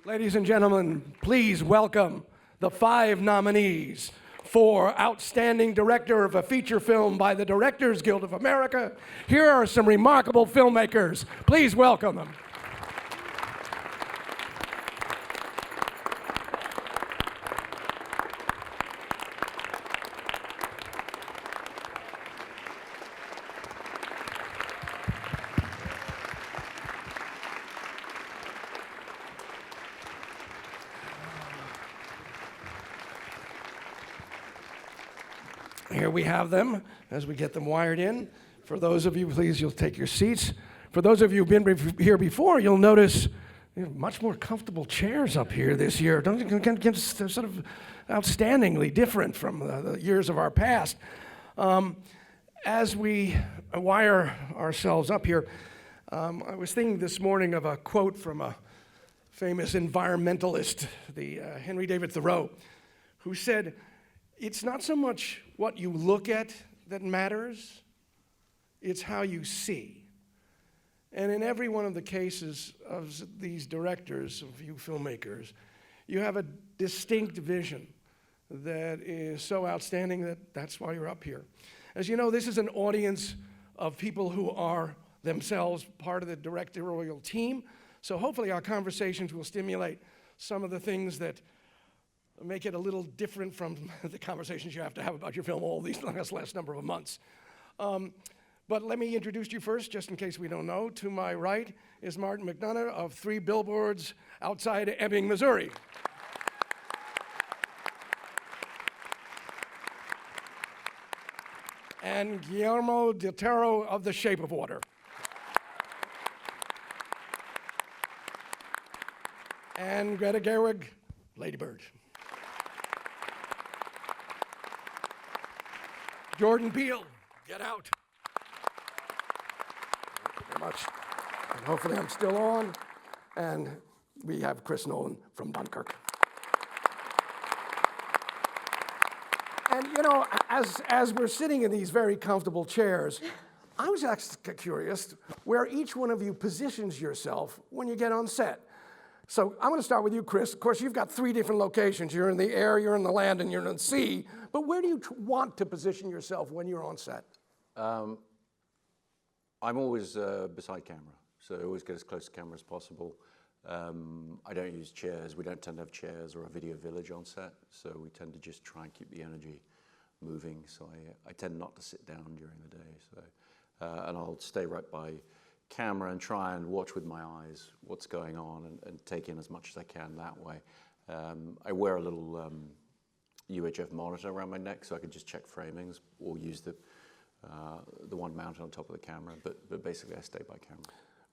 Ladies and gentlemen, please welcome the 5 nominees for Outstanding Director of a Feature Film by the Directors Guild of America. Here are some remarkable filmmakers. Please welcome them. Here we have them as we get them wired in. For those of you, please, you'll take your seats. For those of you who've been here before, you'll notice much more comfortable chairs up here this year. They're sort of outstandingly different from the years of our past. As we wire ourselves up here, I was thinking this morning of a quote from a famous environmentalist, the Henry David Thoreau, who said, "It's not so much what you look at that matters, it's how you see." And in every one of the cases of these directors, of you filmmakers, you have a distinct vision that is so outstanding that that's why you're up here. As you know, this is an audience of people who are themselves part of the directorial team, so hopefully our conversations will stimulate some of the things that make it a little different from the conversations you have to have about your film all these last number of months. But let me introduce you first, just in case we don't know. To my right is Martin McDonagh of 3 Billboards Outside Ebbing, Missouri. And Guillermo del Toro of The Shape of Water. And Greta Gerwig, Lady Bird. Jordan Peele, Get Out. Thank you very much. And hopefully I'm still on. And we have Chris Nolan from Dunkirk. And you know, as we're sitting in these very comfortable chairs, I was actually curious where each one of you positions yourself when you get on set. So I'm going to start with you, Chris. Of course, you've got 3 different locations. You're in the air, you're in the land, and you're in the sea. But where do you want to position yourself when you're on set? I'm always beside camera, so I always get as close to camera as possible. I don't use chairs. We don't tend to have chairs or a video village on set, so we tend to just try and keep the energy moving. So I tend not to sit down during the day. So, and I'll stay right by camera and try and watch with my eyes what's going on and take in as much as I can that way. I wear a little UHF monitor around my neck so I can just check framings or use the one mounted on top of the camera, but basically I stay by camera.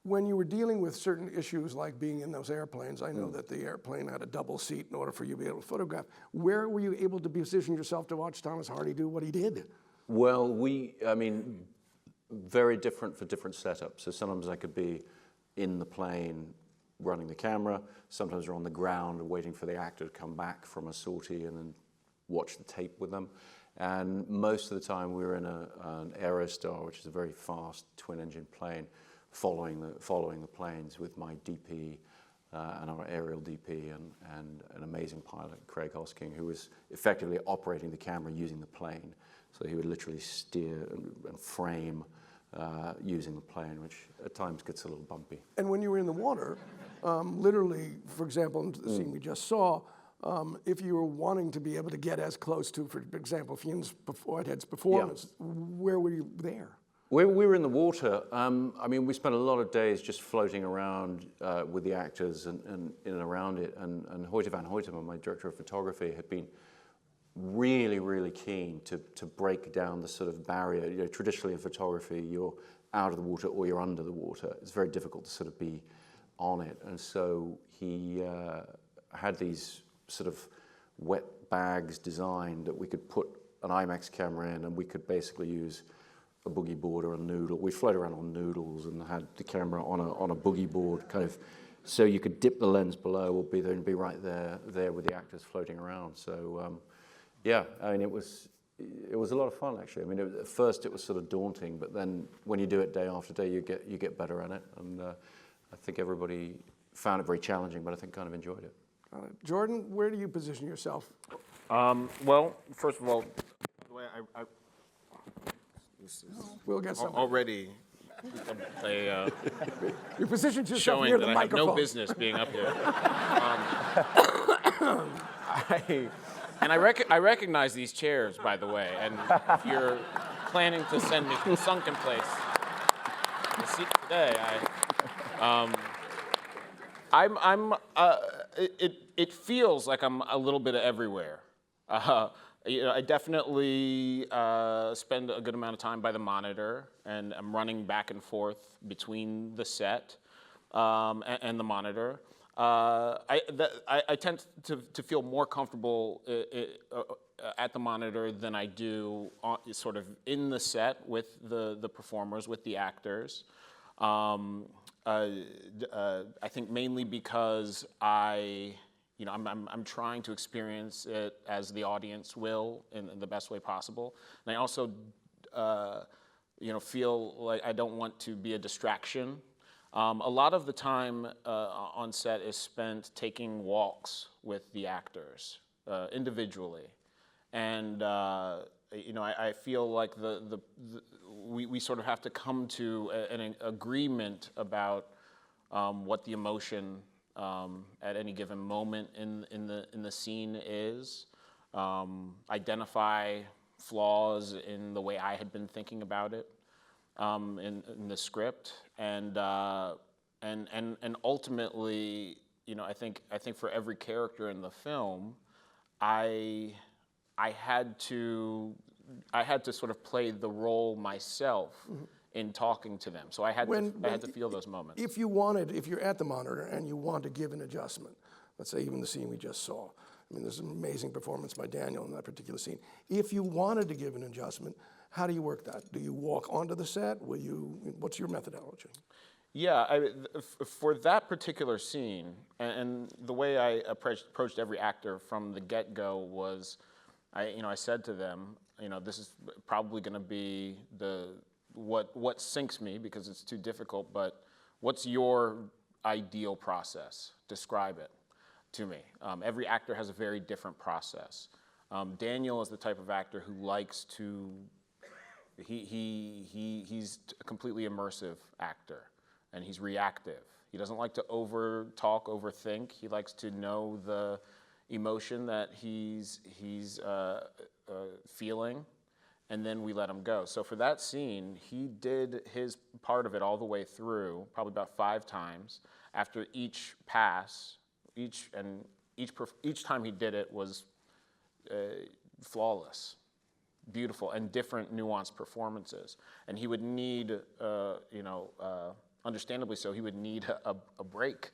When you were dealing with certain issues like being in those airplanes, I know that the airplane had a double seat in order for you to be able to photograph. Where were you able to position yourself to watch Thomas Hardy do what he did? Well, very different for different setups. So sometimes I could be in the plane running the camera. Sometimes we're on the ground waiting for the actor to come back from a sortie and then watch the tape with them. And most of the time we were in an Aerostar, which is a very fast twin-engine plane, following the planes with my DP and our aerial DP and an amazing pilot, Craig Hosking, who was effectively operating the camera using the plane. So he would literally steer and frame using the plane, which at times gets a little bumpy. And when you were in the water, literally, for example, in the scene we just saw, if you were wanting to be able to get as close to, for example, Fionn's Whitehead's performance, where were you there? We were in the water. We spent a lot of days just floating around with the actors and in and around it. And Hoyte van Hoytema, my director of photography, had been really, really keen to break down the sort of barrier. You know, traditionally in photography, you're out of the water or you're under the water. It's very difficult to sort of be on it. And so he had these sort of wet bags designed that we could put an IMAX camera in and we could basically use a boogie board or a noodle. We float around on noodles and had the camera on a boogie board, kind of, so you could dip the lens below or be right there with the actors floating around. So yeah, I mean, it was a lot of fun actually. I mean, at first it was sort of daunting, but then when you do it day after day, you get better at it, and I think everybody found it very challenging, but I think kind of enjoyed it. Jordan, where do you position yourself? Well, first of all, the way this is We'll get some. already You positioned yourself showing near that the I have microphone. no business being up here. I recognize these chairs, by the way, and if you're planning to send me to a sunken place, the seat today, it feels like I'm a little bit of everywhere. I definitely spend a good amount of time by the monitor, and I'm running back and forth between the set and the monitor. I tend to feel more comfortable at the monitor than I do sort of in the set with the performers, with the actors. I think mainly because I'm trying to experience it as the audience will in the best way possible, and I also feel like I don't want to be a distraction. A lot of the time on set is spent taking walks with the actors individually, and I feel like we sort of have to come to an agreement about what the emotion at any given moment in the scene is, identify flaws in the way I had been thinking about it in the script, and ultimately, I think for every character in the film, I had to sort of play the role myself in talking to them. So I had to feel those moments. If you're at the monitor and you want to give an adjustment, let's say even the scene we just saw, I mean, there's an amazing performance by Daniel in that particular scene. If you wanted to give an adjustment, how do you work that? Do you walk onto the set? What's your methodology? Yeah, for that particular scene, and the way I approached every actor from the get-go was, I said to them, this is probably going to be what sinks me because it's too difficult, but what's your ideal process? Describe it to me. Every actor has a very different process. Daniel is the type of actor who likes to, he's a completely immersive actor, and he's reactive. He doesn't like to overthink. He likes to know the emotion that he's feeling, and then we let him go. So for that scene, he did his part of it all the way through, probably about 5 times. After each pass, each time he did it was flawless, beautiful, and different nuanced performances. And he would need, understandably so, he would need a break.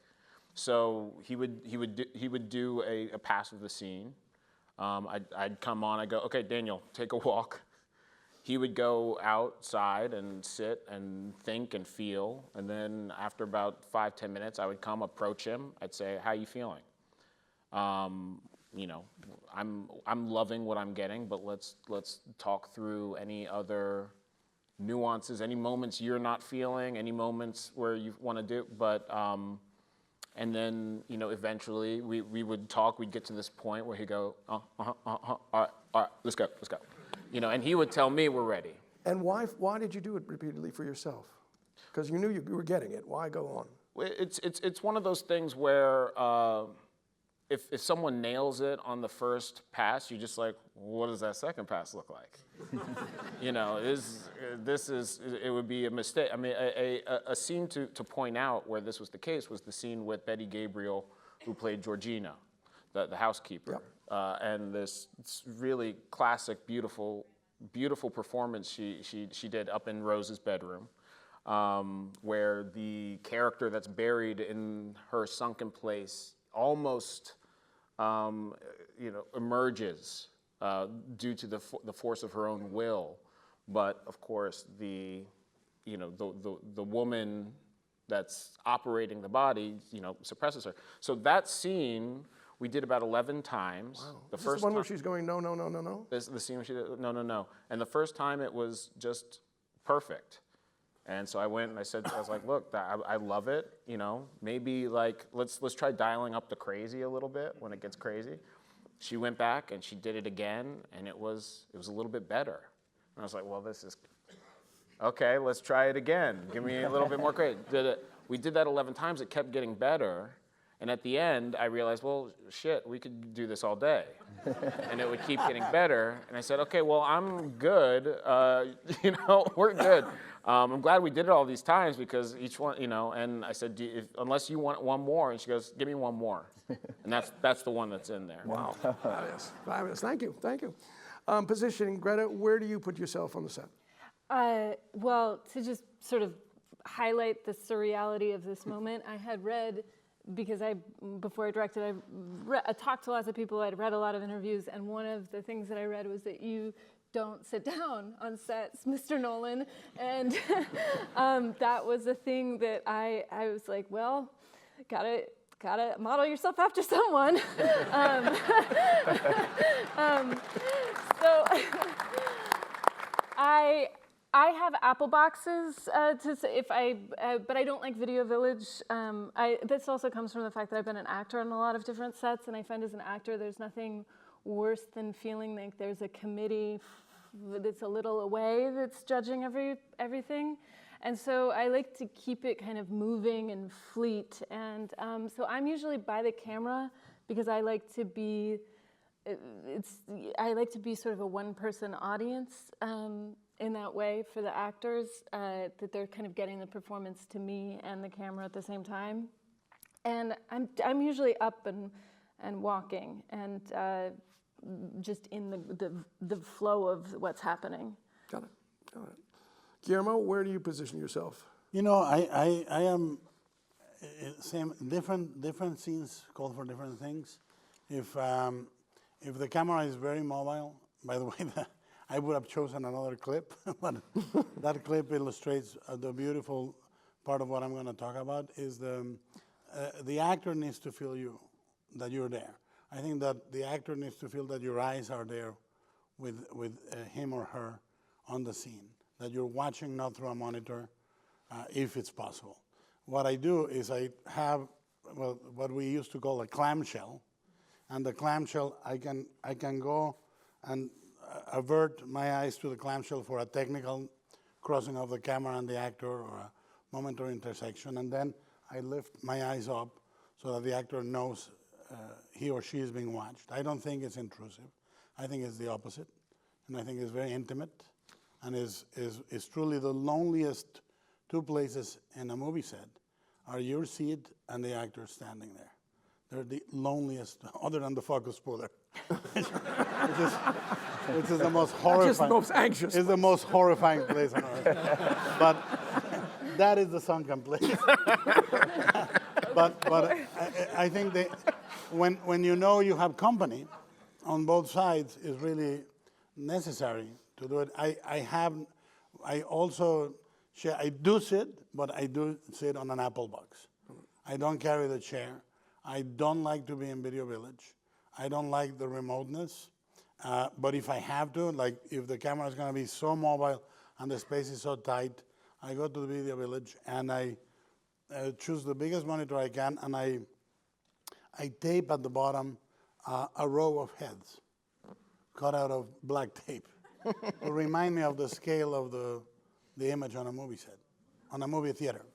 So he would do a pass of the scene. I'd come on, I'd go, okay, Daniel, take a walk. He would go outside and sit and think and feel, and then after about 5-10 minutes, I would come approach him. I'd say, "How you feeling? I'm loving what I'm getting, but let's talk through any other nuances, any moments you're not feeling, any moments where you want to do." But and then eventually we would talk. We'd get to this point where he'd go, all right, let's go. And he would tell me we're ready. And why did you do it repeatedly for yourself? Because you knew you were getting it. Why go on? It's one of those things where if someone nails it on the first pass, you're just like, what does that second pass look like? It would be a mistake. I mean, a scene to point out where this was the case was the scene with Betty Gabriel, who played Georgina, the housekeeper. Yep. And this really classic, beautiful performance she did up in Rose's bedroom, where the character that's buried in her sunken place almost, emerges due to the force of her own will, but of course the woman that's operating the body, suppresses her. So that scene we did about 11 times. Wow. The This first is the one where time, she's going, no, no, no, no, no? the scene where she did, no. And the first time it was just perfect. And so I went and I was like, look, I love it, you know, maybe like, let's try dialing up the crazy a little bit when it gets crazy. She went back and she did it again, and it was a little bit better. And I was like, well, this is, okay, let's try it again. Give me a little bit more crazy. We did that 11 times, it kept getting better. And at the end, I realized, well, shit, we could do this all day. And it would keep getting better. And I said, okay, well, I'm good. You know, we're good. I'm glad we did it all these times because each one, you know, and I said, unless you want one more. And she goes, give me one more. And that's the one that's in there. Wow. Fabulous. Fabulous. Thank you. Thank you. Positioning, Greta, where do you put yourself on the set? Well, to just sort of highlight the surreality of this moment, I had read, because before I directed, I talked to lots of people, I'd read a lot of interviews, and one of the things that I read was that you don't sit down on sets, Mr. Nolan, and that was a thing that I was like, well, gotta model yourself after someone. So I have Apple boxes but I don't like Video Village. This also comes from the fact that I've been an actor on a lot of different sets, and I find as an actor there's nothing worse than feeling like there's a committee that's a little away that's judging everything. And so I like to keep it kind of moving and fleet. And so I'm usually by the camera because I like to be sort of a one-person audience in that way for the actors, that they're kind of getting the performance to me and the camera at the same time. And I'm usually up and walking and just in the flow of what's happening. Got it. Got it. Guillermo, where do you position yourself? You know, I am same different scenes call for different things. If the camera is very mobile, by the way, I would have chosen another clip, but that clip illustrates the beautiful part of what I'm going to talk about. Is the actor needs to feel that you're there. I think that the actor needs to feel that your eyes are there with him or her on the scene, that you're watching not through a monitor, if it's possible. What I do is I have what we used to call a clamshell, and the clamshell I can go and avert my eyes to the clamshell for a technical crossing of the camera and the actor or a momentary intersection, and then I lift my eyes up so that the actor knows he or she is being watched. I don't think it's intrusive. I think it's the opposite, and I think it's very intimate, and is truly the loneliest two places in a movie set are your seat and the actor standing there. They're the loneliest, other than the focus puller, which is the most horrifying. Just the most anxious. It's the most horrifying place on earth. But that is the sunken place. but I think when you know you have company on both sides is really necessary to do it. I also share, I do sit, but I do sit on an Apple box. I don't carry the chair. I don't like to be in Video Village. I don't like the remoteness. But if I have to, like if the camera is going to be so mobile and the space is so tight, I go to the Video Village and I choose the biggest monitor I can, and I tape at the bottom a row of heads cut out of black tape to remind me of the scale of the image on a movie set, on a movie theater.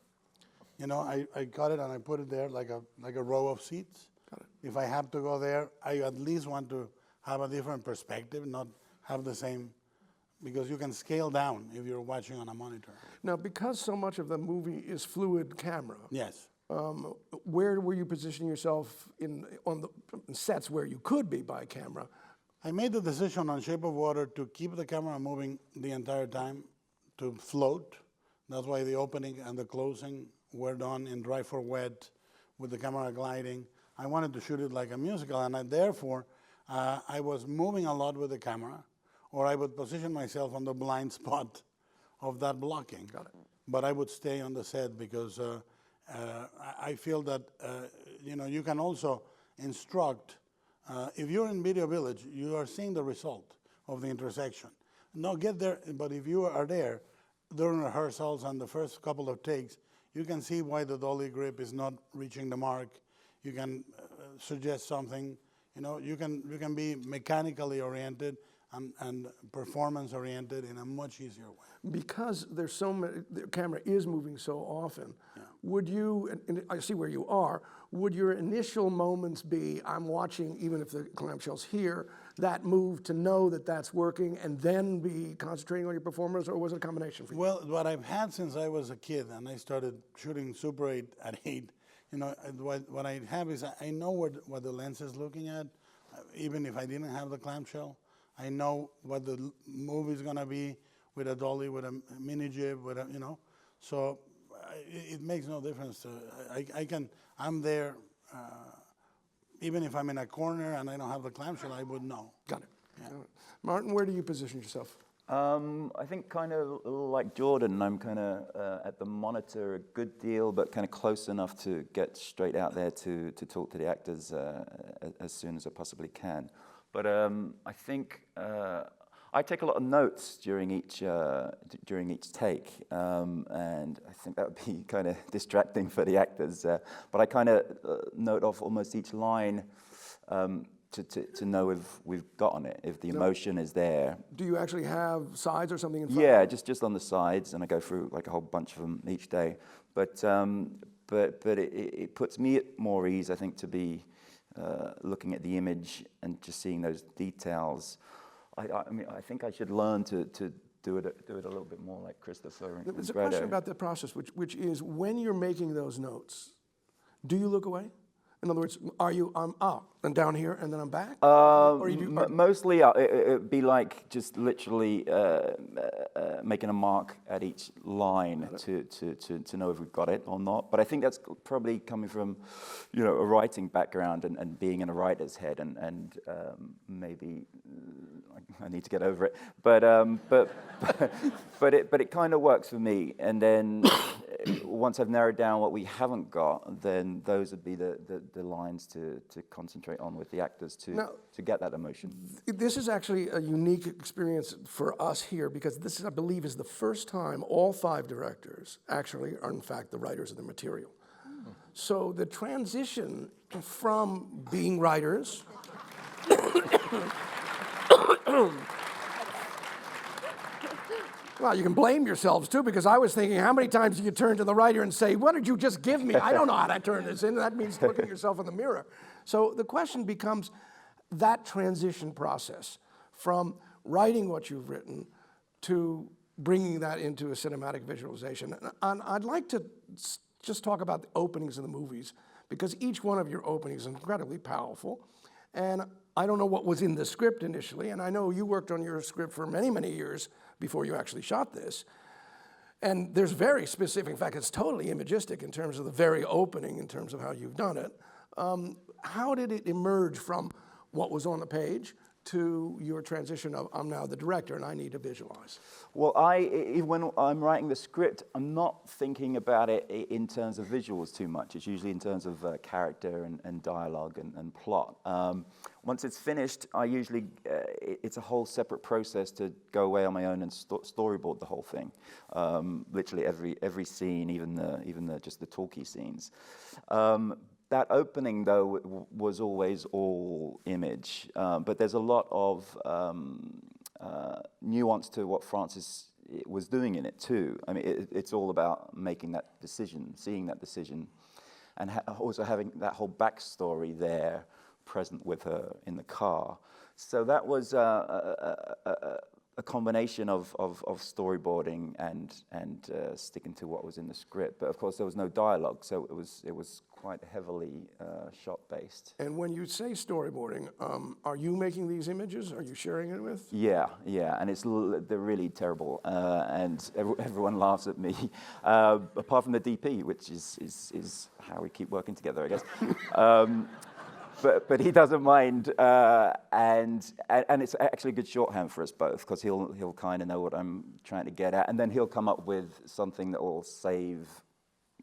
You know, I cut it and I put it there like a row of seats. Got it. If I have to go there, I at least want to have a different perspective, not have the same, because you can scale down if you're watching on a monitor. Now, because so much of the movie is fluid camera. Yes. Where were you positioning yourself on the sets where you could be by camera? I made the decision on Shape of Water to keep the camera moving the entire time, to float. That's why the opening and the closing were done in dry for wet with the camera gliding. I wanted to shoot it like a musical, and therefore I was moving a lot with the camera, or I would position myself on the blind spot of that blocking. Got it. But I would stay on the set because I feel that you can also instruct. If you're in Video Village, you are seeing the result of the intersection. No, get there, but if you are there, during rehearsals and the first couple of takes, you can see why the dolly grip is not reaching the mark. You can suggest something. You know, you can be mechanically oriented and performance oriented in a much easier way. Because there's so many, the camera is moving so often, would you, and I see where you are, would your initial moments be, I'm watching, even if the clamshell's here, that move to know that that's working and then be concentrating on your performance, or was it a combination for you? Well, what I've had since I was a kid, and I started shooting Super 8 at 8, you know, what I have is I know what the lens is looking at, even if I didn't have the clamshell. I know what the move is gonna be with a dolly, with a mini jib, with a, you know. So it makes no difference. I'm there, even if I'm in a corner and I don't have the clamshell, I would know. Got it. Yeah. Martin, where do you position yourself? I think kind of like Jordan, I'm kind of at the monitor a good deal, but kind of close enough to get straight out there to talk to the actors as soon as I possibly can. But I think I take a lot of notes during each take, and I think that would be kind of distracting for the actors. But I kind of note off almost each line to know if we've gotten it, if the emotion is there. Do you actually have sides or something in front? Yeah, just on the sides, and I go through like a whole bunch of them each day. But it puts me at more ease, I think, to be looking at the image and just seeing those details. I mean, I think I should learn to do it a little bit more like Christopher and There's a Greta. question about the process, which is when you're making those notes, do you look away? In other words, are you, I'm up and down here and then I'm back? Or you do, Mostly it'd be like just literally making a mark at each line to know if we've got it or not. But I think that's probably coming from, you know, a writing background and being in a writer's head and maybe I need to get over it. But it kind of works for me. And then once I've narrowed down what we haven't got, then those would be the lines to concentrate on with the actors to get that emotion. This is actually a unique experience for us here because this, I believe, is the first time all 5 directors actually are in fact the writers of the material. So the transition from being writers well, you can blame yourselves too, because I was thinking, how many times do you turn to the writer and say, what did you just give me? I don't know how to turn this in. That means looking at yourself in the mirror. So the question becomes that transition process from writing what you've written to bringing that into a cinematic visualization. And I'd like to just talk about the openings of the movies, because each one of your openings is incredibly powerful. And I don't know what was in the script initially, and I know you worked on your script for many, many years before you actually shot this. And there's very specific, in fact, it's totally imagistic in terms of the very opening, in terms of how you've done it. How did it emerge from what was on the page to your transition of, I'm now the director and I need to visualize? Well, when I'm writing the script, I'm not thinking about it in terms of visuals too much. It's usually in terms of character and dialogue and plot. Once it's finished, I usually, it's a whole separate process to go away on my own and storyboard the whole thing. Literally every scene, even just the talkie scenes. That opening, though, was always all image, but there's a lot of nuance to what Francis was doing in it, too. I mean, it's all about making that decision, seeing that decision, and also having that whole backstory there present with her in the car. So that was a combination of storyboarding and sticking to what was in the script. But of course, there was no dialogue, so it was quite heavily shot-based. And when you say storyboarding, are you making these images? Are you sharing it with? Yeah, and they're really terrible, and everyone laughs at me, apart from the DP, which is how we keep working together, I guess. But he doesn't mind, and it's actually a good shorthand for us both, because he'll kind of know what I'm trying to get at, and then he'll come up with something that will save,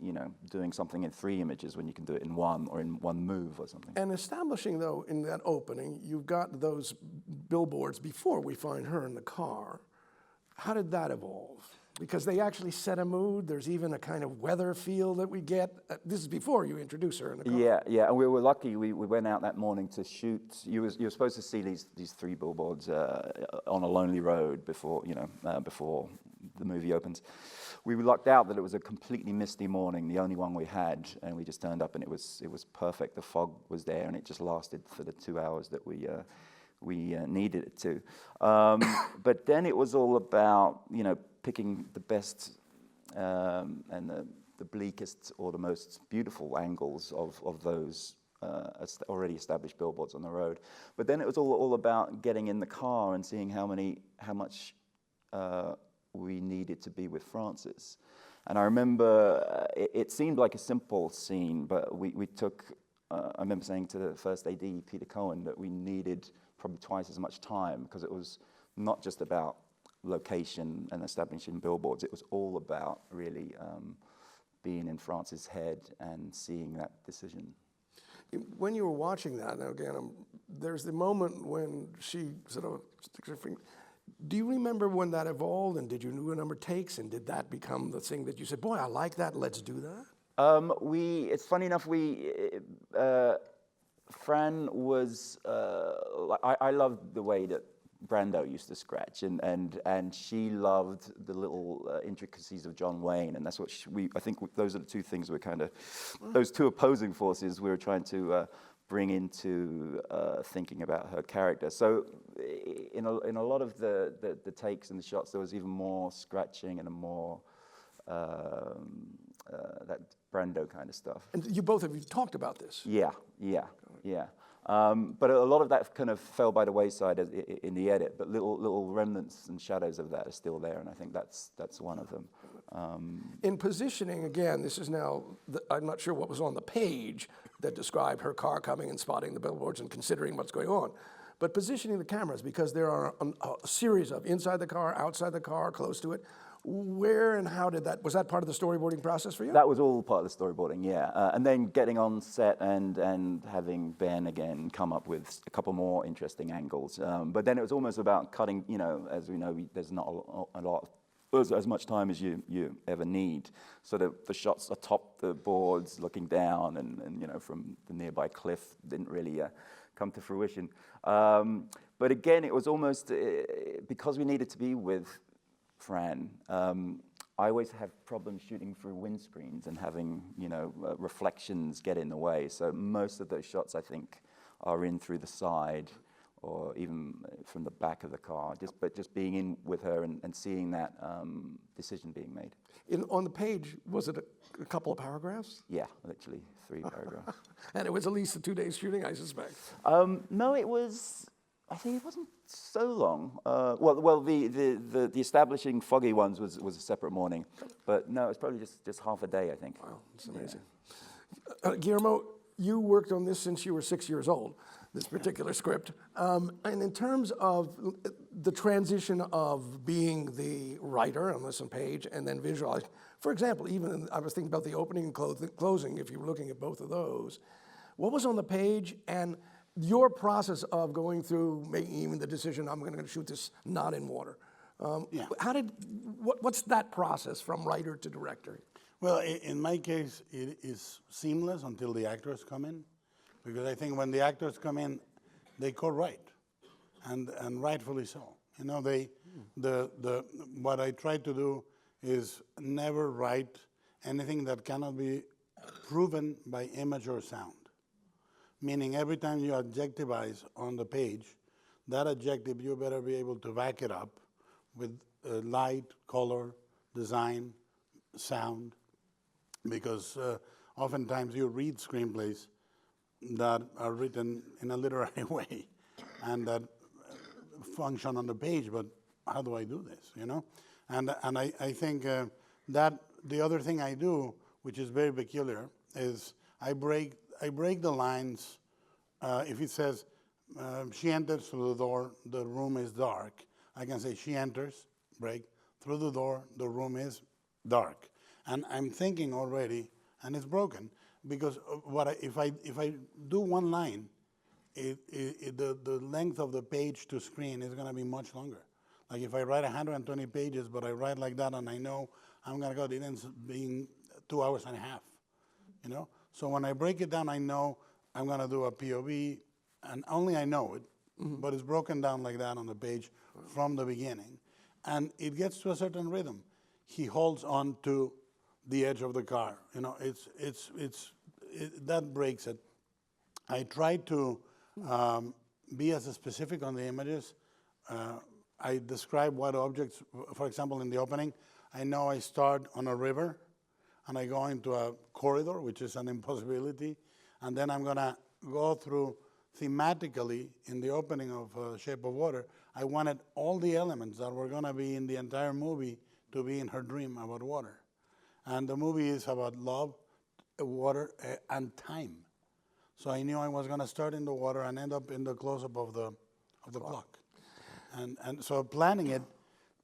you know, doing something in 3 images when you can do it in 1 or in 1 move or something. And establishing, though, in that opening, you've got those billboards before we find her in the car. How did that evolve? because they actually set a mood. There's even a kind of weather feel that we get. This is before you introduce her in the car. Yeah, and we were lucky. We went out that morning to shoot. You were supposed to see these 3 billboards on a lonely road before before the movie opens. We lucked out that it was a completely misty morning, the only one we had, and we just turned up and it was perfect. The fog was there, and it just lasted for the 2 hours that we needed it to. But then it was all about picking the best and the bleakest or the most beautiful angles of those already established billboards on the road. But then it was all about getting in the car and seeing how much we needed to be with Frances. And I remember it seemed like a simple scene, but we took, I remember saying to the first AD, Peter Cohen, that we needed probably twice as much time, because it was not just about location and establishing billboards. It was all about really being in Frances' head and seeing that decision. When you were watching that, now again, there's the moment when she sort of sticks her finger. Do you remember when that evolved, and did you do a number of takes, and did that become the thing that you said, boy, I like that, let's do that? It's funny enough, Fran was, I loved the way that Brando used to scratch, and she loved the little intricacies of John Wayne, and that's what I think those are the two things those two opposing forces we were trying to bring into thinking about her character. So in a lot of the takes and the shots, there was even more scratching and a more that Brando kind of stuff. And you both of you talked about this. Yeah. But a lot of that kind of fell by the wayside in the edit, but little remnants and shadows of that are still there, and I think that's one of them. In positioning, again, this is now, I'm not sure what was on the page that described her car coming and spotting the billboards and considering what's going on. But positioning the cameras, because there are a series of inside the car, outside the car, close to it. Where and how was that part of the storyboarding process for you? That was all part of the storyboarding, yeah. And then getting on set and having Ben again come up with a couple more interesting angles. But then it was almost about cutting, as we know, there's not a lot of, as much time as you ever need. So the shots atop the boards looking down and from the nearby cliff didn't really come to fruition. But again, it was almost, because we needed to be with Fran, I always have problems shooting through windscreens and having, reflections get in the way. So most of those shots, I think, are in through the side or even from the back of the car, just being in with her and seeing that decision being made. On the page, was it a couple of paragraphs? Yeah, literally 3 paragraphs. And it was at least a 2 days shooting, I suspect. No, I think it wasn't so long. Well, the establishing foggy ones was a separate morning, but no, it was probably just half a day, I think. Wow, that's amazing. Yeah. Guillermo, you worked on this since you were 6 years old, this particular script. And in terms of the transition of being the writer on this page and then visualizing, for example, I was thinking about the opening and closing, if you were looking at both of those. What was on the page, and your process of going through making even the decision, I'm going to shoot this not in water. What's that process from writer to director? Well, in my case, it is seamless until the actors come in, because I think when the actors come in, they co-write, and rightfully so. What I try to do is never write anything that cannot be proven by image or sound. Meaning every time you adjectivize on the page, that adjective you better be able to back it up with light, color, design, sound, because oftentimes you read screenplays that are written in a literary way and that function on the page, but how do I do this, And I think that the other thing I do, which is very peculiar, is I break the lines. If it says she enters through the door, the room is dark, I can say she enters, break, through the door, the room is dark. And I'm thinking already, and it's broken, because if I do one line, the length of the page to screen is going to be much longer. Like if I write 120 pages, but I write like that and I know I'm gonna go, it ends up being 2 hours and a half, you know? So when I break it down, I know I'm gonna do a POV, and only I know it, but it's broken down like that on the page from the beginning. And it gets to a certain rhythm. He holds on to the edge of the car. You know, that breaks it. I try to be as specific on the images. I describe what objects, for example, in the opening, I know I start on a river and I go into a corridor, which is an impossibility, and then I'm gonna go through thematically in the opening of Shape of Water. I wanted all the elements that were gonna be in the entire movie to be in her dream about water. And the movie is about love, water, and time. So I knew I was gonna start in the water and end up in the close-up of the clock. And so planning it,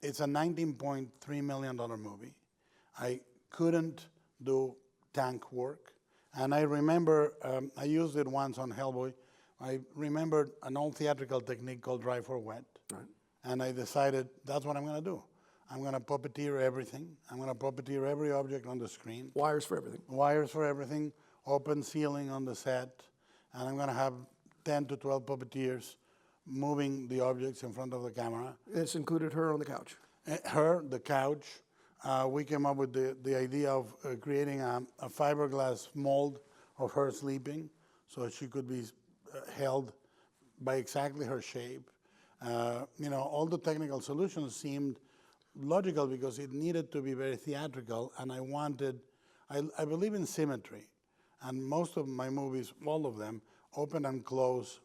it's a $19.3 million movie. I couldn't do tank work. And I remember, I used it once on Hellboy. I remembered an old theatrical technique called dry for wet. Right. And I decided that's what I'm gonna do. I'm gonna puppeteer everything. I'm gonna puppeteer every object on the screen. Wires for everything. Wires for everything, open ceiling on the set. And I'm gonna have 10 to 12 puppeteers moving the objects in front of the camera. This included her on the couch. Her, the couch. We came up with the idea of creating a fiberglass mold of her sleeping so she could be held by exactly her shape. You know, all the technical solutions seemed logical because it needed to be very theatrical, and I believe in symmetry. And most of my movies, all of them, open and close,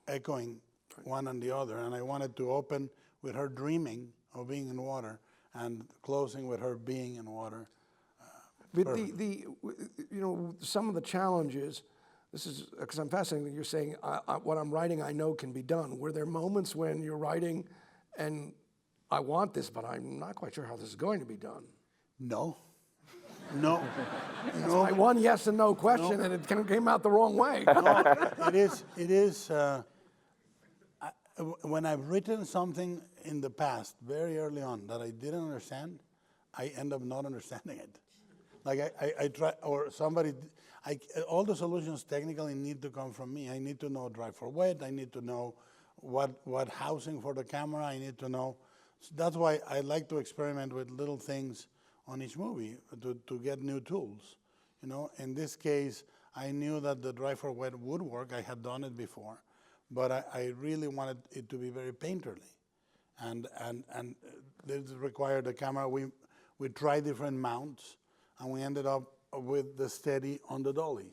echoing one and the other. And I wanted to open with her dreaming of being in water and closing with her being in water. But you know, some of the challenges, this is, because I'm fascinated that you're saying, what I'm writing I know can be done. Were there moments when you're writing and I want this, but I'm not quite sure how this is going to be done? No. No. That's my one yes and no question, and it kind of came out the wrong way. No, it is, when I've written something in the past, very early on, that I didn't understand, I end up not understanding it. Like I try, or somebody, all the solutions technically need to come from me. I need to know dry for wet, I need to know what housing for the camera, I need to know. So that's why I like to experiment with little things on each movie to get new tools. You know, in this case, I knew that the dry for wet would work. I had done it before, but I really wanted it to be very painterly, and this required a camera. We tried different mounts, and we ended up with the steady on the dolly,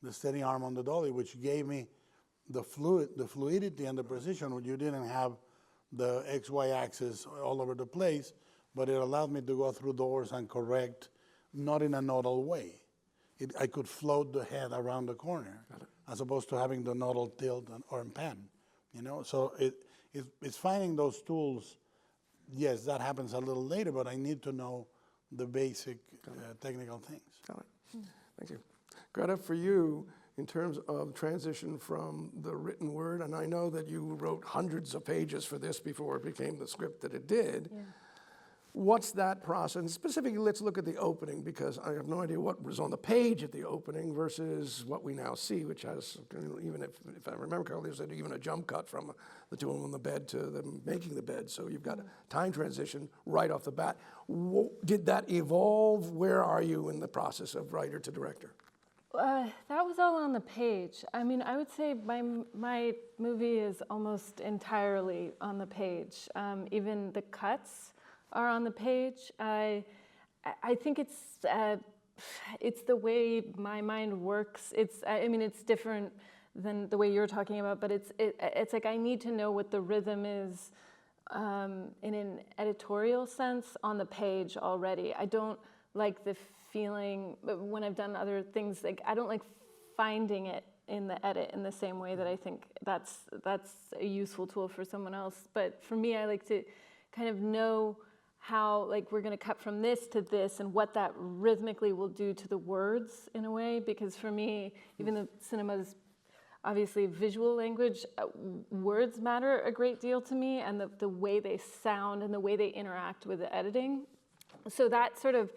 the steady arm on the dolly, which gave me the fluidity and the precision when you didn't have the XY axis all over the place, but it allowed me to go through doors and correct, not in a nodal way. I could float the head around the corner, as opposed to having the nodal tilt or pan, you know? So it's finding those tools. Yes, that happens a little later, but I need to know the basic technical things. Got it. Thank you. Greta, for you, in terms of transition from the written word, and I know that you wrote hundreds of pages for this before it became the script that it did. Yeah. What's that process? And specifically, let's look at the opening, because I have no idea what was on the page at the opening versus what we now see, which has, even if I remember correctly, there's even a jump cut from the two of them on the bed to them making the bed. So you've got a time transition right off the bat. Did that evolve? Where are you in the process of writer to director? That was all on the page. I mean, I would say my movie is almost entirely on the page. Even the cuts are on the page. I think it's the way my mind works. I mean, it's different than the way you're talking about, but it's like I need to know what the rhythm is in an editorial sense on the page already. I don't like the feeling, but when I've done other things, like I don't like finding it in the edit in the same way that I think that's a useful tool for someone else. But for me, I like to kind of know how, like, we're going to cut from this to this and what that rhythmically will do to the words in a way, because for me, even though cinema's obviously visual language, words matter a great deal to me, and the way they sound and the way they interact with the editing. So that sort of,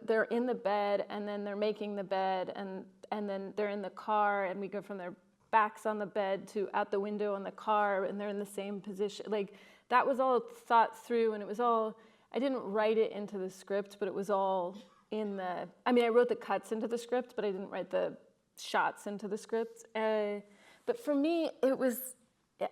they're in the bed, and then they're making the bed, and then they're in the car, and we go from their backs on the bed to out the window on the car, and they're in the same position. Like, that was all thought through, and it was all, I didn't write it into the script, but it was all in the, I mean, I wrote the cuts into the script, but I didn't write the shots into the script. But for me, it was,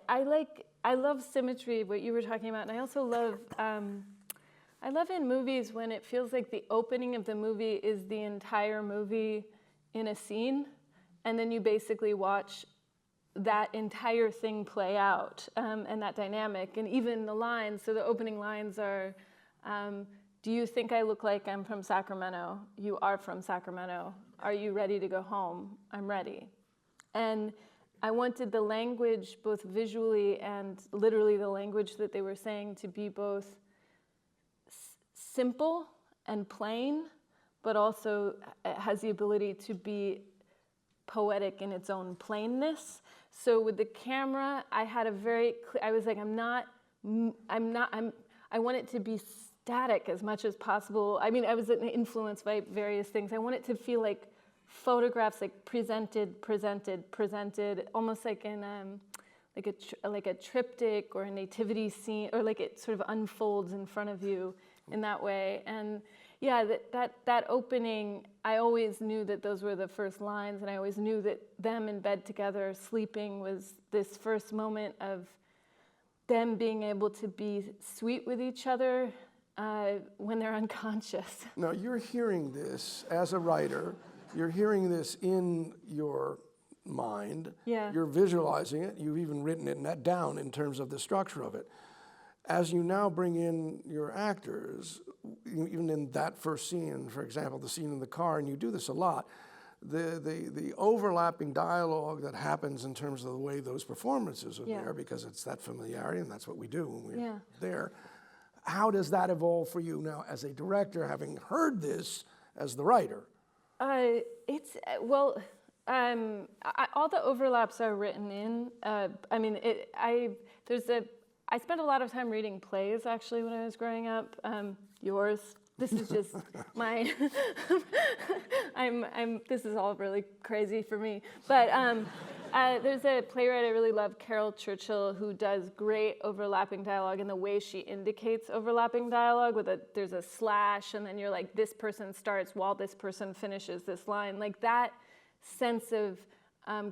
I love symmetry, what you were talking about, and I also love, I love in movies when it feels like the opening of the movie is the entire movie in a scene, and then you basically watch that entire thing play out, and that dynamic, and even the lines. So the opening lines are, do you think I look like I'm from Sacramento? You are from Sacramento. Are you ready to go home? I'm ready. And I wanted the language, both visually and literally the language that they were saying, to be both simple and plain, but also has the ability to be poetic in its own plainness. So with the camera, I had a very clear, I was like, I want it to be static as much as possible. I mean, I was influenced by various things. I want it to feel like photographs, like presented, almost like in like a triptych or a nativity scene, or like it sort of unfolds in front of you in that way. And yeah, that opening, I always knew that those were the first lines, and I always knew that them in bed together, sleeping, was this first moment of them being able to be sweet with each other when they're unconscious. Now, you're hearing this as a writer. You're hearing this in your mind. Yeah. You're visualizing it. You've even written it down in terms of the structure of it. As you now bring in your actors, even in that first scene, for example, the scene in the car, and you do this a lot, the overlapping dialogue that happens in terms of the way those performances are there, because it's that familiarity, and that's what we do when we're there. How does that evolve for you now as a director, having heard this as the writer? It's, well, all the overlaps are written in. I mean, I spent a lot of time reading plays, actually, when I was growing up. Yours. This is just my, this is all really crazy for me. But there's a playwright I really love, Caryl Churchill, who does great overlapping dialogue, and the way she indicates overlapping dialogue with there's a slash, and then you're like, this person starts while this person finishes this line. Like, that sense of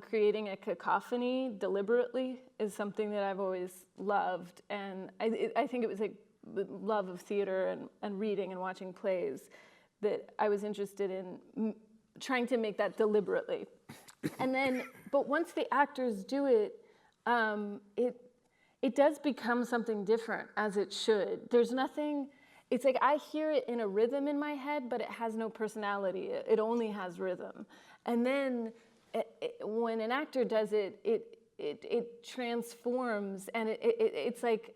creating a cacophony deliberately is something that I've always loved. And I think it was a love of theater and reading and watching plays that I was interested in trying to make that deliberately. And then, but once the actors do it, it does become something different, as it should. There's nothing, it's like I hear it in a rhythm in my head, but it has no personality. It only has rhythm. And then when an actor does it, it transforms, and it's like,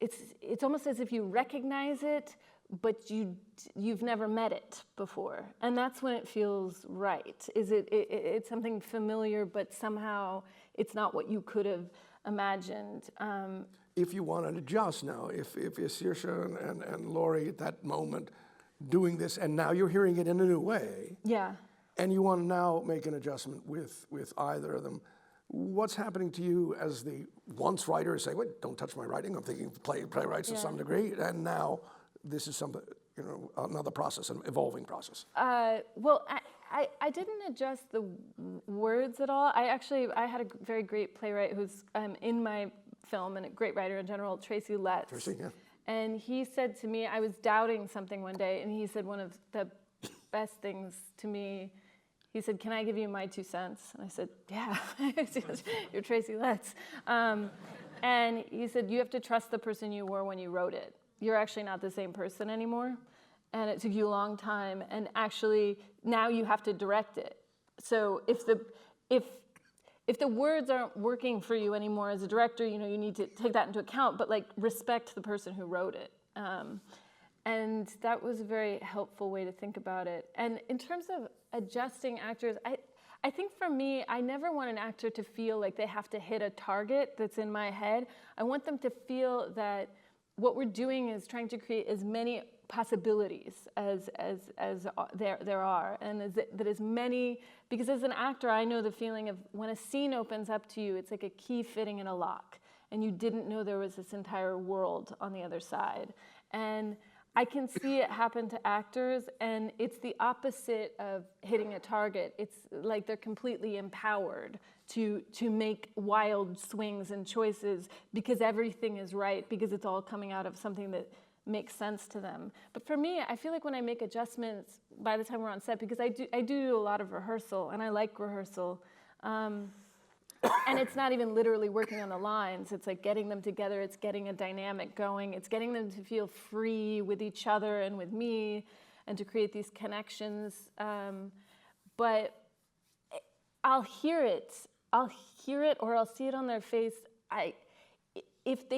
it's almost as if you recognize it, but you've never met it before, and that's when it feels right. It's something familiar, but somehow it's not what you could have imagined. If you want to adjust now, if Saoirse and Laurie at that moment doing this, and now you're hearing it in a new way. Yeah. And you want to now make an adjustment with either of them. What's happening to you as the once writer is saying, wait, don't touch my writing, I'm thinking playwrights to some degree, and now this is something, another process, an evolving process? Well, I didn't adjust the words at all. I had a very great playwright who's in my film, and a great writer in general, Tracy Letts. Tracy, yeah. And he said to me, I was doubting something one day, and he said one of the best things to me, he said, can I give you my 2 cents? And I said, yeah, you're Tracy Letts. And he said, you have to trust the person you were when you wrote it. You're actually not the same person anymore. And it took you a long time. And actually, now you have to direct it. So if the words aren't working for you anymore as a director, you need to take that into account, but like respect the person who wrote it. And that was a very helpful way to think about it. And in terms of adjusting actors, I think for me, I never want an actor to feel like they have to hit a target that's in my head. I want them to feel that what we're doing is trying to create as many possibilities as there are, and that as many, because as an actor, I know the feeling of when a scene opens up to you, it's like a key fitting in a lock, and you didn't know there was this entire world on the other side. And I can see it happen to actors, and it's the opposite of hitting a target. It's like they're completely empowered to make wild swings and choices because everything is right, because it's all coming out of something that makes sense to them. But for me, I feel like when I make adjustments by the time we're on set, because I do a lot of rehearsal, and I like rehearsal, and it's not even literally working on the lines. It's like getting them together. It's getting a dynamic going. It's getting them to feel free with each other and with me, and to create these connections. But I'll hear it, or I'll see it on their face. If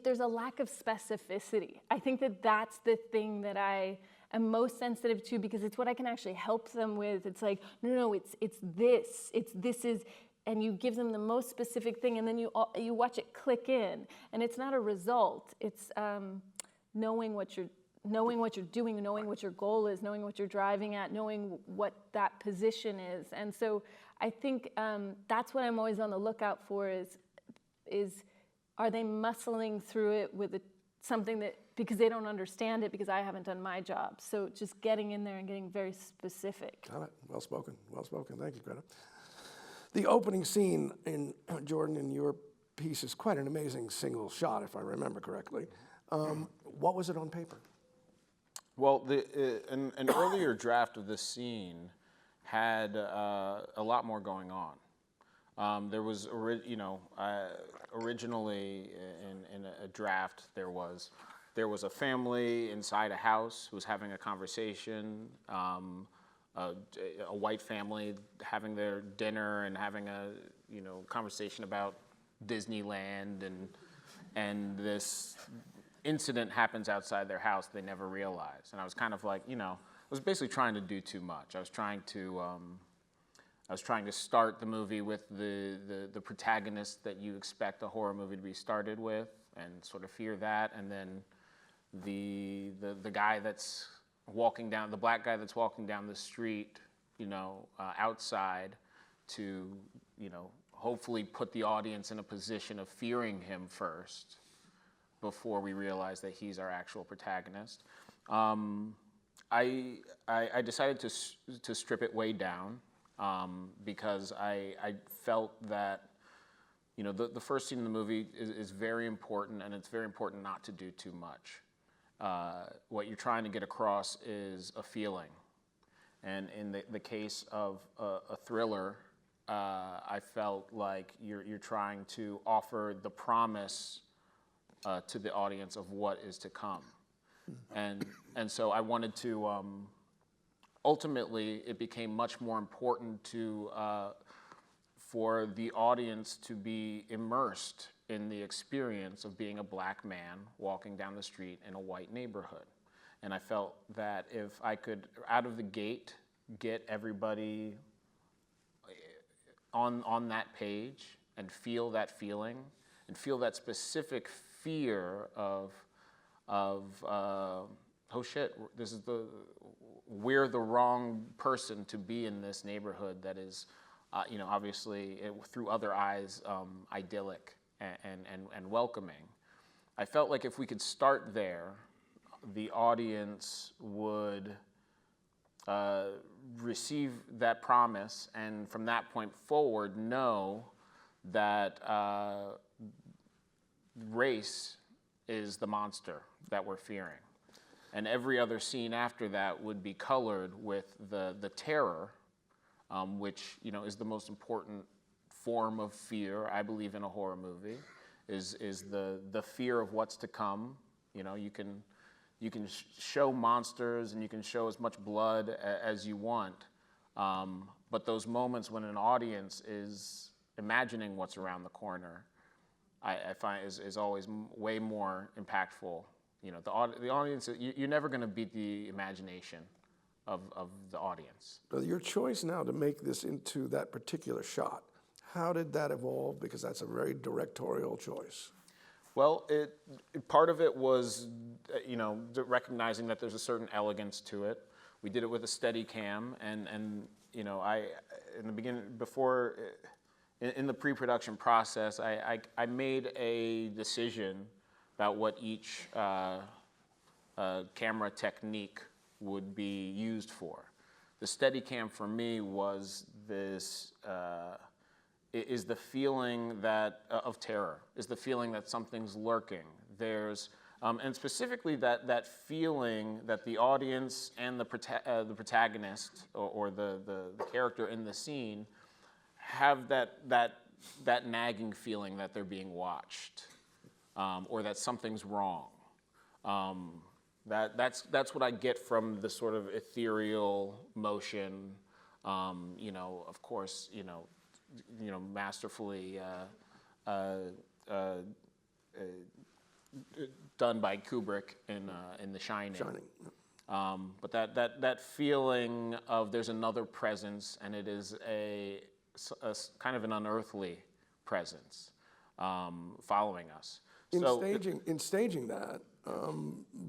there's a lack of specificity, I think that's the thing that I am most sensitive to, because it's what I can actually help them with. It's like, no, it's this is. And you give them the most specific thing, and then you watch it click in, and it's not a result. It's knowing what you're doing, knowing what your goal is, knowing what you're driving at, knowing what that position is. And so I think that's what I'm always on the lookout for: is are they muscling through it with something that, because they don't understand it, because I haven't done my job. So just getting in there and getting very specific. Got it. Well spoken. Well spoken. Thank you, Greta. The opening scene in Jordan, in your piece, is quite an amazing single shot, if I remember correctly. What was it on paper? Well, an earlier draft of this scene had a lot more going on. There was, originally in a draft, there was a family inside a house who was having a conversation. A white family having their dinner and having a conversation about Disneyland, and this incident happens outside their house they never realize. And I was kind of like, I was basically trying to do too much. I was trying to start the movie with the protagonist that you expect a horror movie to be started with, and sort of fear that, and then the guy that's walking down, the black guy that's walking down the street, outside, to, hopefully put the audience in a position of fearing him first before we realize that he's our actual protagonist. I decided to strip it way down because I felt that, the first scene in the movie is very important, and it's very important not to do too much. What you're trying to get across is a feeling. And in the case of a thriller, I felt like you're trying to offer the promise to the audience of what is to come. And so I wanted to, ultimately, it became much more important for the audience to be immersed in the experience of being a black man walking down the street in a white neighborhood. And I felt that if I could, out of the gate, get everybody on that page and feel that feeling, and feel that specific fear of oh shit, we're the wrong person to be in this neighborhood that is, obviously through other eyes, idyllic and welcoming. I felt like if we could start there, the audience would receive that promise, and from that point forward know that race is the monster that we're fearing. And every other scene after that would be colored with the terror, which is the most important form of fear, I believe, in a horror movie, is the fear of what's to come. You can show monsters and you can show as much blood as you want, but those moments when an audience is imagining what's around the corner, I find is always way more impactful. The audience, you're never going to beat the imagination of the audience. So your choice now to make this into that particular shot, how did that evolve? Because that's a very directorial choice. Well, part of it was, recognizing that there's a certain elegance to it. We did it with a steady cam, and in the beginning, in the pre-production process, I made a decision about what each camera technique would be used for. The steady cam for me was this. Is the feeling that of terror, is the feeling that something's lurking. There's, and specifically that feeling that the audience and the protagonist or the character in the scene have that nagging feeling that they're being watched, or that something's wrong. That's what I get from the sort of ethereal motion. Of course, masterfully done by Kubrick in The Shining. But that feeling of there's another presence, and it is a kind of an unearthly presence following us. In staging that,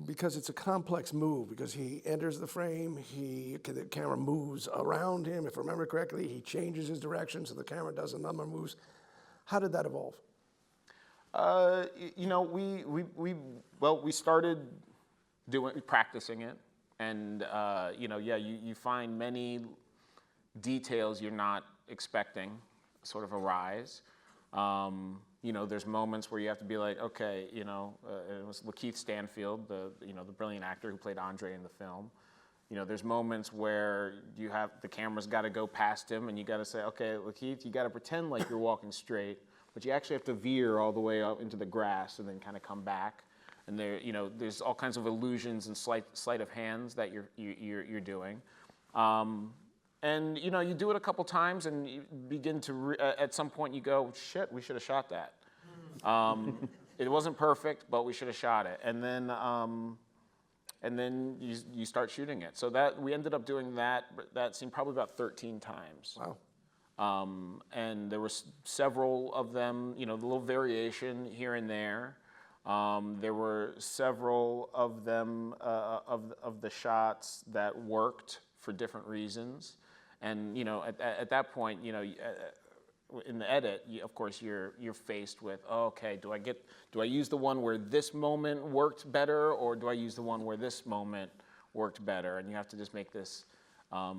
because it's a complex move, because he enters the frame, the camera moves around him. If I remember correctly, he changes his direction, so the camera does a number of moves. How did that evolve? We started practicing it, and you find many details you're not expecting sort of arise. There's moments where you have to be like, okay, it was Lakeith Stanfield, the brilliant actor who played Andre in the film. There's moments where the camera's got to go past him, and you got to say, okay, Lakeith, you got to pretend like you're walking straight, but you actually have to veer all the way up into the grass and then kind of come back. And there's all kinds of illusions and sleight of hands that you're doing. And you do it a couple times, and you begin to at some point you go, shit, we should have shot that. It wasn't perfect, but we should have shot it. And then you start shooting it. So that we ended up doing that scene probably about 13 times. Wow. And there were several of them, the little variation here and there. There were several of them of the shots that worked for different reasons. And at that point, in the edit, of course, you're faced with, okay, do I use the one where this moment worked better, or do I use the one where this moment worked better? And you have to just make this. Now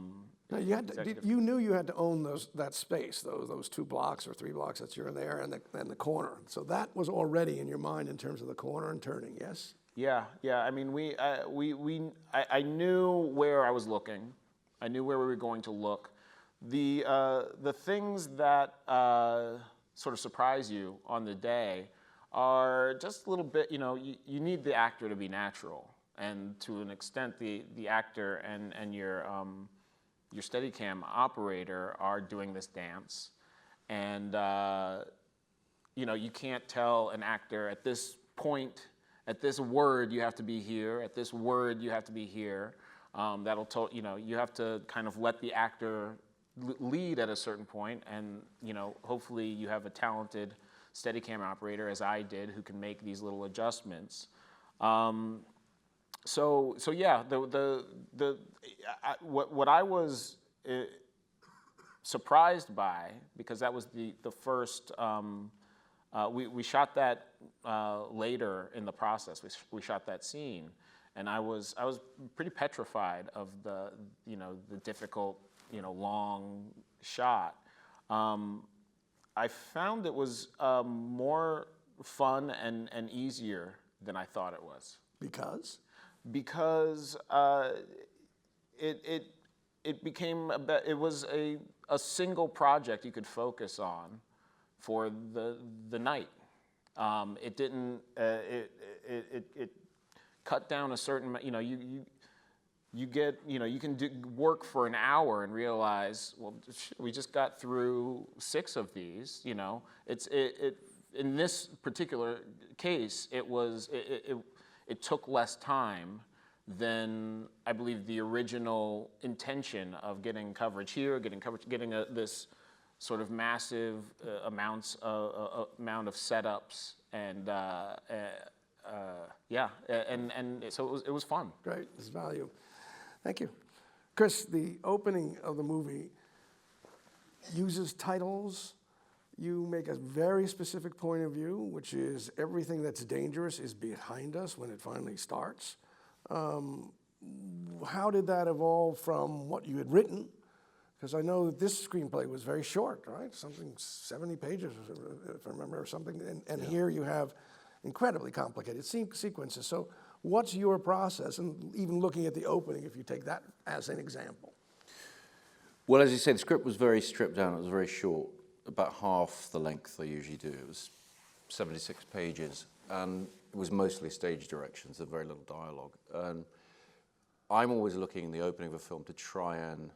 you knew you had to own that space, those 2 blocks or 3 blocks that you're in there, and the corner. So that was already in your mind in terms of the corner and turning. Yes. Yeah. I mean, I knew where I was looking. I knew where we were going to look. The things that sort of surprise you on the day are just a little bit, you need the actor to be natural. And to an extent, the actor and your Steadicam operator are doing this dance. And, you can't tell an actor at this point, at this word, you have to be here, at this word, you have to be here. You have to kind of let the actor lead at a certain point, and hopefully you have a talented Steadicam operator, as I did, who can make these little adjustments. So yeah, what I was surprised by, because that was the first. We shot that later in the process. We shot that scene. And I was pretty petrified of the difficult, long shot. I found it was more fun and easier than I thought it was. Because? Because it became it was a single project you could focus on for the night. It didn't. It cut down a certain, you get, you can do work for an hour and realize, well, we just got through 6 of these, in this particular case, it took less time than I believe the original intention of getting coverage here, getting this sort of massive amount of setups and so it was fun. Great, there's value. Thank you. Chris, the opening of the movie uses titles. You make a very specific point of view, which is everything that's dangerous is behind us when it finally starts. How did that evolve from what you had written? Because I know that this screenplay was very short, right? Something 70 pages, if I remember, or something. And here you have incredibly complicated sequences. So what's your process? And even looking at the opening, if you take that as an example. Well, as you said, the script was very stripped down. It was very short, about half the length I usually do. It was 76 pages, and it was mostly stage directions, very little dialogue. And I'm always looking in the opening of a film to try and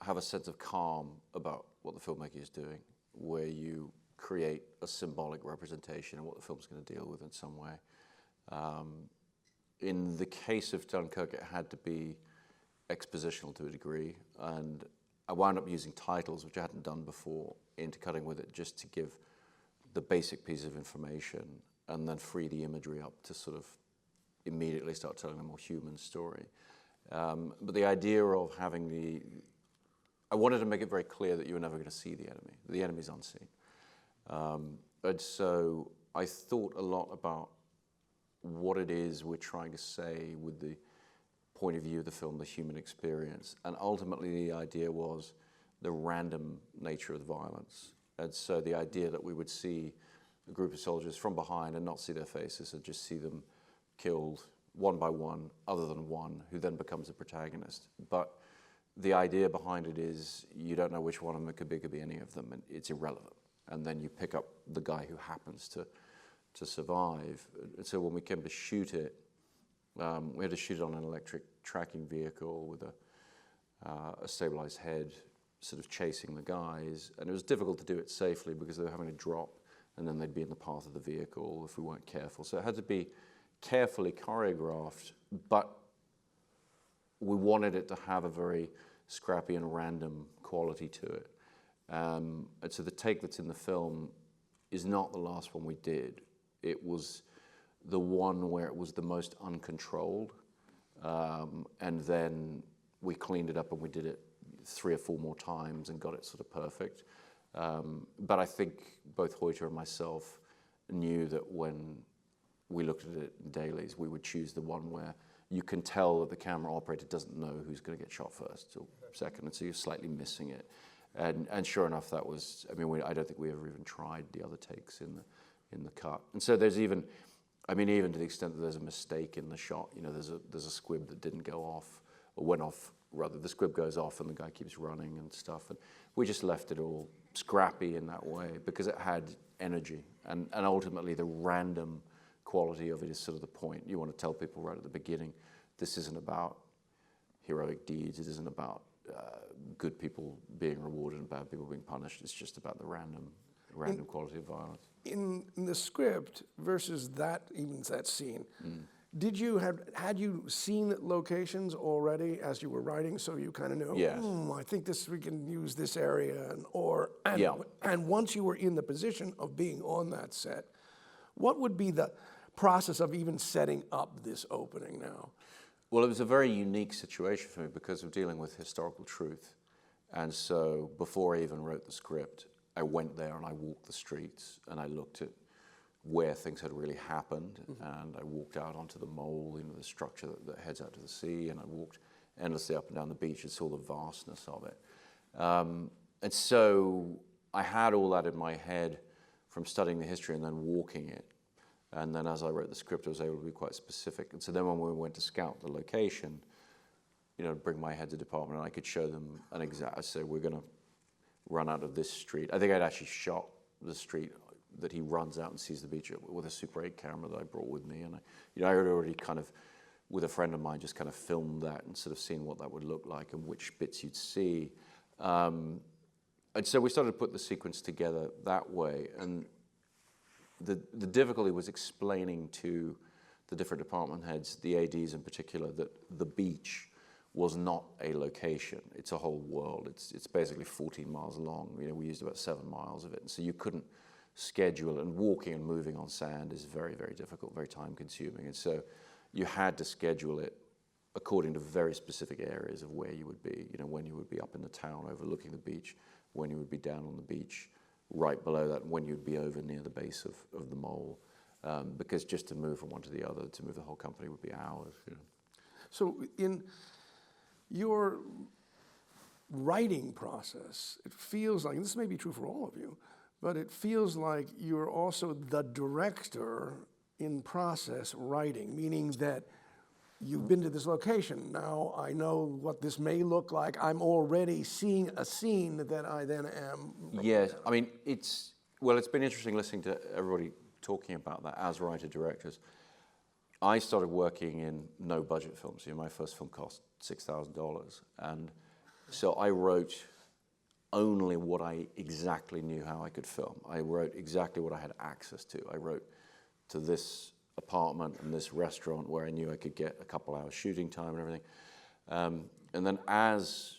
have a sense of calm about what the filmmaker is doing, where you create a symbolic representation of what the film's going to deal with in some way. In the case of Dunkirk, it had to be expositional to a degree, and I wound up using titles, which I hadn't done before, intercutting with it just to give the basic piece of information and then free the imagery up to sort of immediately start telling a more human story. But the idea of having I wanted to make it very clear that you were never going to see the enemy. The enemy's unseen. And so I thought a lot about what it is we're trying to say with the point of view of the film, the human experience. And ultimately the idea was the random nature of the violence. And so the idea that we would see a group of soldiers from behind and not see their faces and just see them killed one by one, other than one, who then becomes the protagonist. But the idea behind it is you don't know which one of them it could be any of them, and it's irrelevant. And then you pick up the guy who happens to survive. And so when we came to shoot it, we had to shoot it on an electric tracking vehicle with a stabilized head sort of chasing the guys. And it was difficult to do it safely because they were having to drop and then they'd be in the path of the vehicle if we weren't careful. So it had to be carefully choreographed, but we wanted it to have a very scrappy and random quality to it. And so the take that's in the film is not the last one we did. It was the one where it was the most uncontrolled. And then we cleaned it up and we did it 3 or 4 more times and got it sort of perfect. But I think both Hoyter and myself knew that when we looked at it in dailies, we would choose the one where you can tell that the camera operator doesn't know who's going to get shot first or second, and so you're slightly missing it. And sure enough, that was, I mean, I don't think we ever even tried the other takes in the cut. And so there's even, I mean, even to the extent that there's a mistake in the shot, you know, there's a squib that didn't go off, or went off, rather, the squib goes off and the guy keeps running and stuff. And we just left it all scrappy in that way because it had energy. And ultimately, the random quality of it is sort of the point. You want to tell people right at the beginning, this isn't about heroic deeds. It isn't about good people being rewarded and bad people being punished. It's just about the random quality of violence. In the script versus that scene, had you seen locations already as you were writing, so you kind of knew, Yes. I think we can use this area, Yeah. And once you were in the position of being on that set, what would be the process of even setting up this opening now? Well, it was a very unique situation for me because of dealing with historical truth. And so before I even wrote the script, I went there and I walked the streets and I looked at where things had really happened. And I walked out onto the mole, you know, the structure that heads out to the sea, and I walked endlessly up and down the beach and saw the vastness of it. And so I had all that in my head from studying the history and then walking it. And then as I wrote the script, I was able to be quite specific. And so then when we went to scout the location, you know, bring my head to department, and I could show them an exact, I said, we're going to run out of this street. I think I'd actually shot the street that he runs out and sees the beach with a Super 8 camera that I brought with me. And I had already kind of, with a friend of mine, just kind of filmed that and sort of seen what that would look like and which bits you'd see. And so we started to put the sequence together that way. And the difficulty was explaining to the different department heads, the ADs in particular, that the beach was not a location. It's a whole world. It's basically 14 miles long. You know, we used about 7 miles of it. And so you couldn't schedule, and walking and moving on sand is very, very difficult, very time consuming. And so you had to schedule it according to very specific areas of where you would be, you know, when you would be up in the town overlooking the beach, when you would be down on the beach, right below that, when you'd be over near the base of the mole. Because just to move from one to the other, to move the whole company would be hours. You know. So in your writing process, it feels like, and this may be true for all of you, but it feels like you're also the director in process writing, meaning that you've been to this location. Now I know what this may look like. I'm already seeing a scene that I then am. Yes, I mean, it's been interesting listening to everybody talking about that as writer-directors. I started working in no-budget films. You know, my first film cost $6,000, and so I wrote only what I exactly knew how I could film. I wrote exactly what I had access to. I wrote to this apartment and this restaurant where I knew I could get a couple hours shooting time and everything. And then as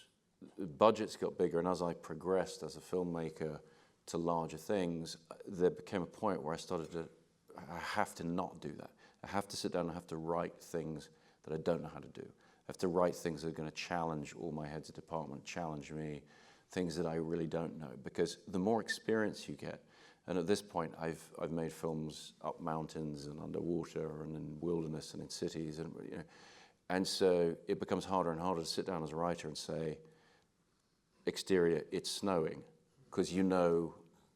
budgets got bigger and as I progressed as a filmmaker to larger things, there became a point where I have to not do that. I have to sit down and have to write things that I don't know how to do. I have to write things that are going to challenge all my heads of department, challenge me, things that I really don't know. Because the more experience you get, and at this point I've made films up mountains and underwater and in wilderness and in cities, and you know, and so it becomes harder and harder to sit down as a writer and say, exterior, it's snowing, because you know,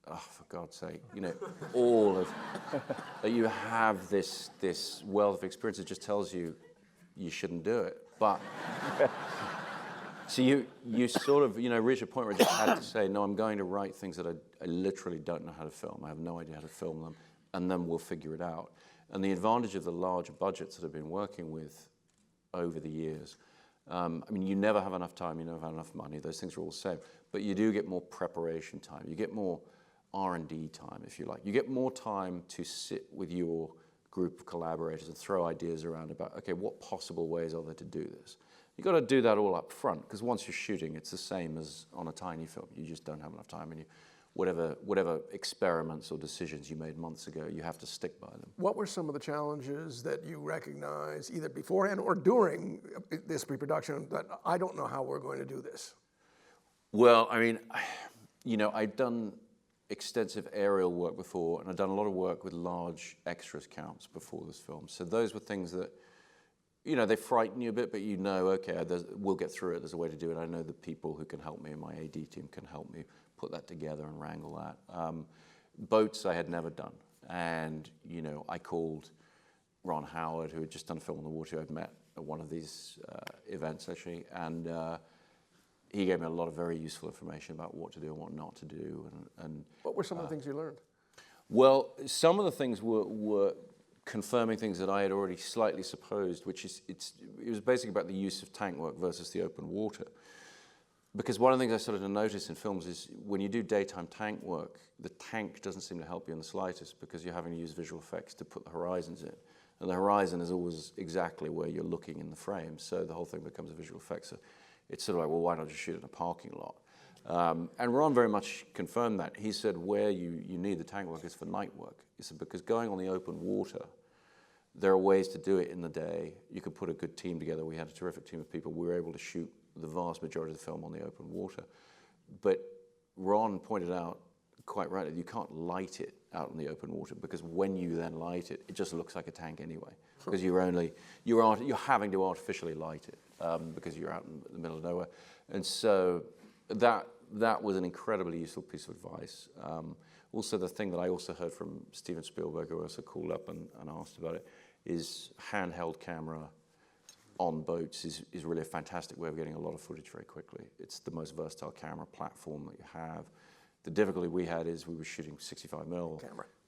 oh, for God's sake, you know, all of that you have this wealth of experience that just tells you you shouldn't do it. But so you sort of, you know, reach a point where I just had to say, no, I'm going to write things that I literally don't know how to film. I have no idea how to film them, and then we'll figure it out. And the advantage of the larger budgets that I've been working with over the years, I mean, you never have enough time, you never have enough money. Those things are all the same. But you do get more preparation time. You get more R&D time, if you like. You get more time to sit with your group of collaborators and throw ideas around about, okay, what possible ways are there to do this? You've got to do that all up front, because once you're shooting, it's the same as on a tiny film. You just don't have enough time, and whatever experiments or decisions you made months ago, you have to stick by them. What were some of the challenges that you recognize either beforehand or during this pre-production that I don't know how we're going to do this? Well, I mean, you know, I've done extensive aerial work before, and I've done a lot of work with large extras counts before this film. So those were things that, you know, they frighten you a bit, but you know, okay, we'll get through it. There's a way to do it. I know the people who can help me, and my AD team can help me put that together and wrangle that. Boats I had never done, and you know, I called Ron Howard, who had just done a film on the water. I'd met at one of these events actually, and he gave me a lot of very useful information about what to do and what not to do. And What were some of the things you learned? well, some of the things were confirming things that I had already slightly supposed, which is it was basically about the use of tank work versus the open water. Because one of the things I started to notice in films is when you do daytime tank work, the tank doesn't seem to help you in the slightest, because you're having to use visual effects to put the horizons in. And the horizon is always exactly where you're looking in the frame, so the whole thing becomes a visual effect. So it's sort of like, well, why not just shoot in a parking lot? And Ron very much confirmed that. He said where you need the tank work is for night work. He said because going on the open water, there are ways to do it in the day. You could put a good team together. We had a terrific team of people. We were able to shoot the vast majority of the film on the open water. But Ron pointed out quite rightly, you can't light it out in the open water, because when you then light it, it just looks like a tank anyway. Because you're having to artificially light it because you're out in the middle of nowhere. And so that was an incredibly useful piece of advice. Also, the thing that I also heard from Steven Spielberg, who I also called up and asked about it, is handheld camera on boats is really a fantastic way of getting a lot of footage very quickly. It's the most versatile camera platform that you have. The difficulty we had is we were shooting 65mm,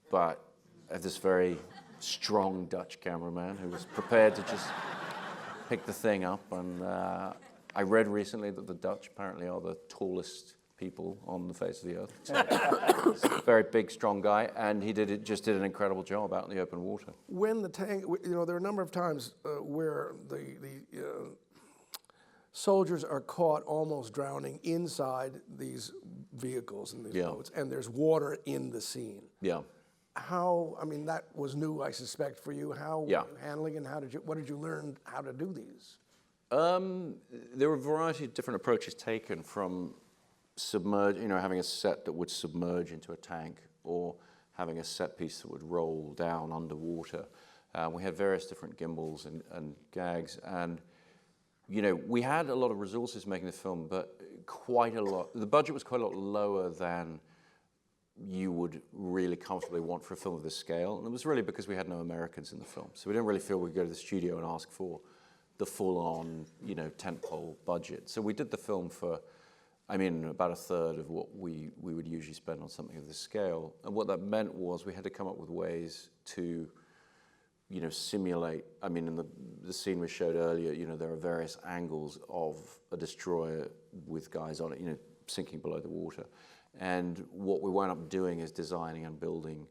but I have this very strong Dutch cameraman who was prepared to just pick the thing up. And I read recently that the Dutch apparently are the tallest people on the face of the earth. So He's a very big, strong guy, and he just did an incredible job out in the open water. When the tank, there are a number of times where the soldiers are caught almost drowning inside these vehicles and these boats, and there's water in the scene. Yeah. That was new, I suspect, for you. How were you handling, and what did you learn how to do these? There were a variety of different approaches taken, from having a set that would submerge into a tank, or having a set piece that would roll down underwater. We had various different gimbals and gags, and we had a lot of resources making the film, but quite a lot. The budget was quite a lot lower than you would really comfortably want for a film of this scale, and it was really because we had no Americans in the film, so we didn't really feel we could go to the studio and ask for the full-on, tentpole budget. So we did the film for, about a third of what we would usually spend on something of this scale. And what that meant was we had to come up with ways to, simulate. In the scene we showed earlier, there are various angles of a destroyer with guys on it, sinking below the water. And what we wound up doing is designing and building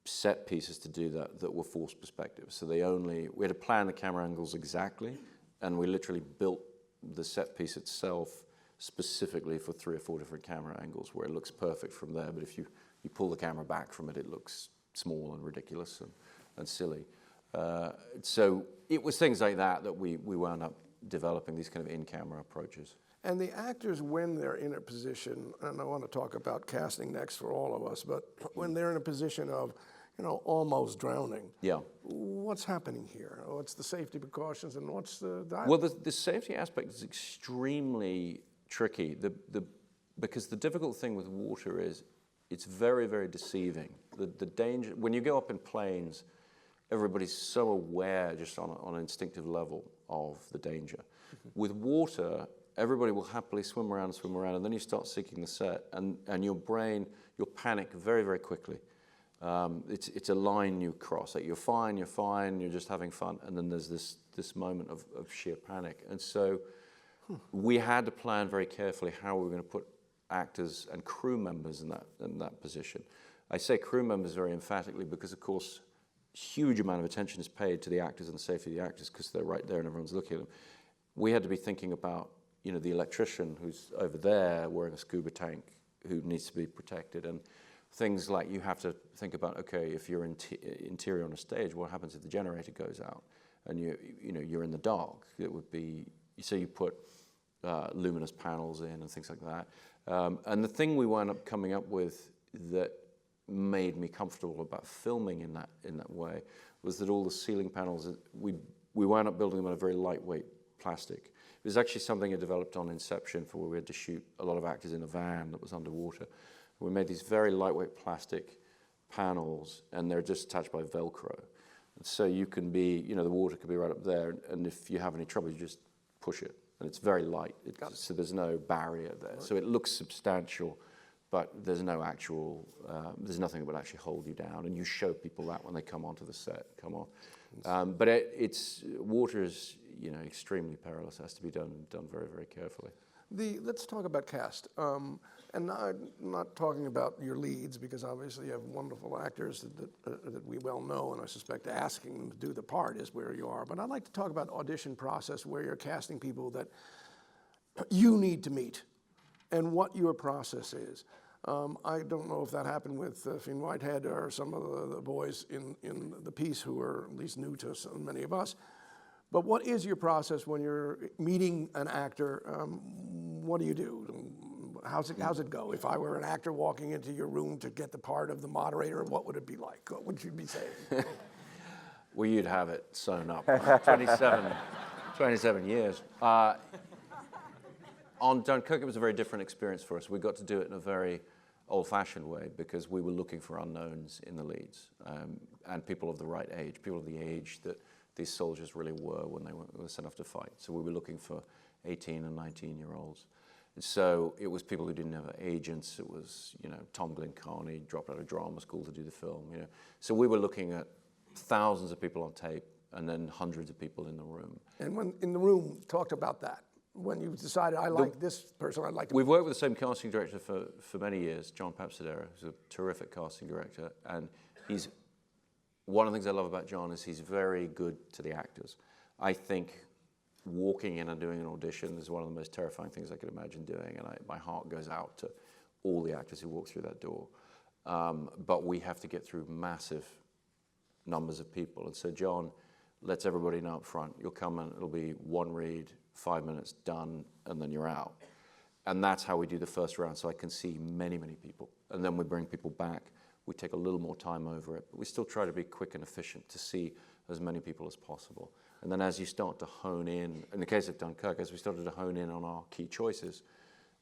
set pieces to do that were forced perspectives. So we had to plan the camera angles exactly, and we literally built the set piece itself specifically for 3 or 4 different camera angles, where it looks perfect from there, but if you pull the camera back from it, it looks small and ridiculous and silly. So it was things like that we wound up developing, these kind of in-camera approaches. And the actors, when they're in a position, and I want to talk about casting next for all of us, but when they're in a position of, almost drowning, what's happening here? What's the safety precautions, and what's the dialogue? Well, the safety aspect is extremely tricky. Because the difficult thing with water is it's very, very deceiving. The danger, when you go up in planes, everybody's so aware just on an instinctive level of the danger. With water, everybody will happily swim around, and then you start seeking the set, and your brain, you'll panic very, very quickly. It's a line you cross. Like you're fine, you're just having fun, and then there's this moment of sheer panic. And so we had to plan very carefully how we were going to put actors and crew members in that position. I say crew members very emphatically because, of course, huge amount of attention is paid to the actors and the safety of the actors because they're right there and everyone's looking at them. We had to be thinking about, the electrician who's over there wearing a scuba tank who needs to be protected, and things like you have to think about, okay, if you're interior on a stage, what happens if the generator goes out and you're in the dark? It would be, so you put luminous panels in and things like that. And the thing we wound up coming up with that made me comfortable about filming in that way was that all the ceiling panels, we wound up building them in a very lightweight plastic. It was actually something I developed on Inception, for where we had to shoot a lot of actors in a van that was underwater. We made these very lightweight plastic panels, and they're just attached by Velcro. And so you can be, the water could be right up there, and if you have any trouble, you just push it. And it's very light, so there's no barrier there. Right. So it looks substantial, but there's no actual, there's nothing that would actually hold you down. And you show people that when they come onto the set, come on. But water is, extremely perilous. It has to be done very, very carefully. Let's talk about cast. And I'm not talking about your leads, because obviously you have wonderful actors that we well know, and I suspect asking them to do the part is where you are. But I'd like to talk about audition process, where you're casting people that you need to meet and what your process is. I don't know if that happened with Finn Whitehead or some of the boys in the piece who are at least new to so many of us. But what is your process when you're meeting an actor? What do you do? How's it go? If I were an actor walking into your room to get the part of the moderator, what would it be like? What would you be saying? Well, you'd have it sewn up. 27 years. On Dunkirk, it was a very different experience for us. We got to do it in a very old-fashioned way, because we were looking for unknowns in the leads, and people of the right age, people of the age that these soldiers really were when they were sent off to fight. So we were looking for 18 and 19-year-olds. So it was people who didn't have agents. It was, Tom Glencarney dropped out of drama school to do the film. So we were looking at thousands of people on tape, and then hundreds of people in the room. And when in the room, talked about that. when you decided, I like this person, I'd like to... We've worked with the same casting director for many years, John Papsadera, who's a terrific casting director, and he's, one of the things I love about John is he's very good to the actors. I think walking in and doing an audition is one of the most terrifying things I could imagine doing, and my heart goes out to all the actors who walk through that door. But we have to get through massive numbers of people, and so John lets everybody know up front, you'll come and it'll be one read, 5 minutes, done, and then you're out. And that's how we do the first round, so I can see many, many people. And then we bring people back. We take a little more time over it, but we still try to be quick and efficient to see as many people as possible. And then as you start to hone in the case of Dunkirk, as we started to hone in on our key choices,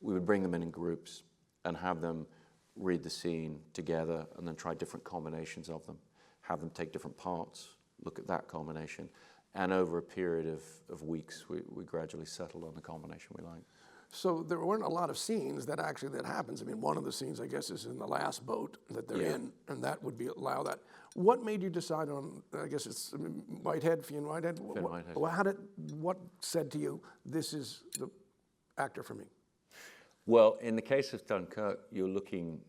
we would bring them in groups and have them read the scene together and then try different combinations of them, have them take different parts, look at that combination. And over a period of weeks, we gradually settled on the combination we liked. So there weren't a lot of scenes that happens. I mean, one of the scenes, I guess, is in the last boat that they're in, and that would allow that. What made you decide on, I guess it's Whitehead, Fionn Whitehead? Fionn Whitehead. What said to you, this is the actor for me? Well, in the case of Dunkirk, you're looking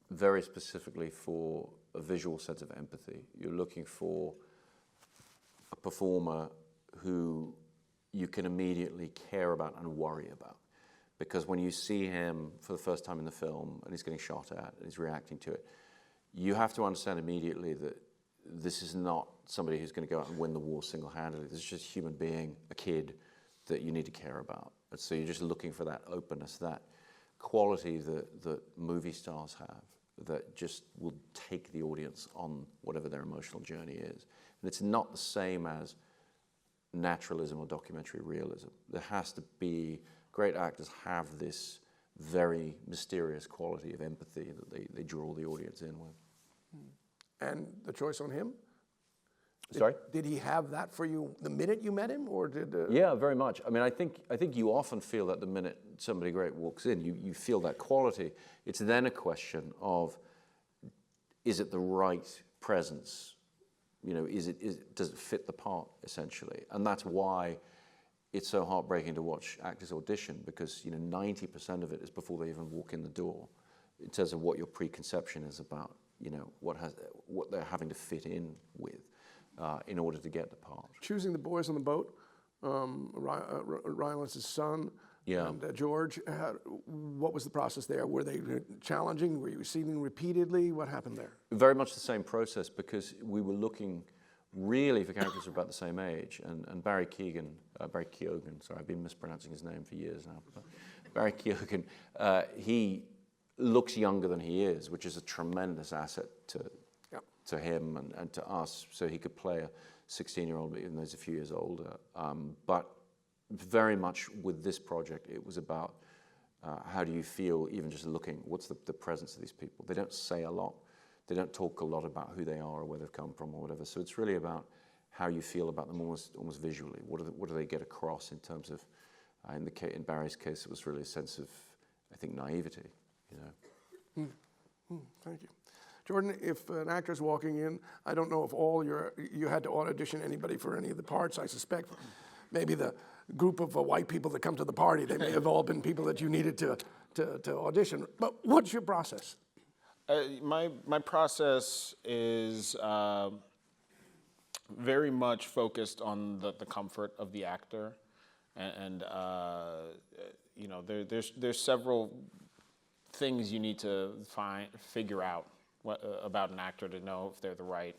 very specifically for a visual sense of empathy. You're looking for a performer who you can immediately care about and worry about. Because when you see him for the first time in the film and he's getting shot at and he's reacting to it, you have to understand immediately that this is not somebody who's going to go out and win the war single-handedly. This is just a human being, a kid, that you need to care about. And so you're just looking for that openness, that quality that movie stars have, that just will take the audience on whatever their emotional journey is. And it's not the same as naturalism or documentary realism. There has to be, great actors have this very mysterious quality of empathy that they draw the audience in with. And the choice on him? Sorry? Did he have that for you the minute you met him, or did? Yeah, very much. I mean, I think you often feel that the minute somebody great walks in, you feel that quality. It's then a question of, is it the right presence? You know, does it fit the part, essentially? And that's why it's so heartbreaking to watch actors audition, because 90% of it is before they even walk in the door, in terms of what your preconception is about, what they're having to fit in with in order to get the part. Choosing the boys on the boat, Rylance's son, and George, what was the process there? Were they challenging? Were you receiving repeatedly? What happened there? Very much the same process, because we were looking really for characters who are about the same age. And Barry Keoghan, sorry, I've been mispronouncing his name for years now. But Barry Keoghan, he looks younger than he is, which is a tremendous asset to him and to us. So he could play a 16-year-old, even though he's a few years older. But very much with this project, it was about how do you feel, even just looking, what's the presence of these people? They don't say a lot. They don't talk a lot about who they are or where they've come from or whatever. So it's really about how you feel about them almost visually. What do they get across in terms of, in Barry's case, it was really a sense of, I think, naivety, Thank you. Jordan, if an actor's walking in, I don't know if you had to audition anybody for any of the parts. I suspect maybe the group of white people that come to the party, they may have all been people that you needed to audition. But what's your process? My process is very much focused on the comfort of the actor, and there's several things you need to figure out about an actor to know if they're the right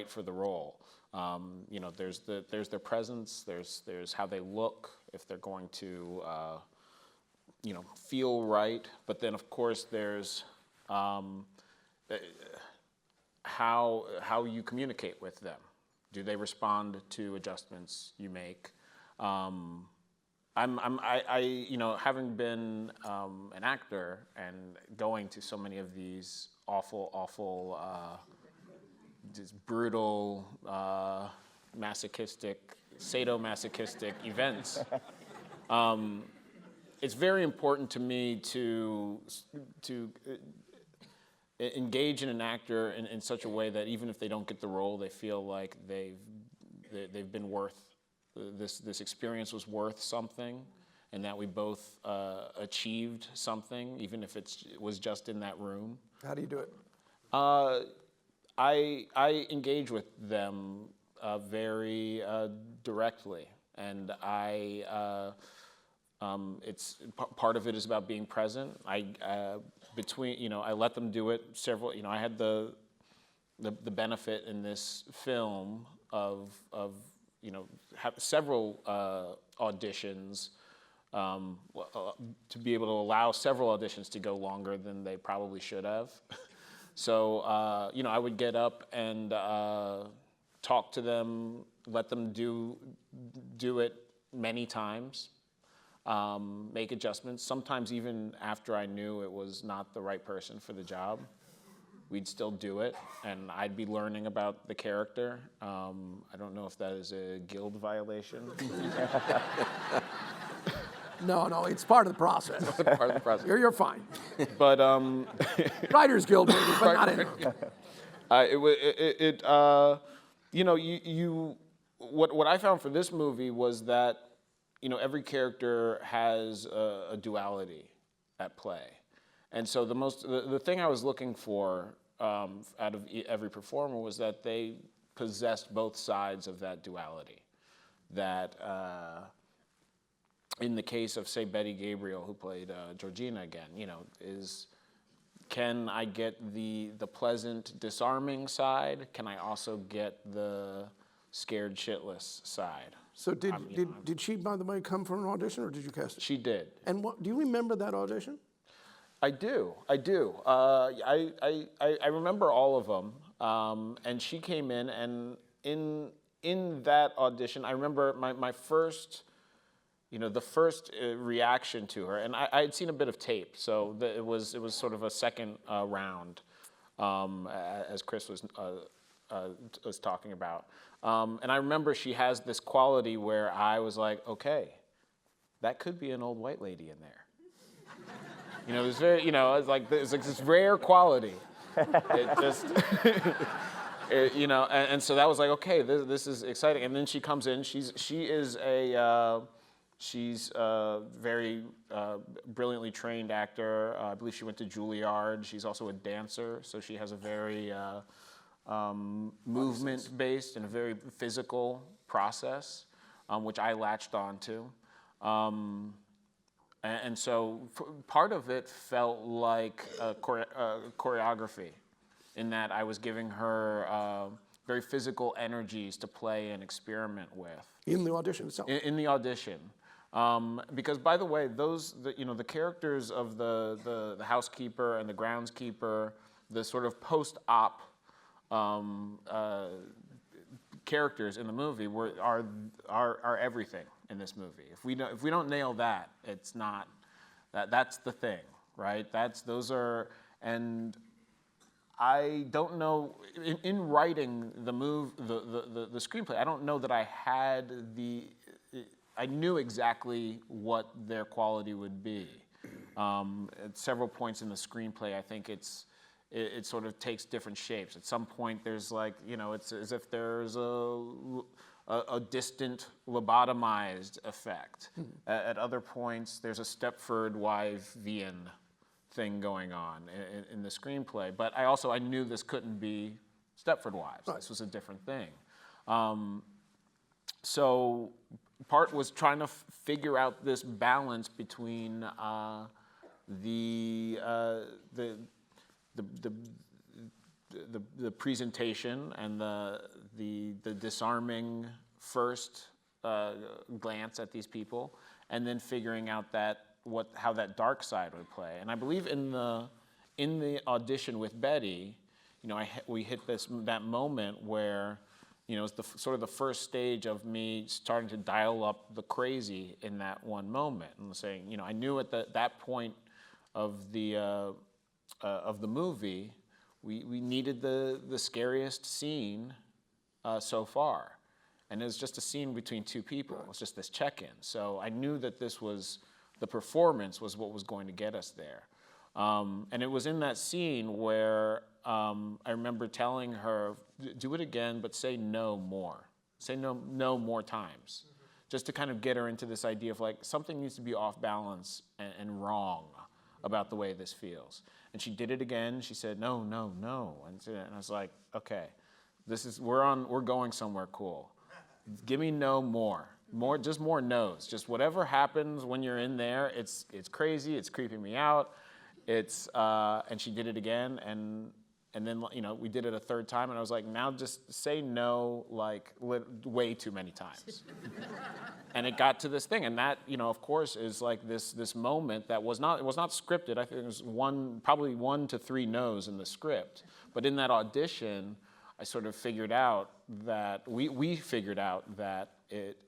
for the role. There's their presence, there's how they look, if they're going to feel right, but then of course there's how you communicate with them. Do they respond to adjustments you make? Having been an actor and going to so many of these awful, just brutal, masochistic, sadomasochistic events, it's very important to me to engage in an actor in such a way that even if they don't get the role, they feel like they've been worth this experience was worth something, and that we both achieved something, even if it was just in that room. How do you do it? I engage with them very directly, and it's part of it is about being present. I let them do it several. I had the benefit in this film of have several auditions. To be able to allow several auditions to go longer than they probably should have. So, I would get up and talk to them, let them do it many times, make adjustments. Sometimes even after I knew it was not the right person for the job, we'd still do it, and I'd be learning about the character. I don't know if that is a guild violation. No, it's part of the process. Part of the process. You're fine. But Writers Guild, maybe, but not in. What I found for this movie was that every character has a duality at play, and so the thing I was looking for out of every performer was that they possessed both sides of that duality. That in the case of, say, Betty Gabriel, who played Georgina again, can I get the pleasant, disarming side? Can I also get the scared shitless side? So did she, by the way, come from an audition, or did you cast her? She did. And do you remember that audition? I do. I remember all of them. And she came in, and in that audition, I remember my first, the first reaction to her, and I had seen a bit of tape, so it was sort of a second round, as Chris was talking about. And I remember she has this quality where I was like, okay, that could be an old white lady in there. It was very, it's like this rare quality. It just, and so that was like, okay, this is exciting. And then she comes in. She's a very brilliantly trained actor. I believe she went to Juilliard. She's also a dancer, so she has a very movement-based and a very physical process, which I latched onto. And so part of it felt like choreography, in that I was giving her very physical energies to play and experiment with. In the audition itself? In the audition. Because, by the way, the characters of the housekeeper and the groundskeeper, the sort of post-op characters in the movie are everything in this movie. If we don't nail that, it's not that's the thing, right? And I don't know in writing the screenplay. I don't know that I had I knew exactly what their quality would be. At several points in the screenplay, I think it sort of takes different shapes. At some point, there's like, it's as if there's a distant lobotomized effect. At other points, there's a Stepford Wife-vian thing going on in the screenplay. But I knew this couldn't be Stepford Wives. Right. This was a different thing. So part was trying to figure out this balance between the presentation and the disarming first glance at these people, and then figuring out how that dark side would play. And I believe in the audition with Betty, we hit that moment where it's sort of the first stage of me starting to dial up the crazy in that one moment, and saying, I knew at that point of the movie, we needed the scariest scene so far. And it was just a scene between two people. It was just this check-in. So I knew that the performance was what was going to get us there. And it was in that scene where I remember telling her, do it again, but say no more. Say no more times. just to kind of get her into this idea of like something needs to be off balance and wrong about the way this feels. And she did it again. She said, no, no, no. And I was like, okay, we're going somewhere cool. Give me no more, just more no's. Just whatever happens when you're in there, it's crazy, it's creeping me out. And she did it again, and then we did it a third time, and I was like, now just say no like way too many times. And it got to this thing, and that of course is like this moment that was not scripted. I think it was probably 1 to 3 no's in the script, but in that audition, I sort of figured out that we figured out that it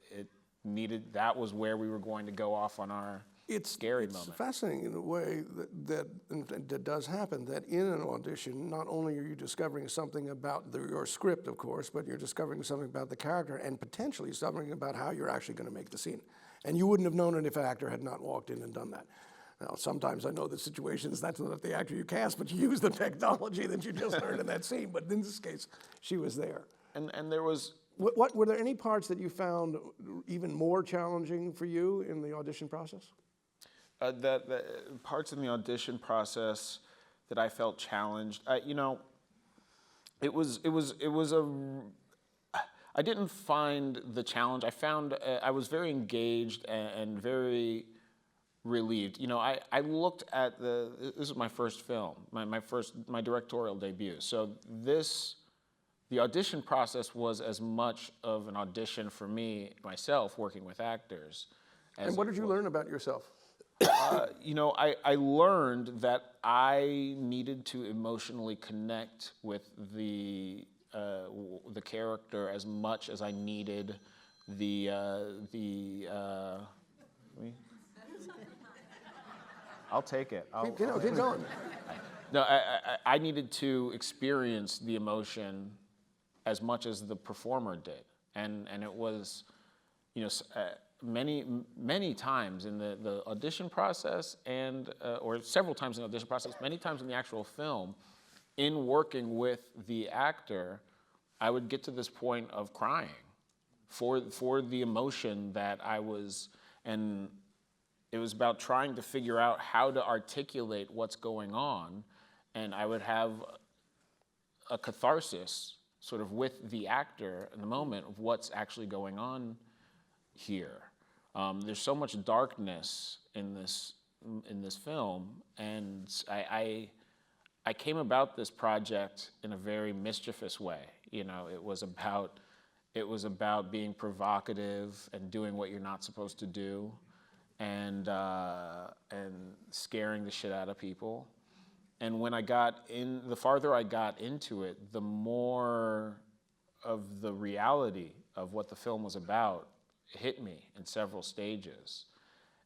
needed, that was where we were going to go off on our scary moment. It's fascinating in a way that does happen, that in an audition, not only are you discovering something about your script, of course, but you're discovering something about the character and potentially something about how you're actually going to make the scene. And you wouldn't have known it if an actor had not walked in and done that. Now, sometimes I know the situations, that's not the actor you cast, but you use the technology that you just learned in that scene. But in this case, she was there. And there was... What were there any parts that you found even more challenging for you in the audition process? The parts in the audition process that I felt challenged, I didn't find the challenge. I found I was very engaged and very relieved. I looked at this is my first film, my directorial debut. So the audition process was as much of an audition for me, myself, working with actors. And what did you learn about yourself? I learned that I needed to emotionally connect with the character as much as I needed I'll take it. Keep going. No, I needed to experience the emotion as much as the performer did, and it was, many times in the audition process or several times in the audition process, many times in the actual film, in working with the actor, I would get to this point of crying for the emotion that I was, and it was about trying to figure out how to articulate what's going on, and I would have a catharsis sort of with the actor in the moment of what's actually going on here. There's so much darkness in this film, and I came about this project in a very mischievous way. It was about being provocative and doing what you're not supposed to do, and scaring the shit out of people. And when the farther I got into it, the more of the reality of what the film was about hit me in several stages.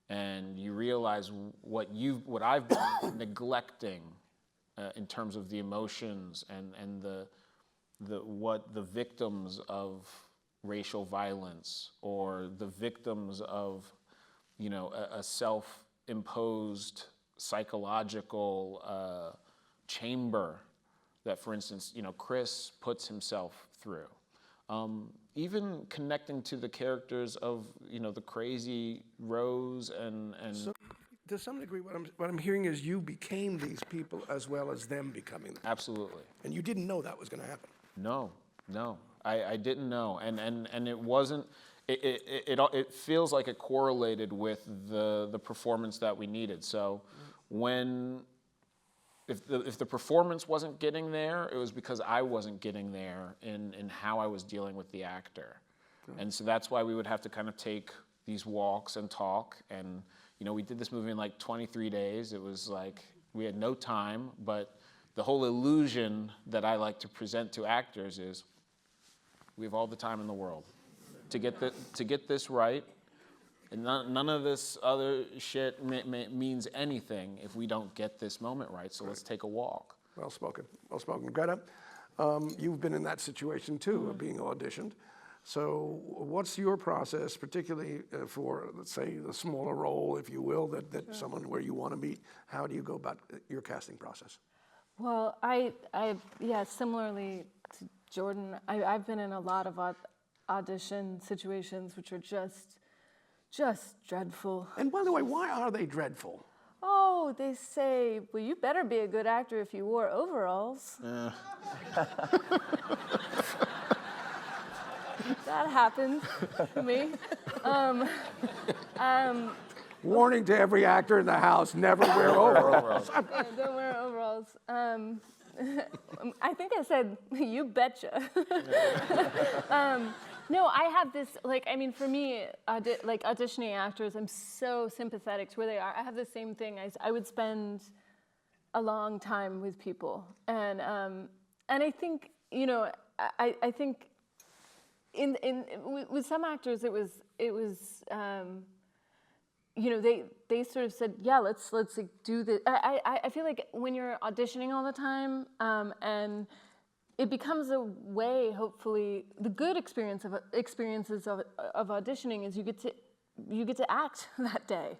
And you realize what I've been neglecting in terms of the emotions and what the victims of racial violence or the victims of a self-imposed psychological chamber that, for instance, Chris puts himself through. Even connecting to the characters of, the crazy Rose and So, to some degree, what I'm hearing is you became these people as well as them becoming them. Absolutely. And you didn't know that was going to happen. No, I didn't know, and it wasn't. It feels like it correlated with the performance that we needed. So if the performance wasn't getting there, it was because I wasn't getting there in how I was dealing with the actor. And so that's why we would have to kind of take these walks and talk. And we did this movie in like 23 days. It was like we had no time, but the whole illusion that I like to present to actors is we have all the time in the world to get this right. And none of this other shit means anything if we don't get this moment right. So let's take a walk. Well spoken. Well spoken. Greta, you've been in that situation too, of being auditioned. So what's your process, particularly for, let's say, the smaller role, if you will, that someone where you want to meet? How do you go about your casting process? Well, similarly to Jordan, I've been in a lot of audition situations which are just just dreadful. And by the way, why are they dreadful? Oh, they say, well, you better be a good actor if you wore overalls. That happened to me. Warning to every actor in the house, never wear overalls. Yeah, don't wear overalls. I think I said, you betcha. No, I have this, like, I mean, for me, like auditioning actors, I'm so sympathetic to where they are. I have the same thing. I would spend a long time with people. And I think, you know, I think with some actors, it was you know, they sort of said, yeah, let's like, do this. I feel like when you're auditioning all the time, and it becomes a way, hopefully, the good experiences of auditioning is you get to act that day,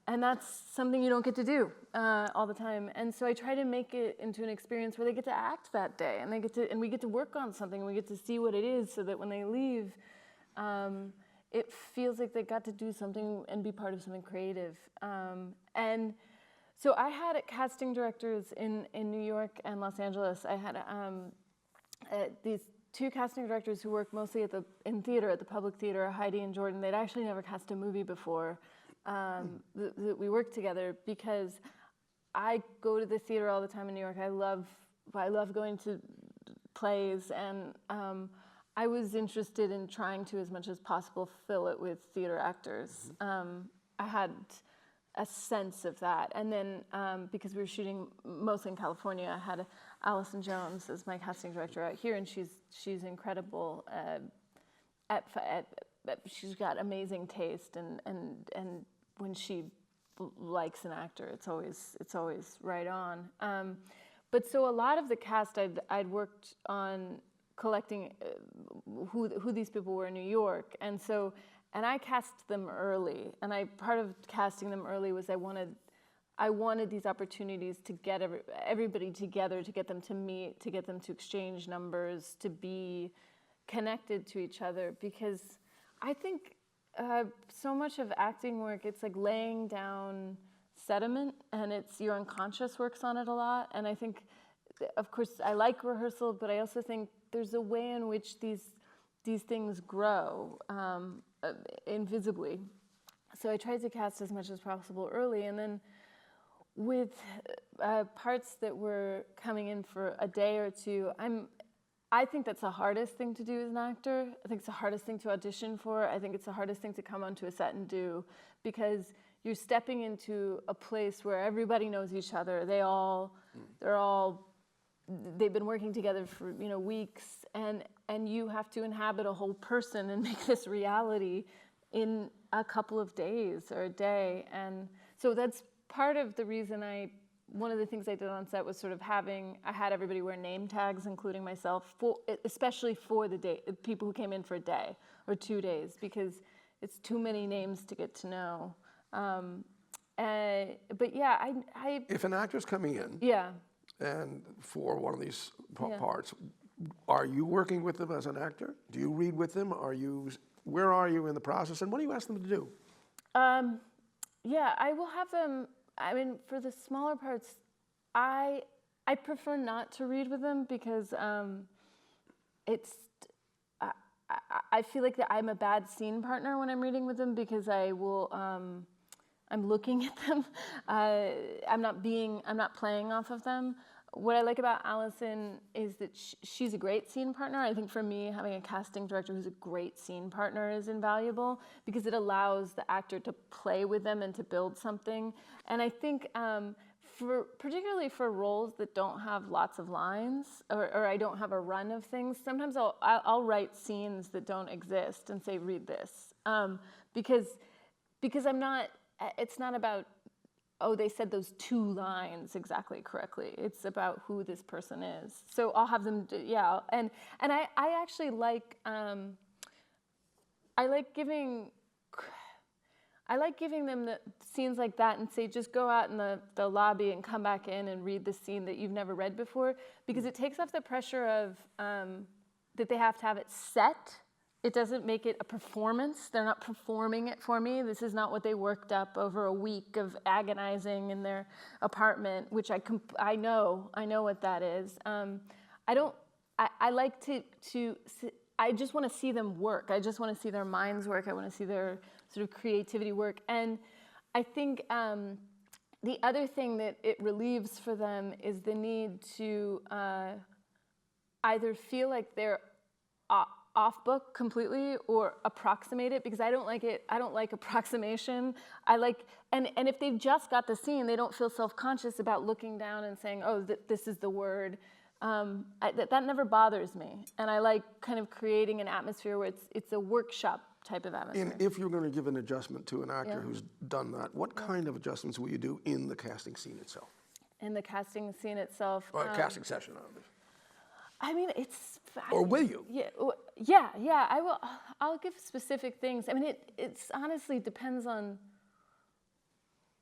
and that's something you don't get to do all the time. And so I try to make it into an experience where they get to act that day, and we get to work on something, and we get to see what it is, so that when they leave, it feels like they got to do something and be part of something creative. And so I had casting directors in New York and Los Angeles. I had these two casting directors who worked mostly in theater, at the public theater, Heidi and Jordan. They'd actually never cast a movie before that we worked together, because I go to the theater all the time in New York. I love going to plays, and I was interested in trying to, as much as possible, fill it with theater actors. I had a sense of that. And then, because we were shooting mostly in California, I had Allison Jones as my casting director out here, and she's incredible. She's got amazing taste, and when she likes an actor, it's always right on. But so a lot of the cast I'd worked on collecting who these people were in New York, and I cast them early, and part of casting them early was I wanted these opportunities to get everybody together, to get them to meet, to get them to exchange numbers, to be connected to each other, because I think so much of acting work, it's like laying down sediment, and your unconscious works on it a lot. And I think, of course, I like rehearsal, but I also think there's a way in which these things grow invisibly. So I tried to cast as much as possible early, and then with parts that were coming in for a day or two, I think that's the hardest thing to do as an actor. I think it's the hardest thing to audition for. I think it's the hardest thing to come onto a set and do, because you're stepping into a place where everybody knows each other. They've been working together for weeks, and you have to inhabit a whole person and make this reality in a couple of days or a day. And so that's part of the reason one of the things I did on set was sort of I had everybody wear name tags, including myself, especially for the day, people who came in for a day or 2 days, because it's too many names to get to know. But yeah, If an actor's coming in, yeah. and for one of these parts, are you working with them as an actor? Do you read with them? Where are you in the process, and what do you ask them to do? Yeah, I will have them. I mean, for the smaller parts, I prefer not to read with them, because I feel like that I'm a bad scene partner when I'm reading with them, because I'm looking at them. I'm not playing off of them. What I like about Allison is that she's a great scene partner. I think for me, having a casting director who's a great scene partner is invaluable, because it allows the actor to play with them and to build something. And I think particularly for roles that don't have lots of lines, or I don't have a run of things, sometimes I'll write scenes that don't exist and say, read this. Because it's not about, oh, they said those 2 lines exactly correctly. It's about who this person is. So I'll have them, and I actually like, I like giving them the scenes like that and say, just go out in the lobby and come back in and read the scene that you've never read before, because it takes off the pressure of that they have to have it set it doesn't make it a performance. They're not performing it for me. This is not what they worked up over a week of agonizing in their apartment, which I know what that is. I like I just want to see them work. I just want to see their minds work. I want to see their sort of creativity work. And I think the other thing that it relieves for them is the need to either feel like they're off book completely or approximate it, because I don't like it. I don't like approximation. I like, and if they've just got the scene, they don't feel self-conscious about looking down and saying, oh, this is the word. That never bothers me. And I like kind of creating an atmosphere where it's a workshop type of atmosphere. And if you're going to give an adjustment to an actor who's done that, what kind of adjustments will you do in the casting scene itself? In the casting scene itself. Or casting session, obviously. I mean, it's. Or will you? Yeah. I will. I'll give specific things. I mean, it's honestly depends on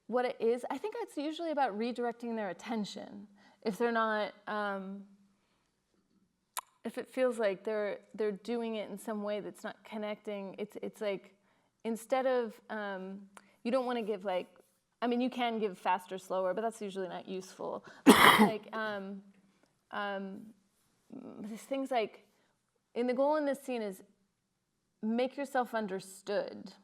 what it is. I think it's usually about redirecting their attention. If they're not, if it feels like they're doing it in some way that's not connecting, it's like instead of you don't want to give like. I mean, you can give faster, slower, but that's usually not useful. But like. There's things like, the goal in this scene is make yourself understood,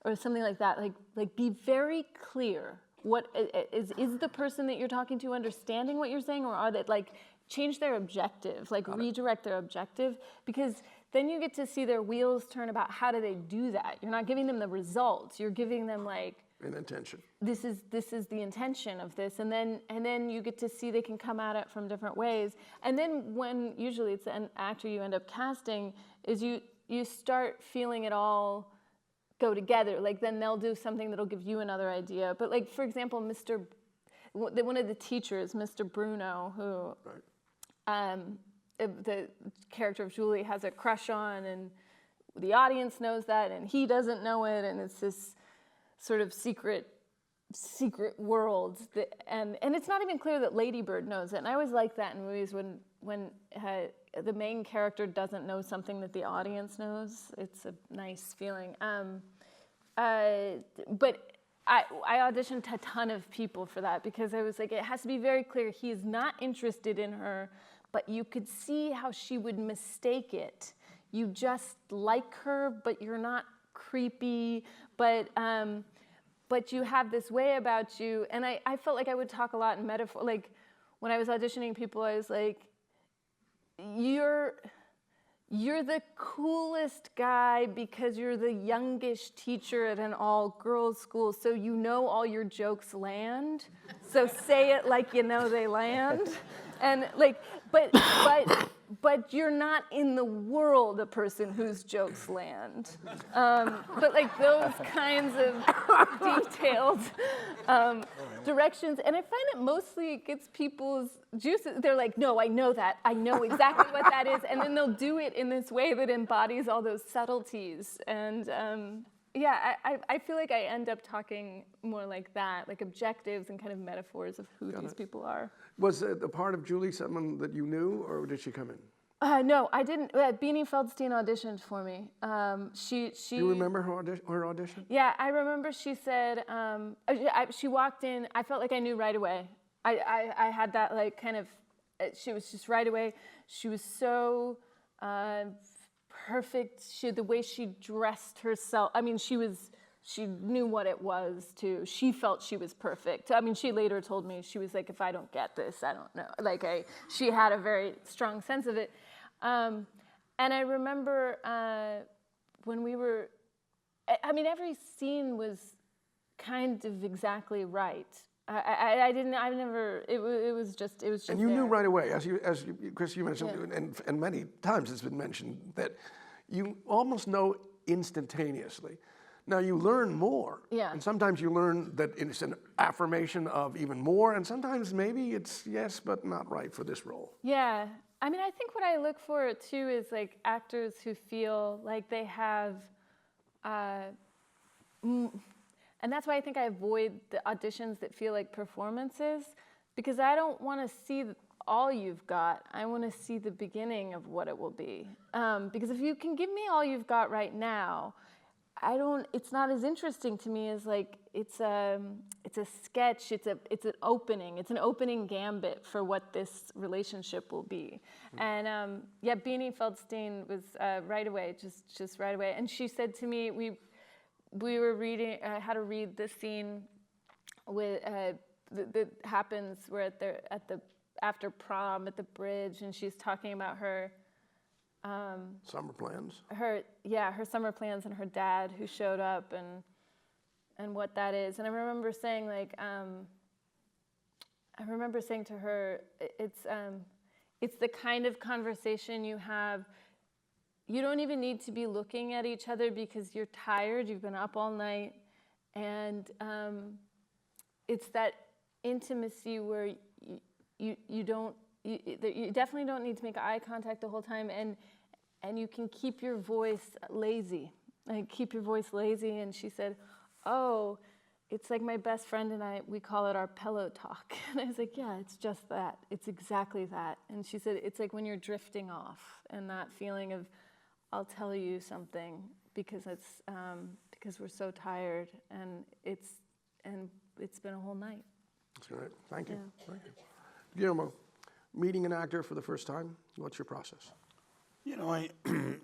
or something like that. Like be very clear. What is the person that you're talking to understanding what you're saying, or are they like change their objective, like redirect their objective, because then you get to see their wheels turn about how do they do that. You're not giving them the results. You're giving them like. An intention. This is the intention of this, and then you get to see they can come at it from different ways. And then when usually it's an actor you end up casting, is you start feeling it all go together. Like then they'll do something that'll give you another idea. But like for example, one of the teachers, Mr. Bruno, who the character of Julie has a crush on, and the audience knows that, and he doesn't know it, and it's this sort of secret world and it's not even clear that Lady Bird knows it. And I always like that in movies when the main character doesn't know something that the audience knows. It's a nice feeling. But I auditioned a ton of people for that, because I was like, it has to be very clear he is not interested in her, but you could see how she would mistake it. You just like her, but you're not creepy, but you have this way about you. And I felt like I would talk a lot in metaphor. Like when I was auditioning people, I was like, you're the coolest guy because you're the youngish teacher at an all-girls school, so you know all your jokes land. So say it like you know they land. And like, but you're not in the world a person whose jokes land. But like those kinds of detailed directions. And I find it mostly gets people's juices. They're like, no, I know that. I know exactly what that is. And then they'll do it in this way that embodies all those subtleties. And I feel like I end up talking more like that, like objectives and kind of metaphors of who these people are. Was the part of Julie someone that you knew, or did she come in? No, I didn't. Beanie Feldstein auditioned for me. She. You remember her audition? Yeah, I remember. She said she walked in. I felt like I knew right away. I had that like kind of. She was just right away. She was so perfect. The way she dressed herself. I mean, she knew what it was too. She felt she was perfect. I mean, she later told me, she was like, if I don't get this, I don't know. Like she had a very strong sense of it. And I remember when we were, I mean, every scene was kind of exactly right. It was just And you there. knew right away, as Chris, you mentioned, and many times it's been mentioned, that you almost know instantaneously. Now you learn more, and sometimes you learn that it's an affirmation of even more, and sometimes maybe it's yes, but not right for this role. Yeah, I mean, I think what I look for too is like actors who feel like they have, and that's why I think I avoid the auditions that feel like performances, because I don't want to see all you've got. I want to see the beginning of what it will be. Because if you can give me all you've got right now, it's not as interesting to me as like it's a sketch. It's an opening gambit for what this relationship will be. And yeah, Beanie Feldstein was right away, just right away. And she said to me, we were reading, I had to read this scene with that happens where after prom at the bridge, and she's talking about her Summer plans. her summer plans and her dad who showed up and what that is. And I remember saying to her, it's the kind of conversation you have. You don't even need to be looking at each other because you're tired, you've been up all night, and it's that intimacy where you definitely don't need to make eye contact the whole time, and you can keep your voice lazy. And she said, oh, it's like my best friend and I, we call it our pillow talk. And I was like, yeah, it's just that. It's exactly that. And she said, it's like when you're drifting off and that feeling of, I'll tell you something because we're so tired and it's been a whole night. That's great. Thank you. Yeah. Thank you. Guillermo, meeting an actor for the first time, what's your process? You know,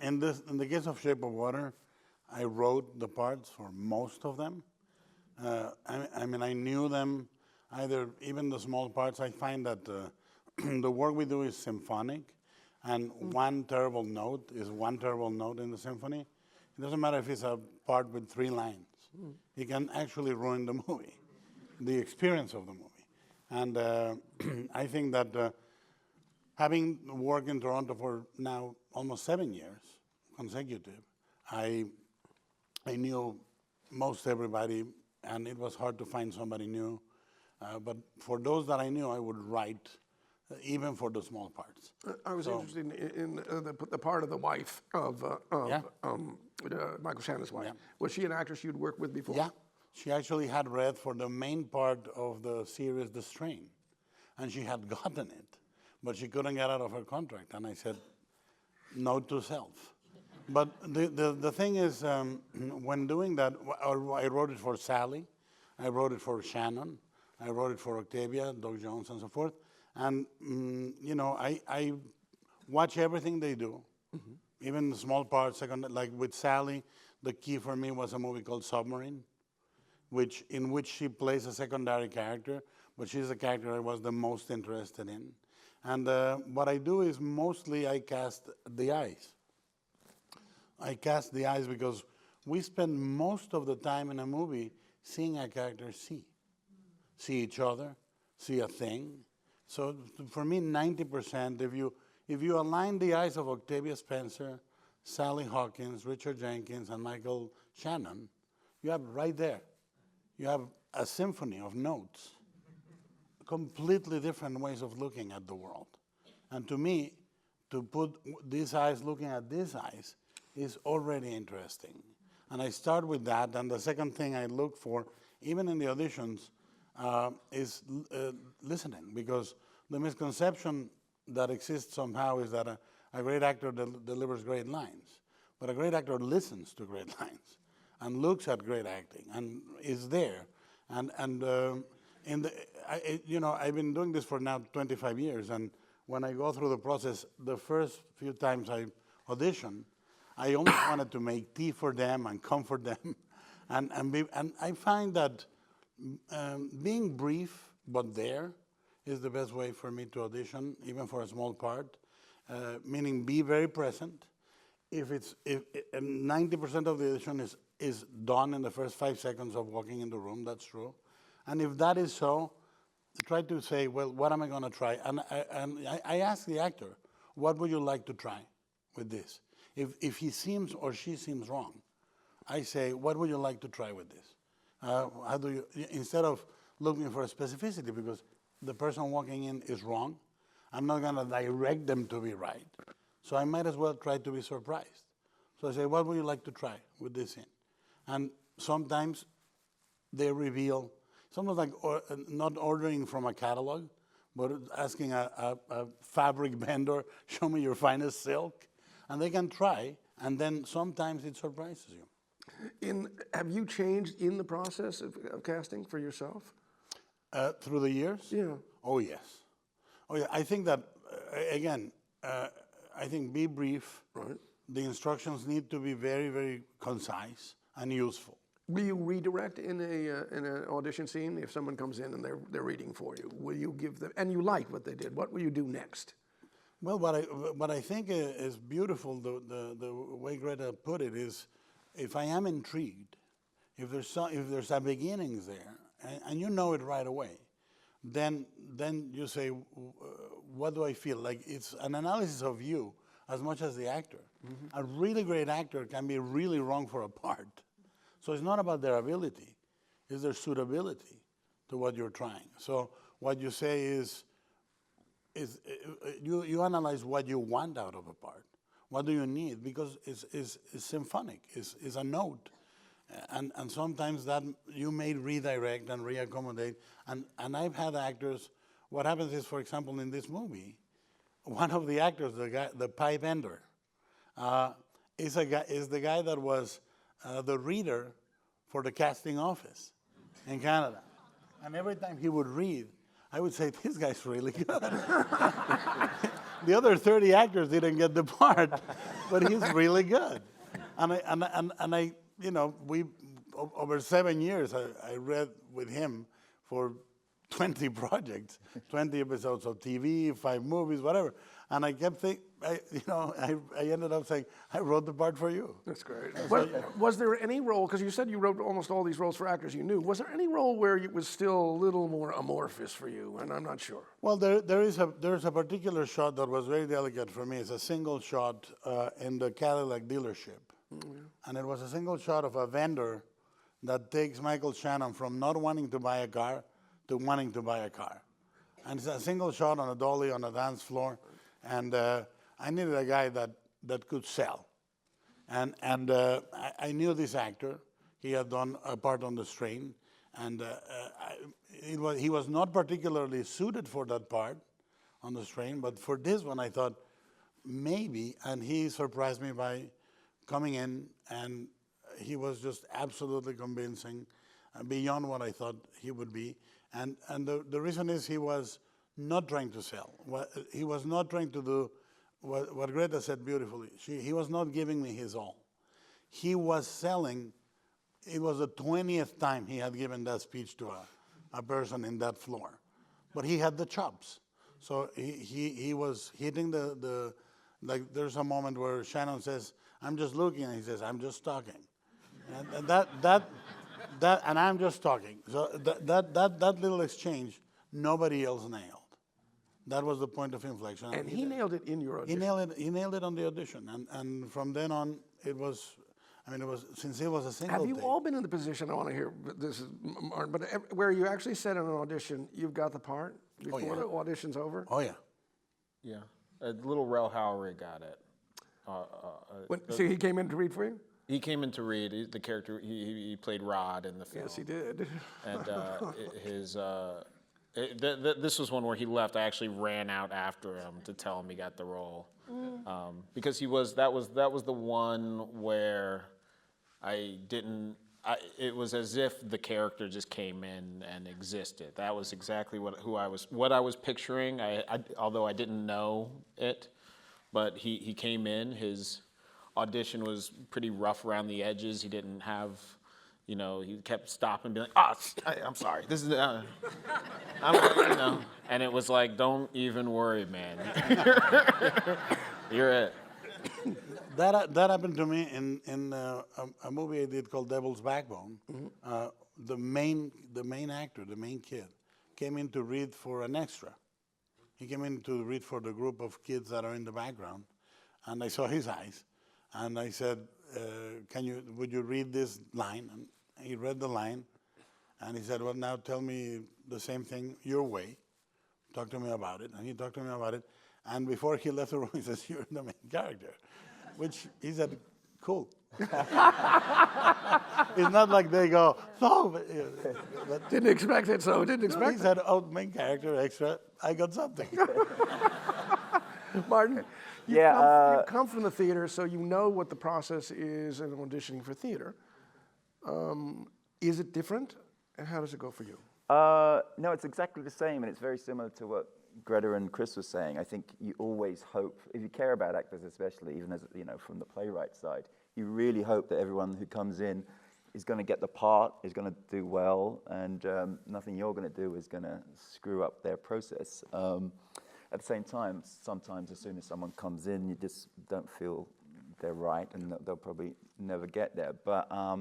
in the case of Shape of Water, I wrote the parts for most of them. I mean, I knew them, even the small parts. I find that the work we do is symphonic, and one terrible note is one terrible note in the symphony. It doesn't matter if it's a part with 3 lines. It can actually ruin the movie, the experience of the movie. And I think that having worked in Toronto for now almost 7 years consecutive, I knew most everybody, and it was hard to find somebody new. But for those that I knew, I would write, even for the small parts. I was interested in the part of the wife of Michael Shannon's wife. Yeah. Was she an actress you'd worked with before? Yeah, she actually had read for the main part of the series The Strain, and she had gotten it, but she couldn't get out of her contract. And I said, note to self. But the thing is, when doing that, I wrote it for Sally, I wrote it for Shannon, I wrote it for Octavia, Doug Jones, and so forth. And you know, I watch everything they do, even the small parts. Like with Sally, the key for me was a movie called Submarine, in which she plays a secondary character, but she's the character I was the most interested in. And what I do is mostly I cast the eyes. I cast the eyes because we spend most of the time in a movie seeing a character see each other, see a thing. So for me, 90%, if you align the eyes of Octavia Spencer, Sally Hawkins, Richard Jenkins, and Michael Shannon, you have right there, you have a symphony of notes, completely different ways of looking at the world. And to me, to put these eyes looking at these eyes is already interesting. And I start with that, and the second thing I look for, even in the auditions, is listening, because the misconception that exists somehow is that a great actor delivers great lines, but a great actor listens to great lines and looks at great acting and is there. You know, I've been doing this for now 25 years, and when I go through the process, the first few times I audition, I only wanted to make tea for them and comfort them, and I find that being brief but there is the best way for me to audition, even for a small part. Meaning, be very present. If 90% of the audition is done in the first 5 seconds of walking in the room, that's true. And if that is so, try to say, well, what am I going to try? And I ask the actor, what would you like to try with this? If he seems or she seems wrong, I say, what would you like to try with this? How do you, instead of looking for a specificity, because the person walking in is wrong, I'm not going to direct them to be right. So I might as well try to be surprised. So I say, what would you like to try with this scene? And sometimes they reveal, it's almost like not ordering from a catalog. but asking a fabric vendor, show me your finest silk, and they can try, and then sometimes it surprises you. Have you changed in the process of casting for yourself? Through the years? Yeah. Oh, yes. Oh, yeah. I think that, again, I think be brief. Right. The instructions need to be very, very concise and useful. Will you redirect in an audition scene if someone comes in and they're reading for you? Will you give them, and you like what they did, what will you do next? Well, what I think is beautiful, the way Greta put it, is if I am intrigued, if there's a beginnings there, and you know it right away, then you say, what do I feel? Like it's an analysis of you as much as the actor. Mm-hmm. A really great actor can be really wrong for a part. So it's not about their ability, it's their suitability to what you're trying. So what you say is you analyze what you want out of a part. What do you need? Because it's symphonic, it's a note. And sometimes that you may redirect and reaccommodate. And I've had actors, what happens is, for example, in this movie, one of the actors, the pipe ender, is the guy that was the reader for the casting office in Canada. And every time he would read, I would say, this guy's really good. The other 30 actors didn't get the part, but he's really good. And I you know, over 7 years, I read with him for 20 projects, 20 episodes of TV, 5 movies, whatever. And I kept thinking, I ended up saying, I wrote the part for you. That's great. Was there any role, because you said you wrote almost all these roles for actors you knew, was there any role where it was still a little more amorphous for you? And I'm not sure. Well, there's a particular shot that was very delicate for me. It's a single shot in the Cadillac dealership. Mm-hmm. And it was a single shot of a vendor that takes Michael Shannon from not wanting to buy a car to wanting to buy a car. And it's a single shot on a dolly on a dance floor. And I needed a guy that could sell. And I knew this actor. He had done a part on The Strain. And he was not particularly suited for that part on The Strain. But for this one, I thought, maybe. And he surprised me by coming in, and he was just absolutely convincing, beyond what I thought he would be. And the reason is he was not trying to sell. He was not trying to do what Greta said beautifully. He was not giving me his all. He was selling. It was the 20th time he had given that speech to a person in that floor. But he had the chops. So he was hitting like there's a moment where Shannon says, I'm just looking, and he says, I'm just talking. And and I'm just talking. So that little exchange, nobody else nailed. That was the point of inflection. And he nailed it in your audition. He nailed it on the audition. And from then on, it was, since it was a single Have you take. all been in the position, I want to hear, this is Martin, but where you actually said in an audition, you've got the part before the audition's over? Oh, yeah. Yeah. Little Rel Howery got it. So he came in to read for you? He came in to read. The character, he played Rod in the film. Yes, he did. And this was one where he left. I actually ran out after him to tell him he got the role, because that was the one where it was as if the character just came in and existed. That was exactly what I was picturing. Although I didn't know it, but he came in. His audition was pretty rough around the edges. He didn't have. He kept stopping and being like, I'm sorry, this is, and it was like, don't even worry, man. You're it. That happened to me in a movie I did called Devil's Backbone. Mm-hmm. The main actor, the main kid, came in to read for an extra. He came in to read for the group of kids that are in the background, and I saw his eyes, and I said, would you read this line? And he read the line, and he said, well, now tell me the same thing your way. Talk to me about it. And he talked to me about it. And before he left the room, he says, you're the main character. Which he said, cool. It's not like they go, so, but Didn't expect it, so didn't he expect it. said, oh, main character, extra, I got something. Martin, you come from the theater, so you know what the process is in auditioning for theater. Is it different, and how does it go for you? No, it's exactly the same, and it's very similar to what Greta and Chris was saying. I think you always hope, if you care about actors especially, even as, you know, from the playwright side, you really hope that everyone who comes in is going to get the part, is going to do well, and nothing you're going to do is going to screw up their process. At the same time, sometimes as soon as someone comes in, you just don't feel they're right, and they'll probably never get there. But I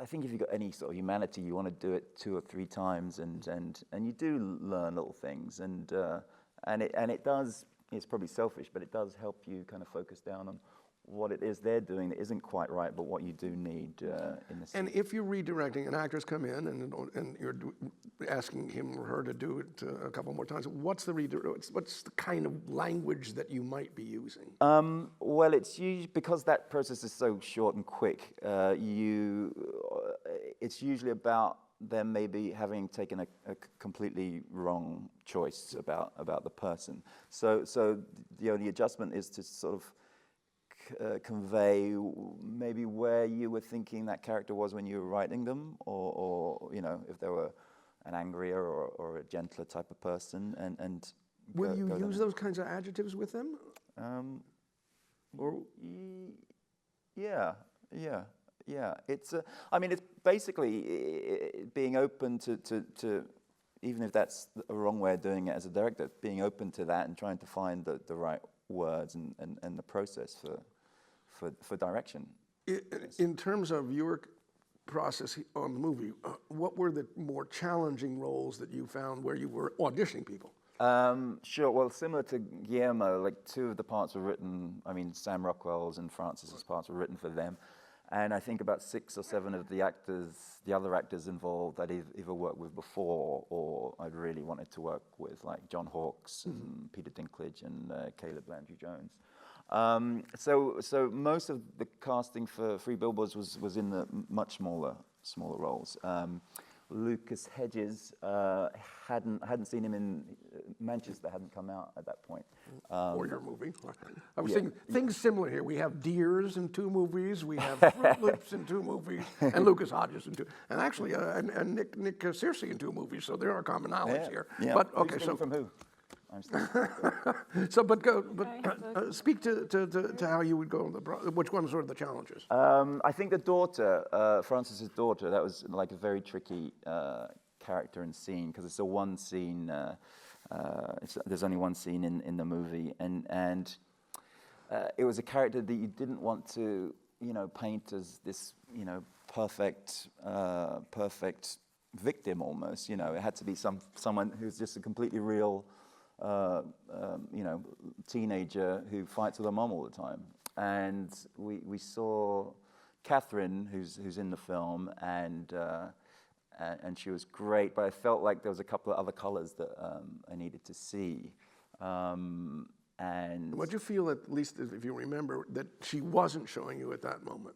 think if you've got any sort of humanity, you want to do it 2 or 3 times, and you do learn little things, and it does. It's probably selfish, but it does help you kind of focus down on what it is they're doing that isn't quite right, but what you do need in the scene. And if you're redirecting, and actors come in and you're asking him or her to do it a couple more times, what's the kind of language that you might be using? Well, it's usually, because that process is so short and quick, it's usually about them maybe having taken a completely wrong choice about the person. So the only adjustment is to sort of convey maybe where you were thinking that character was when you were writing them, or you know, if they were an angrier or a gentler type of person, and Will you use those kinds of adjectives with them? Or yeah. It's I mean, it's basically being open to even if that's a wrong way of doing it as a director, being open to that and trying to find the right words and the process for direction. In terms of your process on the movie, what were the more challenging roles that you found where you were auditioning people? Sure. Well, similar to Guillermo, like 2 of the parts were written. I mean, Sam Rockwell's and Francis's parts were written for them, and I think about 6 or 7 of the other actors involved, I'd either worked with before or I'd really wanted to work with, like John Hawkes and Peter Dinklage and Caleb Landry Jones. So most of the casting for 3 Billboards was in the much smaller roles. Lucas Hedges, hadn't seen him in Manchester, hadn't come out at that point. Or your movie. I was thinking things similar here. We have Deers in 2 movies, we have Fruit Loops in 2 movies, and Lucas Hodges in 2, and actually and Nick Searcy in 2 movies. So there are commonalities here. Yeah. But Who's okay, so stealing from who? I'm still. so speak to how you would go. Which one's sort of the challenges? I think the daughter, Francis's daughter, that was like a very tricky character and scene, because it's a one scene. There's only one scene in the movie, and it was a character that you didn't want to, you know, paint as this, you know, perfect victim almost. You know, it had to be someone who's just a completely real. You know, teenager who fights with her mom all the time, and we saw Catherine, who's in the film, and she was great. But I felt like there was a couple of other colors that I needed to see. And what did you feel, at least if you remember, that she wasn't showing you at that moment?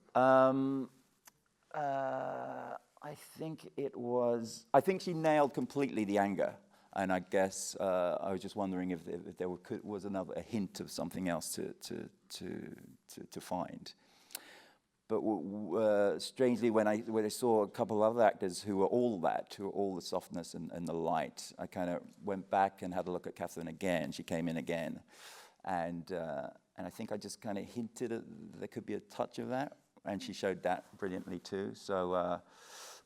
I think she nailed completely the anger. And I guess I was just wondering if there was a hint of something else to find. But strangely, when I saw a couple of other actors who were all the softness and the light, I kind of went back and had a look at Catherine again. She came in again, and I think I just kind of hinted at there could be a touch of that, and she showed that brilliantly too. So,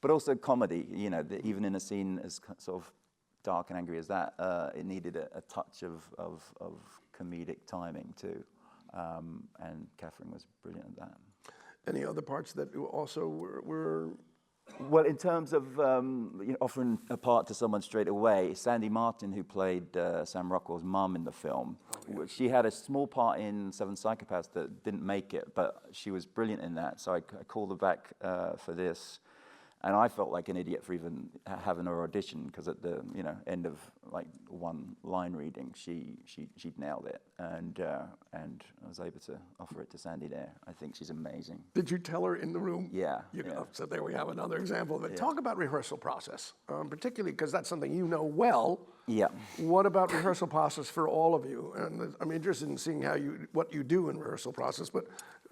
but also comedy, you know, even in a scene as sort of dark and angry as that, it needed a touch of comedic timing too, and Catherine was brilliant at that. Any other parts that also were? Well, in terms of you know, offering a part to someone straight away, Sandy Martin, who played Sam Rockwell's mum in the film, she had a small part in 7 Psychopaths that didn't make it, but she was brilliant in that, so I called her back for this. And I felt like an idiot for even having her audition, because at the end of like one line reading, she'd nailed it, and I was able to offer it to Sandy there. I think she's amazing. Did you tell her in the room? Yeah. So there we have another example of it. Talk about rehearsal process, particularly because that's something you know well. Yeah. What about rehearsal process for all of you? And I'm interested in seeing what you do in rehearsal process, but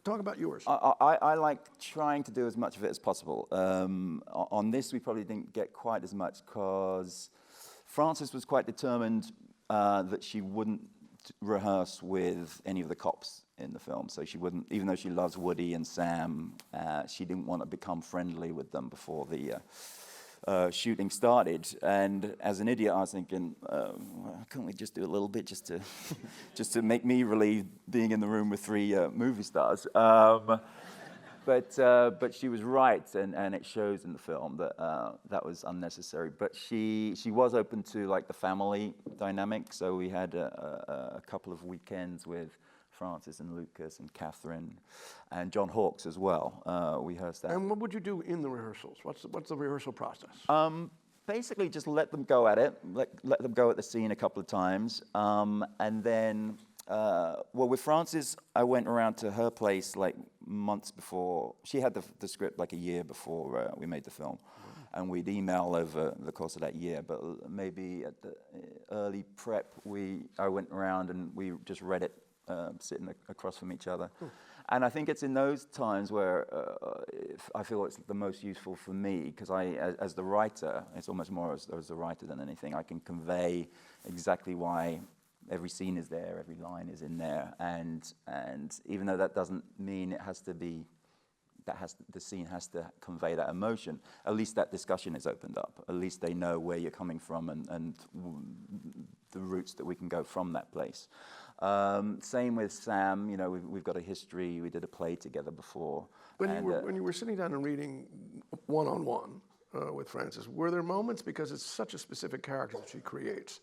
talk about yours. I like trying to do as much of it as possible. On this, we probably didn't get quite as much because Frances was quite determined that she wouldn't rehearse with any of the cops in the film. So she wouldn't, even though she loves Woody and Sam, she didn't want to become friendly with them before the shooting started. And as an idiot, I was thinking, couldn't we just do a little bit just to make me relieve being in the room with three movie stars? But she was right, and it shows in the film that that was unnecessary. But she was open to like the family dynamic. So we had a couple of weekends with Frances and Lucas and Catherine and John Hawkes as well. We rehearsed that. And what would you do in the rehearsals? What's the rehearsal process? Basically, just let them go at it. Let them go at the scene a couple of times, and then. Well, with Frances, I went around to her place like months before. She had the script like a year before we made the film. And we'd email over the course of that year. But maybe at the early prep, I went around and we just read it sitting across from each other. And I think it's in those times where I feel it's the most useful for me, because as the writer, it's almost more as a writer than anything, I can convey exactly why every scene is there, every line is in there, and even though that doesn't mean it has to be, the scene has to convey that emotion, at least that discussion is opened up. At least they know where you're coming from and the routes that we can go from that place. Same with Sam. We've got a history. We did a play together before. When you were sitting down and reading one-on-one with Frances, were there moments, because it's such a specific character that she creates?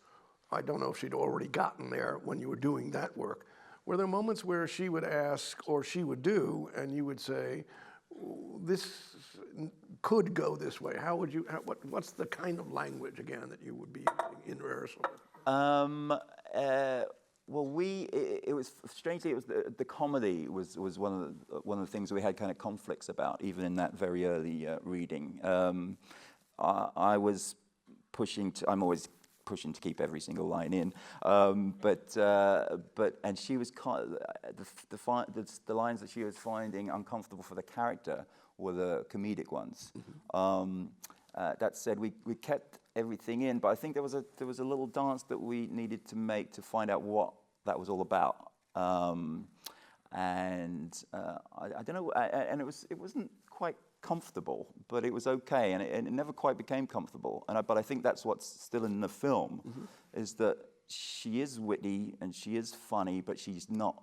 I don't know if she'd already gotten there when you were doing that work. Were there moments where she would ask or she would do, and you would say, this could go this way? How would you, what's the kind of language, again, that you would be using in rehearsal? Well, it was strangely, it was the comedy was one of the things we had kind of conflicts about, even in that very early reading. I was I'm always pushing to keep every single line in, but she was the lines that she was finding uncomfortable for the character were the comedic ones. That said, we kept everything in, but I think there was a little dance that we needed to make to find out what that was all about. I don't know, and it wasn't quite comfortable, but it was okay, and it never quite became comfortable. But I think that's what's still in the film, is that she is witty and she is funny, but she's not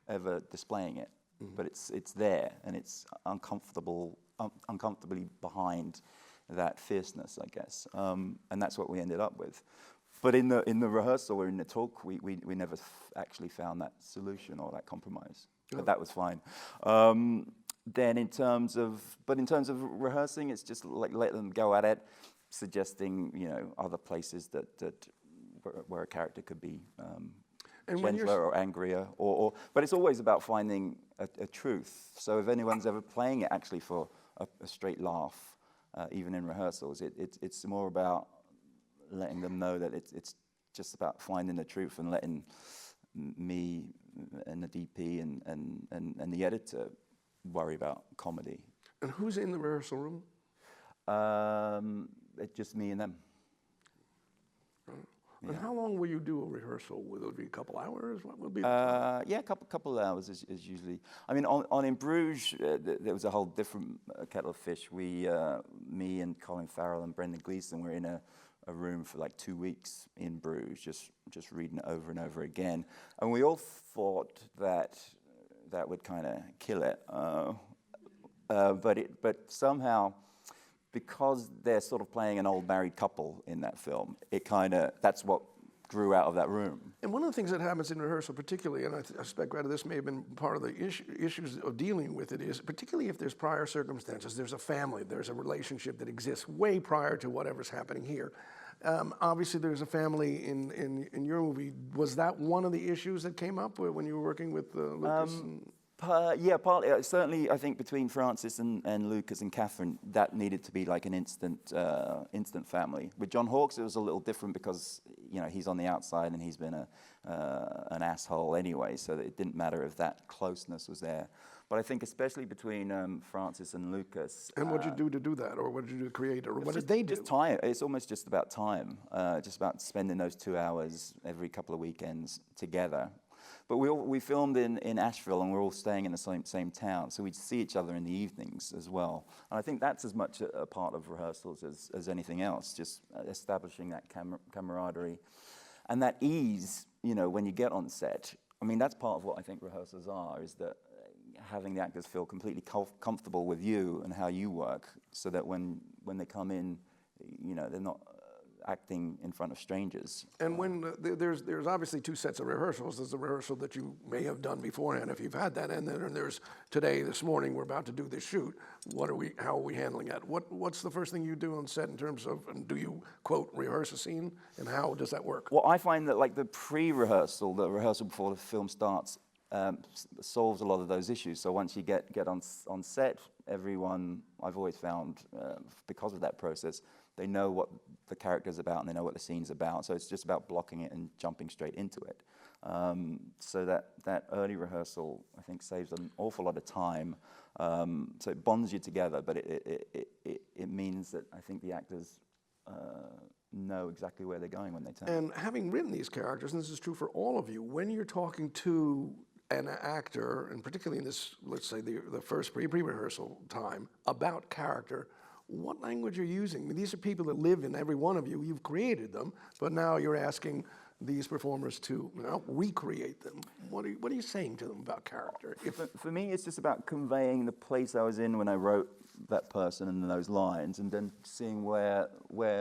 ever displaying it. But it's there, and it's uncomfortably behind that fierceness, I guess. And that's what we ended up with. But in the rehearsal or in the talk, we never actually found that solution or that compromise. But that was fine. Then in terms of rehearsing, it's just like let them go at it, suggesting other places that where a character could be gentler or angrier, but it's always about finding a truth. So if anyone's ever playing it actually for a straight laugh, even in rehearsals, it's more about letting them know that it's just about finding the truth and letting me and the DP and the editor worry about comedy. And who's in the rehearsal room? It's just me and them. And how long will you do a rehearsal? Will it be a couple hours? What will be? Yeah, a couple of hours is usually. I mean, on In Bruges, there was a whole different kettle of fish. Me and Colin Farrell and Brendan Gleeson were in a room for like 2 weeks in Bruges, just reading it over and over again, and we all thought that would kind of kill it, but somehow, because they're sort of playing an old married couple in that film, that's what grew out of that room. And one of the things that happens in rehearsal particularly, and I suspect, Greta, this may have been part of the issues of dealing with it, is particularly if there's prior circumstances, there's a family, there's a relationship that exists way prior to whatever's happening here. Obviously, there's a family in your movie. Was that one of the issues that came up when you were working with Lucas? Yeah, partly. Certainly, I think between Francis and Lucas and Catherine, that needed to be like an instant family. With John Hawkes, it was a little different because he's on the outside and he's been an asshole anyway, so that it didn't matter if that closeness was there. But I think especially between Francis and Lucas. And what did you do to do that, or what did you do to create, or what did they do? Just time. It's almost just about time. Just about spending those 2 hours every couple of weekends together. But we filmed in Asheville, and we're all staying in the same town, so we'd see each other in the evenings as well. And I think that's as much a part of rehearsals as anything else, just establishing that camaraderie. And that ease, when you get on set, I mean, that's part of what I think rehearsals are, is that having the actors feel completely comfortable with you and how you work, so that when they come in, they're not acting in front of strangers. And when there's obviously two sets of rehearsals. There's a rehearsal that you may have done beforehand if you've had that, and then there's this morning we're about to do this shoot. How are we handling that? What's the first thing you do on set in terms of, and do you quote rehearse a scene, and how does that work? Well, I find that like the pre-rehearsal, the rehearsal before the film starts, solves a lot of those issues. So once you get on set, everyone, I've always found, because of that process, they know what the character's about and they know what the scene's about. So it's just about blocking it and jumping straight into it. So that early rehearsal, I think, saves an awful lot of time. So it bonds you together, but it means that I think the actors know exactly where they're going when they turn. And having written these characters, and this is true for all of you, when you're talking to an actor, and particularly in this, let's say the first pre-rehearsal time, about character, what language are you using? I mean, these are people that live in every one of you. You've created them, but now you're asking these performers to recreate them. What are you saying to them about character? For me, it's just about conveying the place I was in when I wrote that person and those lines, and then seeing where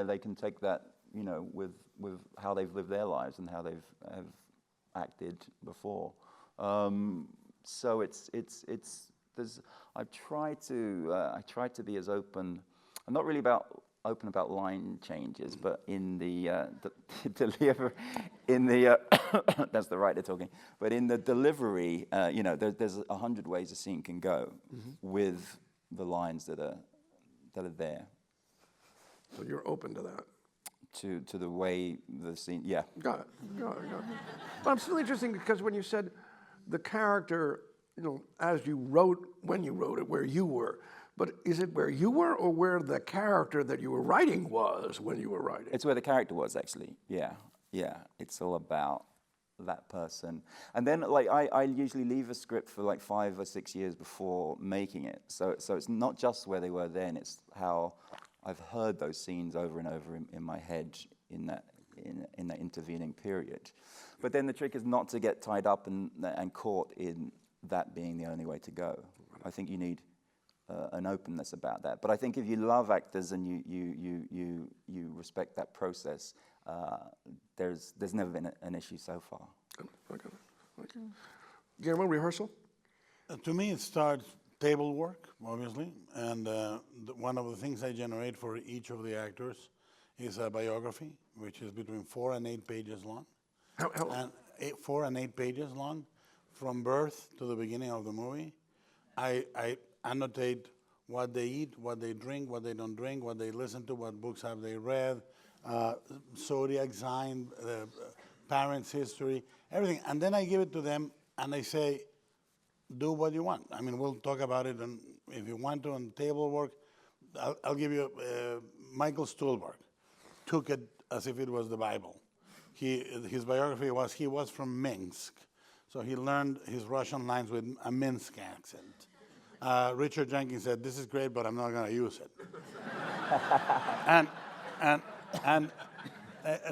they can take that, with how they've lived their lives and how they've have acted before. So I try to be as open. I'm not really open about line changes, but in that's the writer talking. But in the delivery, there's 100 ways a scene can go with the lines that are there. So you're open to that. To the way the scene, yeah. Got it. But I'm still interested because when you said the character, as you wrote, when you wrote it, where you were, but is it where you were or where the character that you were writing was when you were writing? It's where the character was, actually. Yeah. It's all about that person. And then, I usually leave a script for 5 or 6 years before making it. So it's not just where they were then, it's how I've heard those scenes over and over in my head in that intervening period. But then the trick is not to get tied up and caught in that being the only way to go. I think you need an openness about that. But I think if you love actors and you respect that process, there's never been an issue so far. Okay. Guillermo, rehearsal? To me, it starts table work, obviously, and one of the things I generate for each of the actors is a biography, which is between 4 and 8 pages long. How long? 4 and 8 pages long, from birth to the beginning of the movie. I annotate what they eat, what they drink, what they don't drink, what they listen to, what books have they read, zodiac sign, parents' history, everything. And then I give it to them, and I say, do what you want. I mean, we'll talk about it, and if you want to, on table work. I'll give you Michael Stuhlbarg took it as if it was the Bible. His biography was he was from Minsk, so he learned his Russian lines with a Minsk accent. Richard Jenkins said, "This is great, but I'm not going to use it." and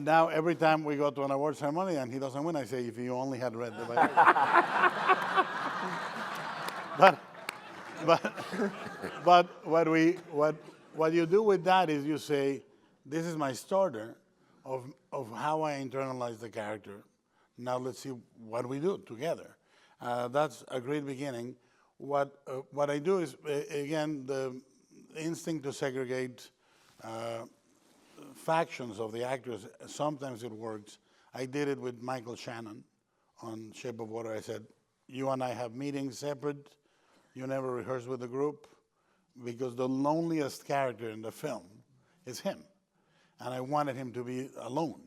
now every time we go to an award ceremony and he doesn't win, I say, "If you only had read the biography." But what you do with that is you say, this is my starter. of how I internalize the character. Now let's see what we do together. That's a great beginning. What I do is, again, the instinct to segregate factions of the actors, sometimes it works. I did it with Michael Shannon on Shape of Water. I said, you and I have meetings separate. You never rehearse with the group, because the loneliest character in the film is him. And I wanted him to be alone.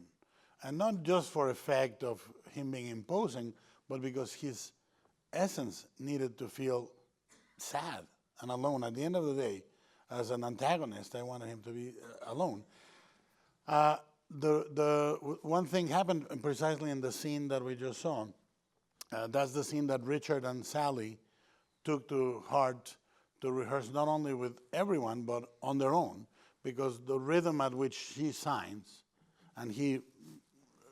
And not just for effect of him being imposing, but because his essence needed to feel sad and alone. At the end of the day, as an antagonist, I wanted him to be alone. The one thing happened precisely in the scene that we just saw. That's the scene that Richard and Sally took to heart to rehearse not only with everyone, but on their own, because the rhythm at which she signs and he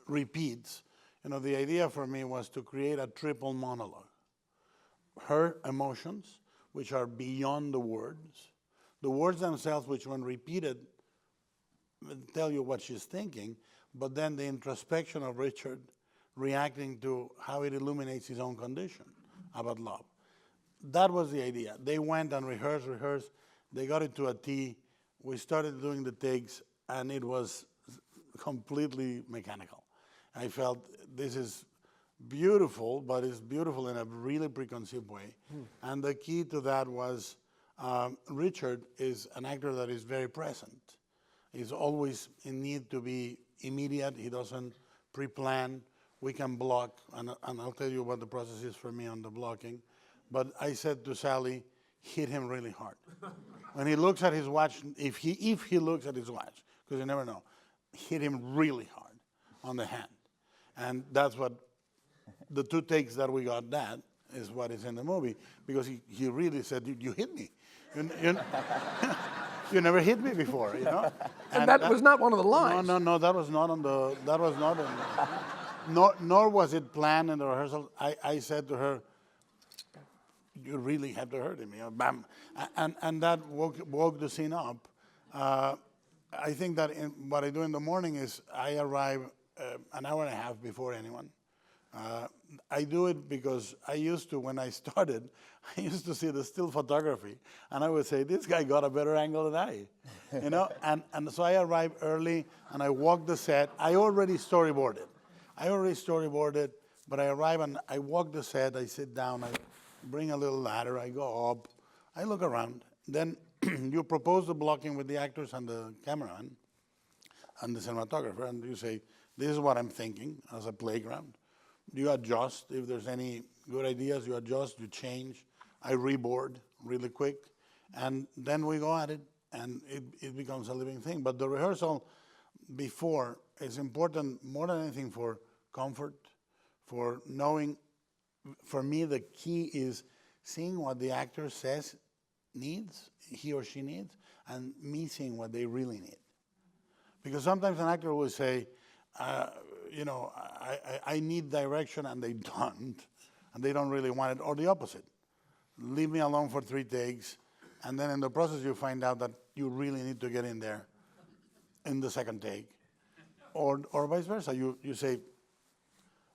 repeats, the idea for me was to create a triple monologue. Her emotions, which are beyond the words themselves, which when repeated, tell you what she's thinking, but then the introspection of Richard reacting to how it illuminates his own condition about love. That was the idea. They went and rehearsed. They got it to a T. We started doing the takes, and it was completely mechanical. I felt this is beautiful, but it's beautiful in a really preconceived way. And the key to that was Richard is an actor that is very present. He's always in need to be immediate. He doesn't pre-plan. We can block, and I'll tell you what the process is for me on the blocking. But I said to Sally, hit him really hard. When he looks at his watch, if he looks at his watch, because you never know, hit him really hard on the hand. And that's what, the two takes that we got, that is what is in the movie, because he really said, you hit me. You never hit me before, And that was not one of the lines. No, that was not nor was it planned in the rehearsal. I said to her, you really had to hurt him, bam. And that woke the scene up. I think that what I do in the morning is I arrive an hour and a half before anyone. I do it because I used to, when I started, I used to see the still photography, and I would say, this guy got a better angle than I, and so I arrive early, and I walk the set. I already storyboarded, but I arrive and I walk the set, I sit down, I bring a little ladder, I go up, I look around. Then you propose the blocking with the actors and the cameraman and the cinematographer, and you say, this is what I'm thinking as a playground. You adjust. If there's any good ideas, you adjust, you change. I reboard really quick, and then we go at it, and it becomes a living thing. But the rehearsal before is important more than anything for comfort, for knowing. For me, the key is seeing what the actor says needs, he or she needs, and me seeing what they really need. Because sometimes an actor will say, I need direction, and they don't, and they don't really want it, or the opposite. Leave me alone for 3 takes, and then in the process you find out that you really need to get in there in the second take, or vice versa. You say,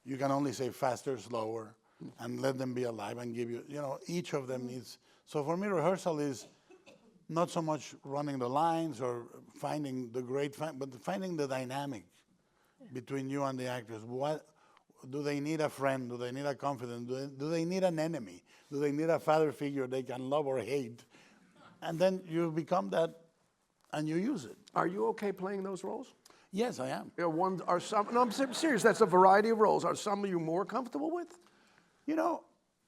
you can only say faster, slower, and let them be alive and give you, each of them needs. So for me, rehearsal is not so much running the lines or finding the but finding the dynamic between you and the actors. What do they need? A friend? Do they need a confidant? Do they need an enemy? Do they need a father figure they can love or hate? And then you become that, and you use it. Are you okay playing those roles? Yes, I am. No, I'm serious. That's a variety of roles. Are some of you more comfortable with?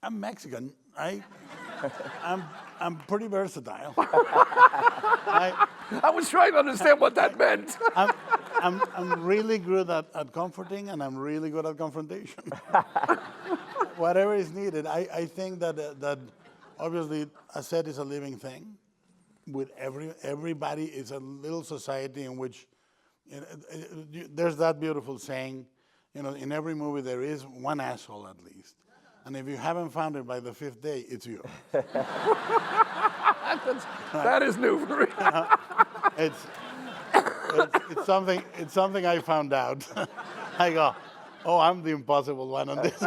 I'm Mexican. I'm pretty versatile. I was trying to understand what that meant. I'm really good at comforting, and I'm really good at confrontation. Whatever is needed. I think that obviously a set is a living thing. With everybody is a little society in which there's that beautiful saying, in every movie there is one asshole at least. And if you haven't found it by the 5th day, it's you. That is new for me. It's something. It's something I found out. I go, oh, I'm the impossible one on this.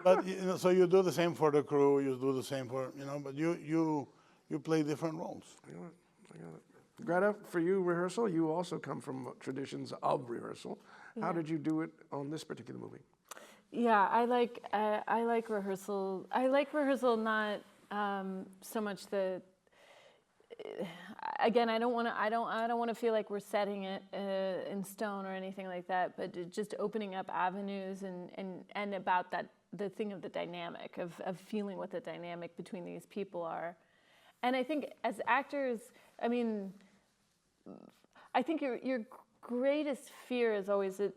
But so you do the same for the crew. You do the same for But you play different roles. I got it. Greta, for you, rehearsal, you also come from traditions of rehearsal. How did you do it on this particular movie? Yeah, I like rehearsal. I like rehearsal not so much the. Again, I don't want to feel like we're setting it in stone or anything like that. But just opening up avenues and about that the thing of the dynamic of feeling what the dynamic between these people are. And I think as actors, I mean, I think your greatest fear is always that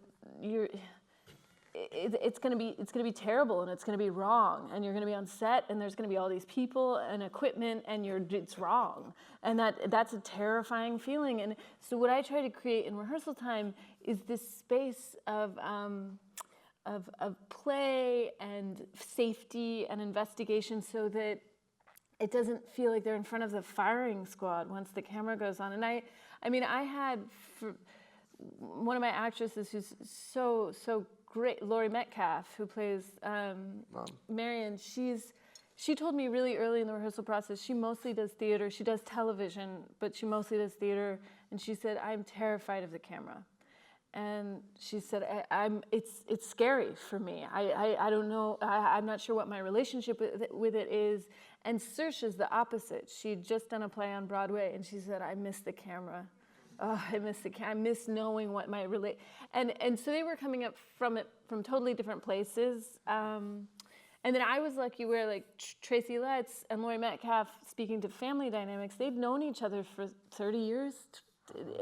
it's going to be terrible and it's going to be wrong and you're going to be on set and there's going to be all these people and equipment and it's wrong, and that's a terrifying feeling. And so what I try to create in rehearsal time is this space of play and safety and investigation, so that it doesn't feel like they're in front of the firing squad once the camera goes on. And I mean, I had one of my actresses who's so great, Laurie Metcalf, who plays Marion. She told me really early in the rehearsal process, she mostly does theater. She does television, but she mostly does theater. And she said, I'm terrified of the camera. And she said, it's scary for me. I don't know, I'm not sure what my relationship with it is. And Saoirse's the opposite. She'd just done a play on Broadway, and she said, I miss the camera. Oh, I miss knowing what my and so they were coming up from totally different places. And then I was lucky where like Tracy Letts and Laurie Metcalf, speaking to family dynamics, they'd known each other for 30 years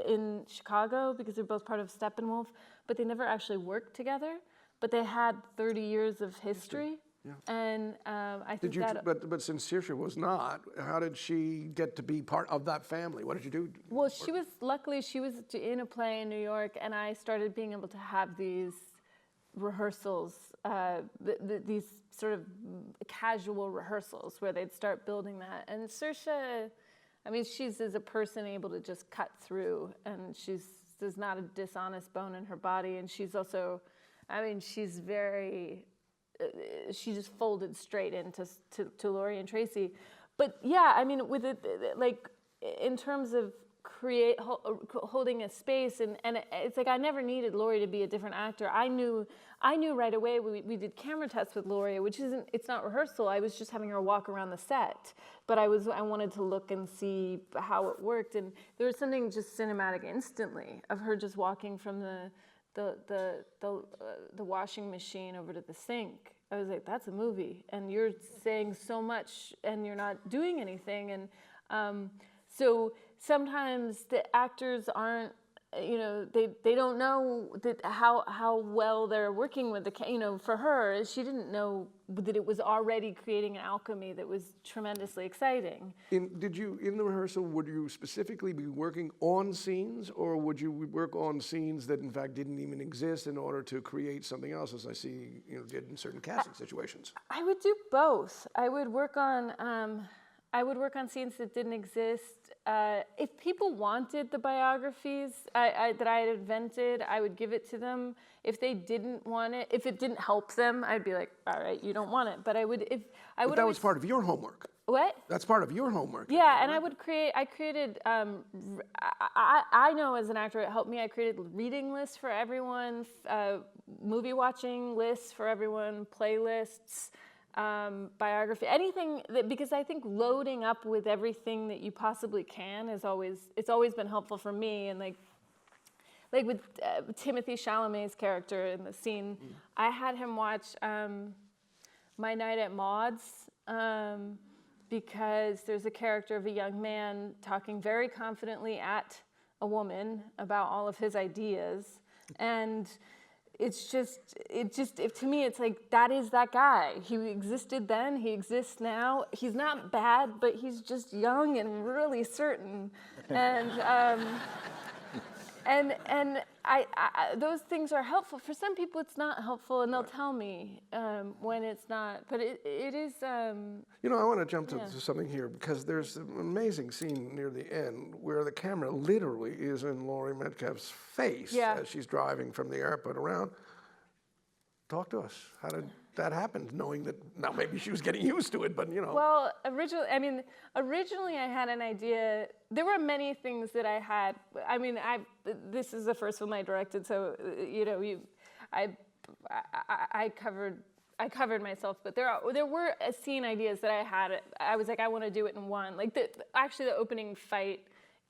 in Chicago because they're both part of Steppenwolf, but they never actually worked together. But they had 30 years of history. Yeah. And I think but since Saoirse was not, how did she get to be part of that family? What did you do? Well, luckily she was in a play in New York, and I started being able to have these rehearsals, these sort of casual rehearsals where they'd start building that. And Saoirse, I mean, she's as a person able to just cut through, and there's not a dishonest bone in her body, and she's also, I mean, she's very. She just folded straight into Laurie and Tracy. But yeah, I mean, with it, like in terms of holding a space, and it's like I never needed Laurie to be a different actor. I knew right away. We did camera tests with Laurie, which it's not rehearsal. I was just having her walk around the set, but I wanted to look and see how it worked, and there was something just cinematic instantly of her just walking from the washing machine over to the sink. I was like, that's a movie, and you're saying so much, and you're not doing anything. And so sometimes the actors aren't, they don't know that how well they're working with for her, she didn't know that it was already creating an alchemy that was tremendously exciting. In the rehearsal, would you specifically be working on scenes, or would you work on scenes that in fact didn't even exist in order to create something else, as I see did in certain casting situations? I would do both. I would work on scenes that didn't exist. If people wanted the biographies that I had invented, I would give it to them. If they didn't want it, if it didn't help them, I'd be like, all right, you don't want it. But But that was part of your homework. What? That's part of your homework. Yeah, and I created, I know as an actor it helped me. I created reading lists for everyone, movie watching lists for everyone, playlists. Biography, anything because I think loading up with everything that you possibly can it's always been helpful for me. And like with Timothée Chalamet's character in the scene, I had him watch My Night at Maud's because there's a character of a young man talking very confidently at a woman about all of his ideas, and to me, it's like, that is that guy. He existed then, he exists now. He's not bad, but he's just young and really certain. And and those things are helpful. For some people, it's not helpful, and they'll tell me when it's not. But it is. You know, I want to jump to something here because there's an amazing scene near the end where the camera literally is in Laurie Metcalf's face as she's driving from the airport around. Talk to us. How did that happen? Knowing that now maybe she was getting used to it, but you know. Well, originally I had an idea. There were many things that I had. I mean, this is the first film I directed, so you know, I covered myself. But there were scene ideas that I had. I was like, I want to do it in one. Like actually the opening fight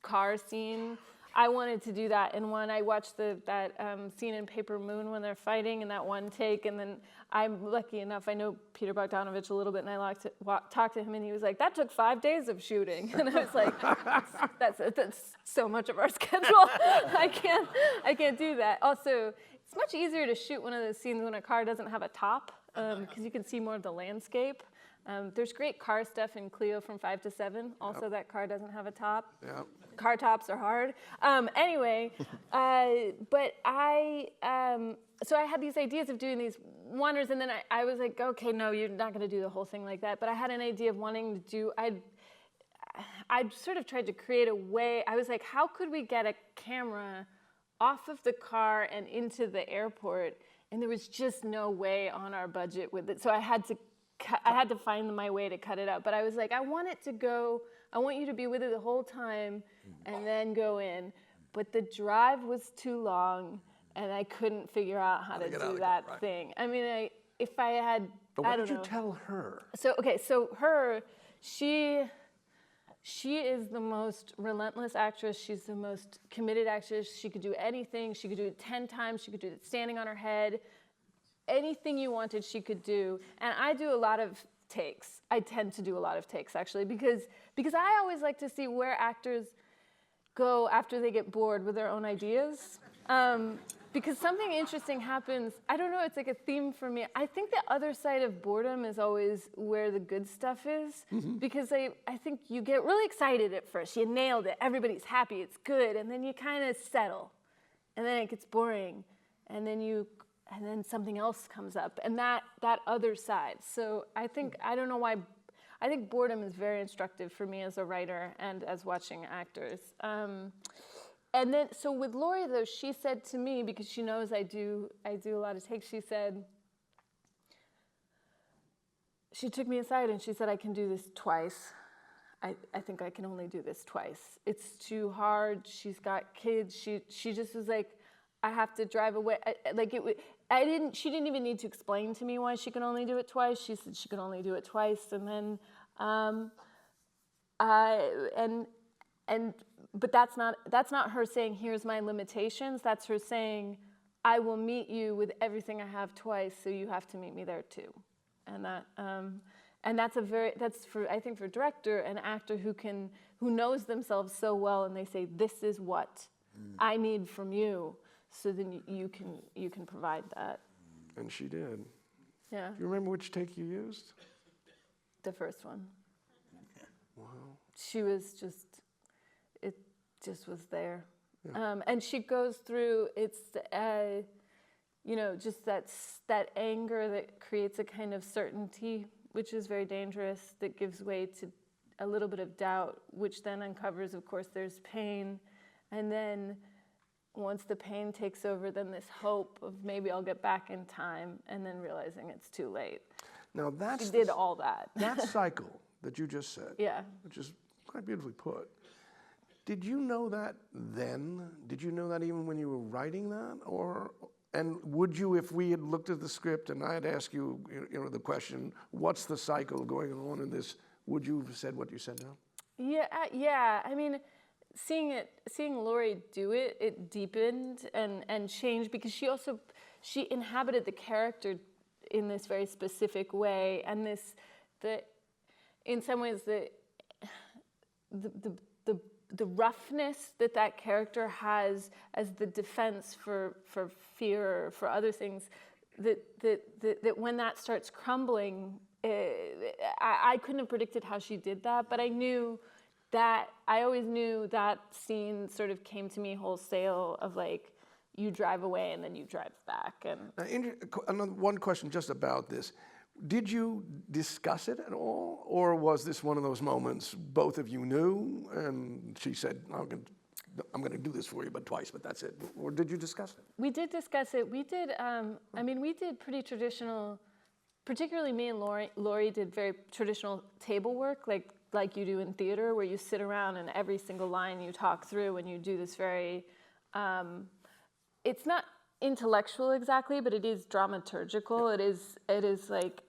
car scene. I wanted to do that in one. I watched that scene in Paper Moon when they're fighting in that one take, and then I'm lucky enough, I know Peter Bogdanovich a little bit, and I talked to him, and he was like, that took 5 days of shooting. And I was like, that's so much of our schedule. I can't do that. Also, it's much easier to shoot one of those scenes when a car doesn't have a top, because you can see more of the landscape. There's great car stuff in Cleo from 5 to 7. Also, that car doesn't have a top. Yeah. Car tops are hard. Anyway, but so I had these ideas of doing these wonders, and then I was like, okay, no, you're not going to do the whole thing like that. But I had an idea of wanting to do. I'd sort of tried to create a way. I was like, how could we get a camera off of the car and into the airport? And there was just no way on our budget with it. So I had to find my way to cut it out. But I was like, I want you to be with it the whole time and then go in. But the drive was too long, and I couldn't figure out how to do that thing. I mean, if I had, but I what don't did you know. tell her? So she is the most relentless actress. She's the most committed actress. She could do anything. She could do it 10 times. She could do it standing on her head. Anything you wanted, she could do. And I do a lot of takes. I tend to do a lot of takes, actually, because I always like to see where actors go after they get bored with their own ideas. Because something interesting happens. I don't know, it's like a theme for me. I think the other side of boredom is always where the good stuff is. Because I think you get really excited at first. You nailed it. Everybody's happy. It's good. And then you kind of settle. And then it gets boring. And then something else comes up, and that other side. So I don't know why, I think boredom is very instructive for me as a writer and as watching actors. And then, so with Laurie though, she said to me, because she knows I do a lot of takes, she took me aside and she said, I can do this twice. I think I can only do this twice. It's too hard. She's got kids. She just was like, I have to drive away. She didn't even need to explain to me why she could only do it twice. She said she could only do it twice, and then, but that's not her saying, here's my limitations. That's her saying, I will meet you with everything I have twice, so you have to meet me there too. And that's for, I think, for a director, an actor who knows themselves so well, and they say, this is what I need from you. So then you can provide that. And she did. Yeah. Do you remember which take you used? The first one. Wow. She was it just was there. Yeah. And she goes through, just that anger that creates a kind of certainty, which is very dangerous, that gives way to a little bit of doubt, which then uncovers, of course, there's pain. And then once the pain takes over, then this hope of maybe I'll get back in time, and then realizing it's too late. Now she did all that. That cycle that you just said, yeah, which is quite beautifully put. Did you know that then? Did you know that even when you were writing that, and would you, if we had looked at the script and I had asked you, the question, what's the cycle going on in this? Would you have said what you said now? Yeah. I mean, seeing Laurie do it, it deepened and changed, because she inhabited the character in this very specific way, and in some ways the roughness that character has as the defense for fear or for other things, that when that starts crumbling, I couldn't have predicted how she did that, but I knew that I always knew that scene sort of came to me wholesale of like, you drive away and then you drive back. And One question just about this. Did you discuss it at all? Or was this one of those moments both of you knew and she said, I'm going to do this for you, but twice, but that's it? Or did you discuss it? We did discuss it. We did, we did pretty traditional, particularly me and Laurie did very traditional table work, like you do in theater, where you sit around and every single line you talk through and you do this very, it's not intellectual exactly, but it is dramaturgical. It is like,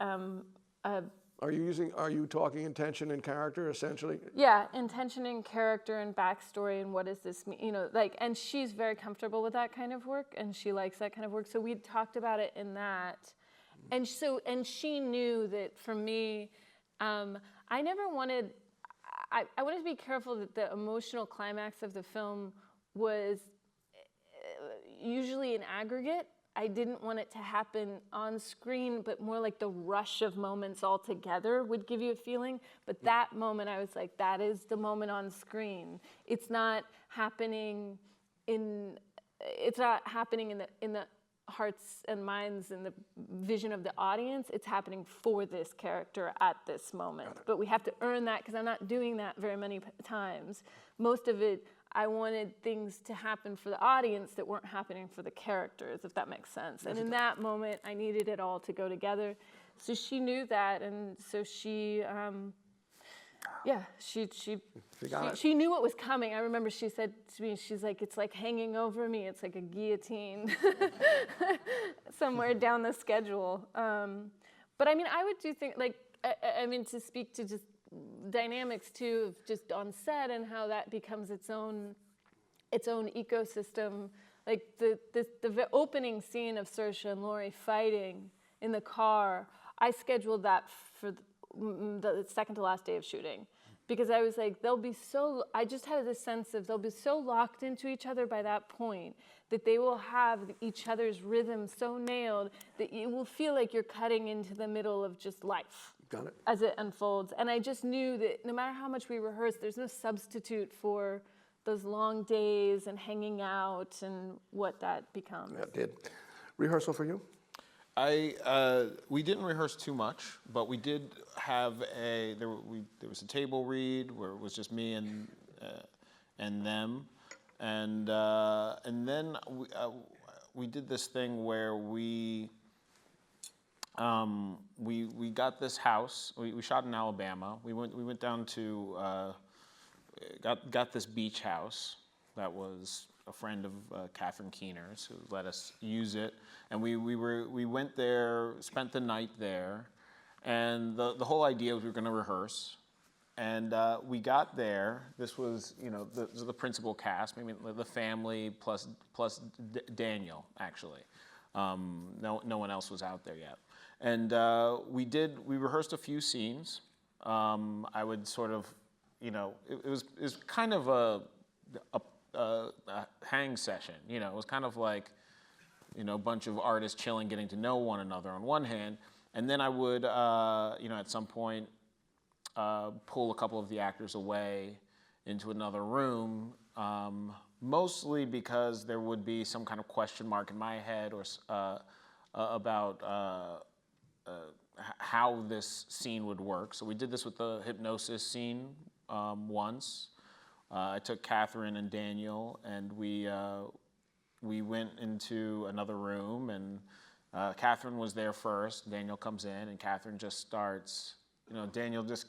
Are you talking intention and character, essentially? yeah, intention and character and backstory and what does this mean, and she's very comfortable with that kind of work and she likes that kind of work. So we talked about it in that. And she knew that for me, I never wanted, I wanted to be careful that the emotional climax of the film was usually an aggregate. I didn't want it to happen on screen, but more like the rush of moments all together would give you a feeling. But that moment, I was like, that is the moment on screen. It's not happening in the hearts and minds and the vision of the audience. It's happening for this character at this moment. But we have to earn that because I'm not doing that very many times. Most of it, I wanted things to happen for the audience that weren't happening for the characters, if that makes sense. And in that moment, I needed it all to go together. So she knew that, and so she knew what was coming. I remember she said to me, she's like, it's like hanging over me. It's like a guillotine somewhere down the schedule. But I mean, I would do things like, to speak to just dynamics too, of just on set and how that becomes its own ecosystem. Like the opening scene of Saoirse and Laurie fighting in the car, I scheduled that for the second to last day of shooting, because I was like, I just had this sense of they'll be so locked into each other by that point that they will have each other's rhythm so nailed that you will feel like you're cutting into the middle of just life. Got it. As it unfolds. And I just knew that no matter how much we rehearsed, there's no substitute for those long days and hanging out and what that becomes. Yeah, it did. Rehearsal for you? We didn't rehearse too much, but we did have there was a table read where it was just me and them, and then we did this thing where we got this house. We shot in Alabama. We went down to got this beach house that was a friend of Catherine Keener's, who let us use it, and we went there, spent the night there, and the whole idea was we were going to rehearse, and we got there. This was the principal cast, maybe the family plus Daniel actually. No one else was out there yet. And we rehearsed a few scenes. I would sort of, it was kind of a hang session. It was kind of like, a bunch of artists chilling, getting to know one another on one hand. And then I would, at some point, pull a couple of the actors away into another room, mostly because there would be some kind of question mark in my head or about how this scene would work. So we did this with the hypnosis scene once. I took Catherine and Daniel, and we went into another room, and Catherine was there first. Daniel comes in, and Catherine just starts. Daniel just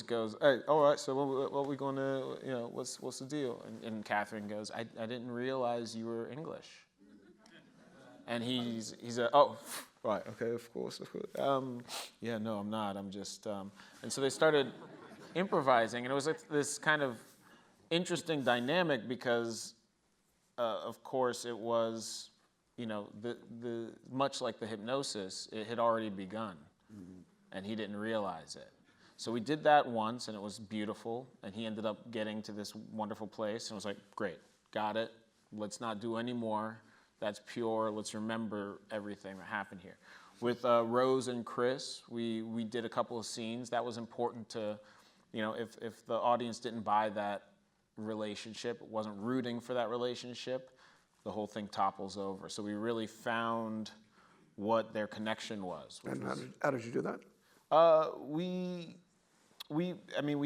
goes, hey, all right. So what are we going to? What's the deal? And Catherine goes, I didn't realize you were English. And he's oh, right, okay, of course. Yeah, no, I'm not. I'm just, and so they started improvising, and it was like this kind of interesting dynamic because, of course, it was, the much like the hypnosis, it had already begun, and he didn't realize it. So we did that once, and it was beautiful, and he ended up getting to this wonderful place, and was like, great, got it. Let's not do any more. That's pure. Let's remember everything that happened here. With Rose and Chris, we did a couple of scenes. That was important to if the audience didn't buy that relationship, wasn't rooting for that relationship, the whole thing topples over. So we really found what their connection was. And how did you do that? We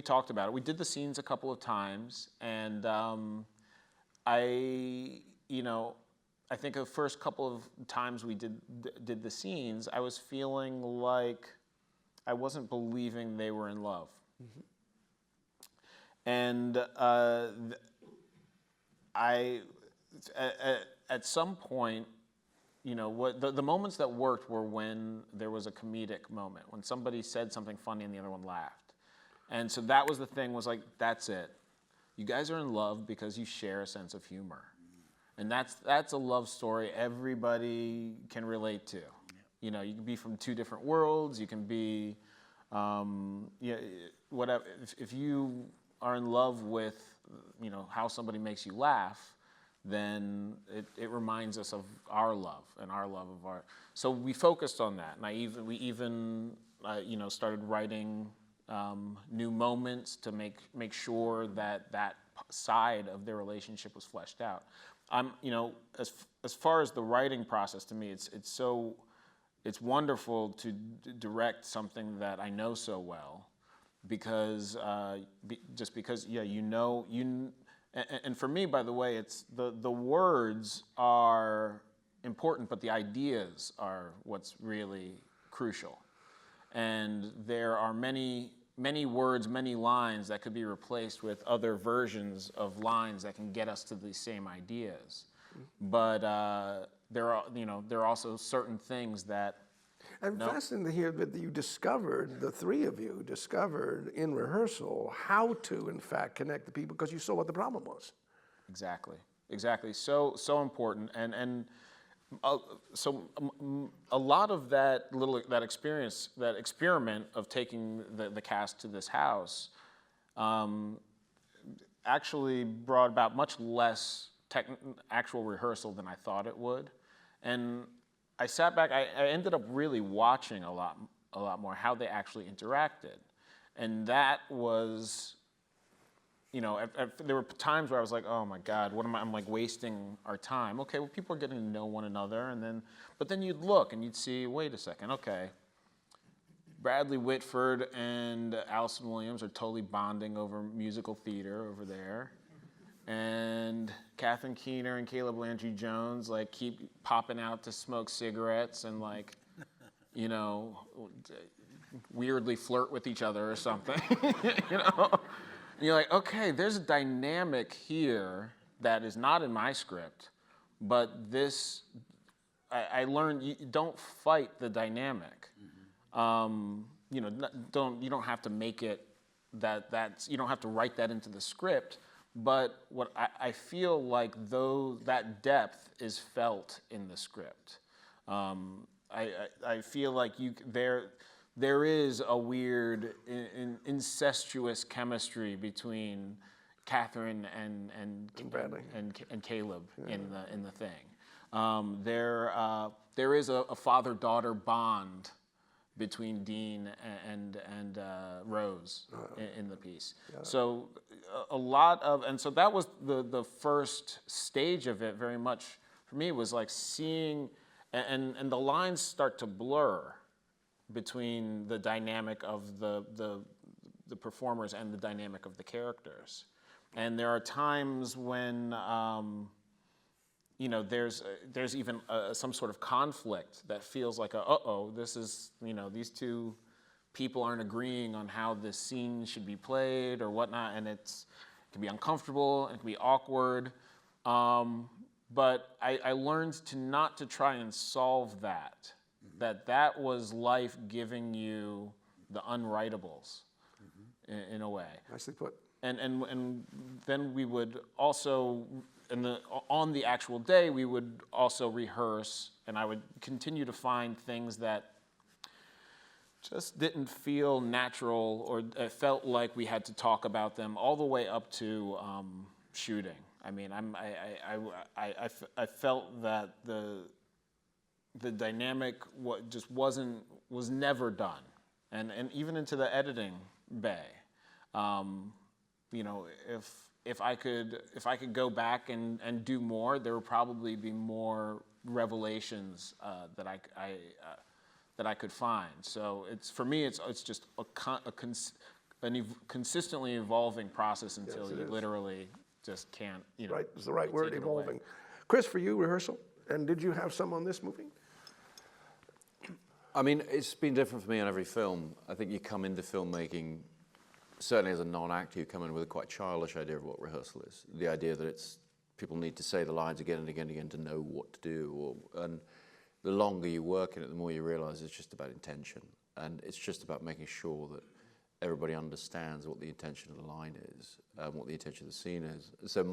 talked about it. We did the scenes a couple of times, and I think the first couple of times we did the scenes, I was feeling like I wasn't believing they were in love. Mm-hmm. And at some point, what the moments that worked were when there was a comedic moment, when somebody said something funny and the other one laughed. And so that was the thing, was like, that's it. You guys are in love because you share a sense of humor. And that's a love story everybody can relate to. Yeah. You can be from two different worlds, you can be, whatever. If you are in love with, how somebody makes you laugh, then it reminds us of our love and our love of art. So we focused on that, and we even started writing new moments to make sure that side of their relationship was fleshed out. As far as the writing process, to me, it's wonderful to direct something that I know so well, because and for me, by the way, it's the words are important, but the ideas are what's really crucial. And there are many words, many lines that could be replaced with other versions of lines that can get us to the same ideas. But there are also certain things that. And fascinating to hear that you discovered, the three of you discovered in rehearsal how to, in fact, connect the people, because you saw what the problem was. Exactly. So important. So a lot of that experiment of taking the cast to this house actually brought about much less actual rehearsal than I thought it would. And I sat back, I ended up really watching a lot more how they actually interacted. And that was, there were times where I was like, oh my God, I'm like wasting our time. Okay, well, people are getting to know one another, but then you'd look and you'd see, wait a second, okay, Bradley Whitford and Allison Williams are totally bonding over musical theater over there. And Catherine Keener and Caleb Landry Jones keep popping out to smoke cigarettes and weirdly flirt with each other or something. And you're like, okay, there's a dynamic here that is not in my script, but this, I learned you don't fight the dynamic. Mm-hmm. You don't have to make it you don't have to write that into the script. But what I feel like, though, that depth is felt in the script. I feel like there is a weird incestuous chemistry between Catherine and Bradley and Caleb in the thing. There is a father-daughter bond between Dean and Rose in the piece. So so that was the first stage of it. Very much for me was like seeing, and the lines start to blur between the dynamic of the performers and the dynamic of the characters. And there are times when there's even some sort of conflict that feels like this is, these two people aren't agreeing on how this scene should be played or whatnot, and it can be uncomfortable and it can be awkward. But I learned to not to try and solve that. That was life giving you the unwritables in a way. Nicely put. And then we would also, on the actual day, we would also rehearse, and I would continue to find things that just didn't feel natural, or it felt like we had to talk about them all the way up to shooting. I mean, I felt that the dynamic was never done, and even into the editing bay. You know, if I could go back and do more, there would probably be more revelations that I could find. So for me, it's just a consistently evolving process until you literally just can't, you know. Right, it's the right word, take it away. evolving. Chris, for you, rehearsal, and did you have some on this movie? I mean, it's been different for me on every film. I think you come into filmmaking, certainly as a non-actor, you come in with a quite childish idea of what rehearsal is. The idea that people need to say the lines again and again and again to know what to do. And the longer you work in it, the more you realize it's just about intention. And it's just about making sure that everybody understands what the intention of the line is, what the intention of the scene is. So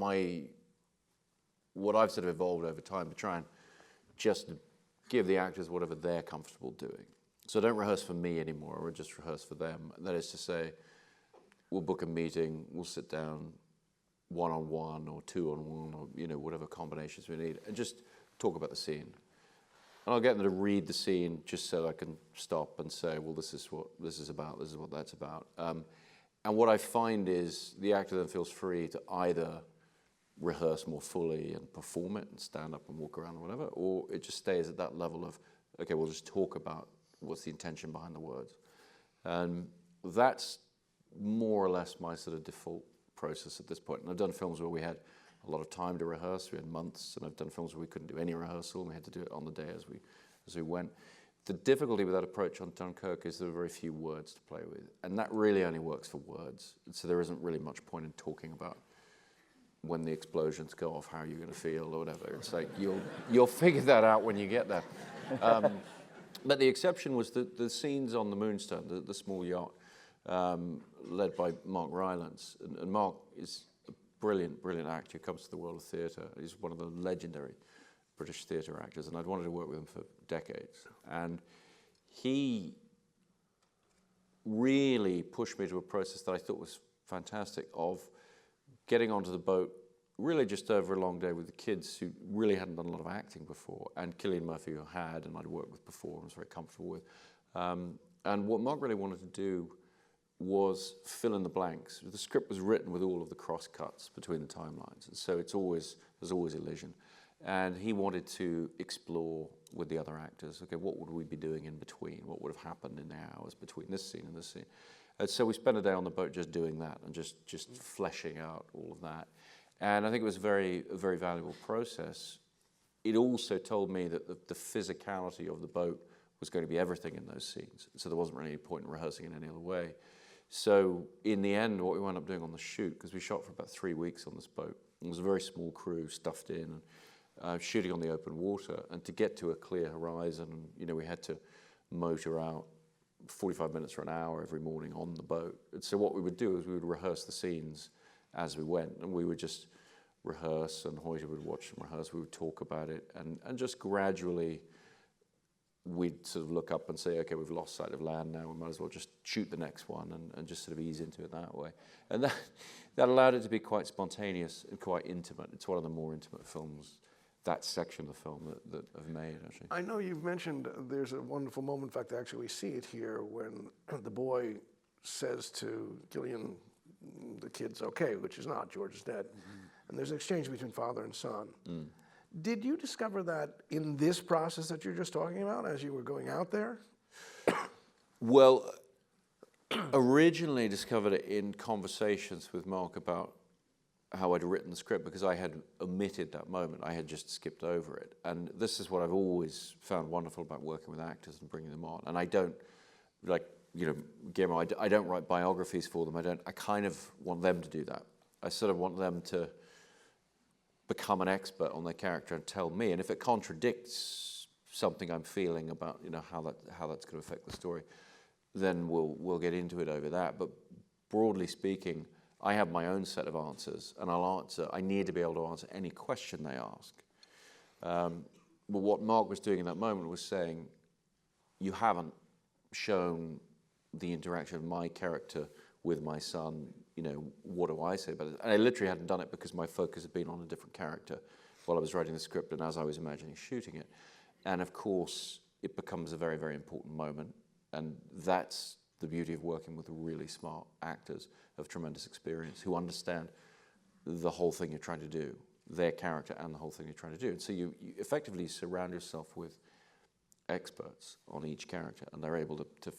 what I've sort of evolved over time to try and just give the actors whatever they're comfortable doing. So don't rehearse for me anymore, or just rehearse for them. That is to say, we'll book a meeting, we'll sit down one-on-one or two-on-one, or you know, whatever combinations we need, and just talk about the scene. And I'll get them to read the scene just so I can stop and say, well, this is what this is about, this is what that's about. And what I find is the actor then feels free to either rehearse more fully and perform it and stand up and walk around or whatever, or it just stays at that level of, okay, we'll just talk about what's the intention behind the words. And that's more or less my sort of default process at this point. And I've done films where we had a lot of time to rehearse, we had months, and I've done films where we couldn't do any rehearsal, and we had to do it on the day as we went. The difficulty with that approach on Dunkirk is there are very few words to play with, and that really only works for words. So there isn't really much point in talking about when the explosions go off, how you're going to feel or whatever. It's like you'll figure that out when you get there. But the exception was the scenes on the Moonstone, the small yacht, led by Mark Rylance. And Mark is a brilliant actor who comes to the world of theatre. He's one of the legendary British theatre actors, and I'd wanted to work with him for decades. And he really pushed me to a process that I thought was fantastic of getting onto the boat really just over a long day with the kids who really hadn't done a lot of acting before, and Cillian Murphy, who had, and I'd worked with before and was very comfortable with. And what Mark really wanted to do was fill in the blanks. The script was written with all of the cross cuts between the timelines, and so there's always elision. And he wanted to explore with the other actors, okay, what would we be doing in between? What would have happened in the hours between this scene and this scene? And so we spent a day on the boat just doing that and just fleshing out all of that. And I think it was a very valuable process. It also told me that the physicality of the boat was going to be everything in those scenes. So there wasn't really any point in rehearsing in any other way. So in the end, what we wound up doing on the shoot, because we shot for about 3 weeks on this boat, it was a very small crew stuffed in, shooting on the open water, and to get to a clear horizon, you know, we had to motor out 45 minutes or an hour every morning on the boat. And so what we would do is we would rehearse the scenes as we went, and we would just rehearse, and Hoyte would watch and rehearse, we would talk about it, and just gradually we'd sort of look up and say, okay, we've lost sight of land now, we might as well just shoot the next one and just sort of ease into it that way. And that allowed it to be quite spontaneous and quite intimate. It's one of the more intimate films, that section of the film that I've made, actually. I know you've mentioned there's a wonderful moment, in fact, actually we see it here, when the boy says to Gillian, the kid's okay, which is not, George is dead. And there's an exchange between father and son. Did you discover that in this process that you're just talking about as you were going out there? Well, originally discovered it in conversations with Mark about how I'd written the script, because I had omitted that moment. I had just skipped over it. And this is what I've always found wonderful about working with actors and bringing them on. And I don't, like, you know, Guillermo, I don't write biographies for them. I kind of want them to do that. I sort of want them to become an expert on their character and tell me. And if it contradicts something I'm feeling about, you know, how that's going to affect the story, then we'll get into it over that. But broadly speaking, I have my own set of answers, and I need to be able to answer any question they ask. But what Mark was doing in that moment was saying, you haven't shown the interaction of my character with my son, you know, what do I say about it? And I literally hadn't done it because my focus had been on a different character while I was writing the script and as I was imagining shooting it. And of course, it becomes a very, very important moment. And that's the beauty of working with really smart actors of tremendous experience who understand the whole thing you're trying to do, their character and the whole thing you're trying to do. And so you effectively surround yourself with experts on each character, and they're able to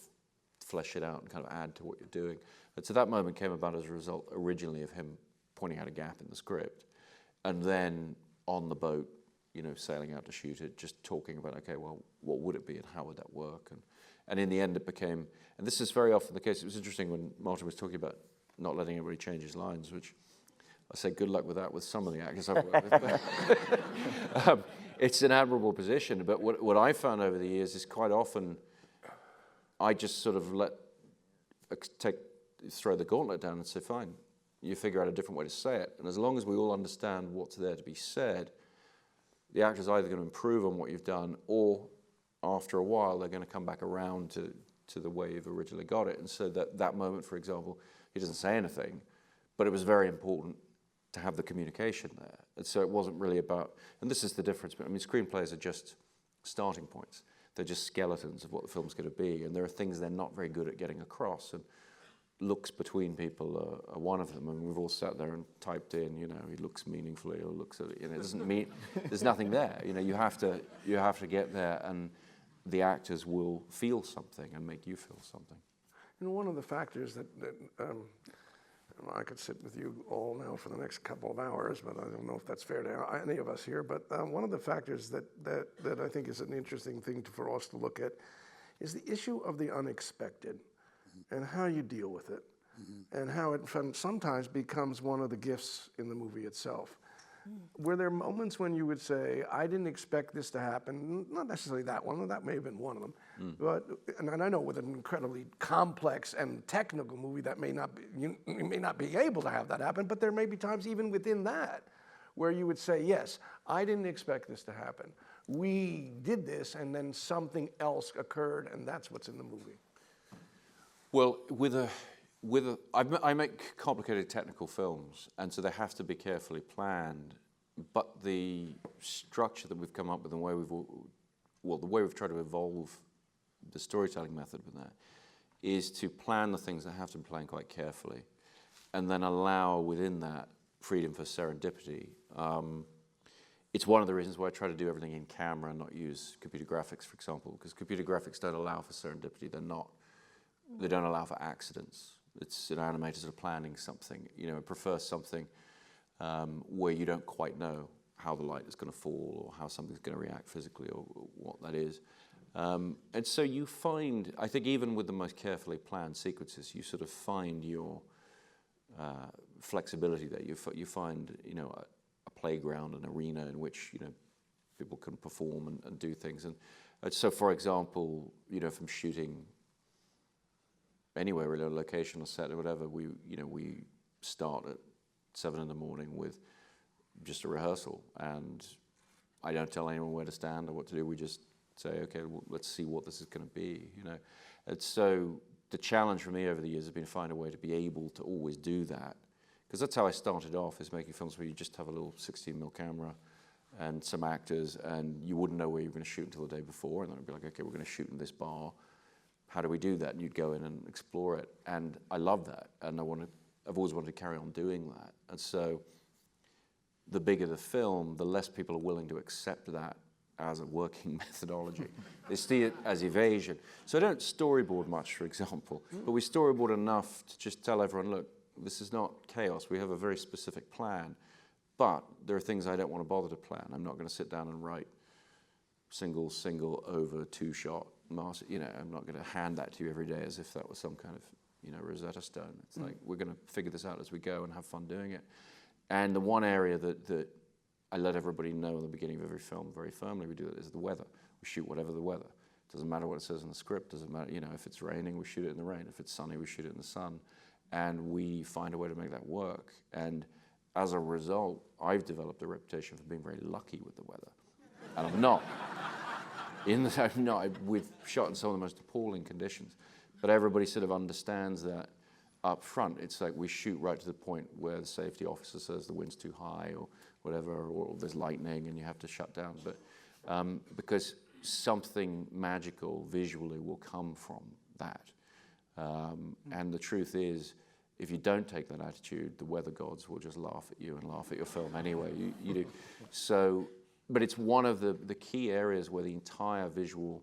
flesh it out and kind of add to what you're doing. And so that moment came about as a result originally of him pointing out a gap in the script, and then on the boat, you know, sailing out to shoot it, just talking about, okay, well, what would it be and how would that work? And in the end it became, and this is very often the case, it was interesting when Martin was talking about not letting everybody change his lines, which I say good luck with that with some of the actors I've worked with. It's an admirable position, but what I found over the years is quite often I just sort of throw the gauntlet down and say, fine, you figure out a different way to say it. And as long as we all understand what's there to be said, the actor's either going to improve on what you've done, or after a while they're going to come back around to the way you've originally got it. And so that moment, for example, he doesn't say anything, but it was very important to have the communication there. And so it wasn't really about, and this is the difference, I mean, screenplays are just starting points. They're just skeletons of what the film's going to be, and there are things they're not very good at getting across, and looks between people are one of them. I mean, we've all sat there and typed in, you know, he looks meaningfully, or looks at it, you know, it doesn't mean, there's nothing there. You know, you have to get there, and the actors will feel something and make you feel something. You know, one of the factors that I could sit with you all now for the next couple of hours, but I don't know if that's fair to any of us here. But one of the factors that I think is an interesting thing for us to look at is the issue of the unexpected and how you deal with it, and how it sometimes becomes one of the gifts in the movie itself. Were there moments when you would say, I didn't expect this to happen? Not necessarily that one, that may have been one of them. But, and I know with an incredibly complex and technical movie that may not be, you may not be able to have that happen, but there may be times even within that where you would say, yes, I didn't expect this to happen. We did this, and then something else occurred, and that's what's in the movie. Well, I make complicated technical films, and so they have to be carefully planned. But the structure that we've come up with, and the way we've tried to evolve the storytelling method with that, is to plan the things that have to be planned quite carefully, and then allow within that freedom for serendipity. It's one of the reasons why I try to do everything in camera and not use computer graphics, for example, because computer graphics don't allow for serendipity. They don't allow for accidents. It's an animator sort of planning something. You know, I prefer something where you don't quite know how the light is going to fall, or how something's going to react physically, or what that is. And so you find, I think even with the most carefully planned sequences, you sort of find your flexibility there. You find, you know, a playground, an arena in which, you know, people can perform and do things. And so, for example, you know, from shooting anywhere, really, a location or set or whatever, we start at 7 in the morning with just a rehearsal, and I don't tell anyone where to stand or what to do. We just say, okay, well, let's see what this is going to be, you know. And so the challenge for me over the years has been to find a way to be able to always do that, because that's how I started off, is making films where you just have a little 16mm camera and some actors, and you wouldn't know where you were going to shoot until the day before, and then I'd be like, okay, we're going to shoot in this bar. How do we do that? And you'd go in and explore it. And I love that. And I've always wanted to carry on doing that. And so the bigger the film, the less people are willing to accept that as a working methodology. They see it as evasion. So I don't storyboard much, for example, but we storyboard enough to just tell everyone, look, this is not chaos. We have a very specific plan, but there are things I don't want to bother to plan. I'm not going to sit down and write single over 2-shot master. You know, I'm not going to hand that to you every day as if that was some kind of, you know, Rosetta Stone. It's like, we're going to figure this out as we go and have fun doing it. And the one area that I let everybody know in the beginning of every film very firmly we do it is the weather. We shoot whatever the weather. Doesn't matter what it says in the script. Doesn't matter, you know, if it's raining, we shoot it in the rain. If it's sunny, we shoot it in the sun. And we find a way to make that work. And as a result, I've developed a reputation for being very lucky with the weather. And I'm not. We've shot in some of the most appalling conditions, but everybody sort of understands that up front. It's like we shoot right to the point where the safety officer says the wind's too high or whatever, or there's lightning and you have to shut down. But because something magical visually will come from that. And the truth is, if you don't take that attitude, the weather gods will just laugh at you and laugh at your film anyway. You do. So, but it's one of the key areas where the entire visual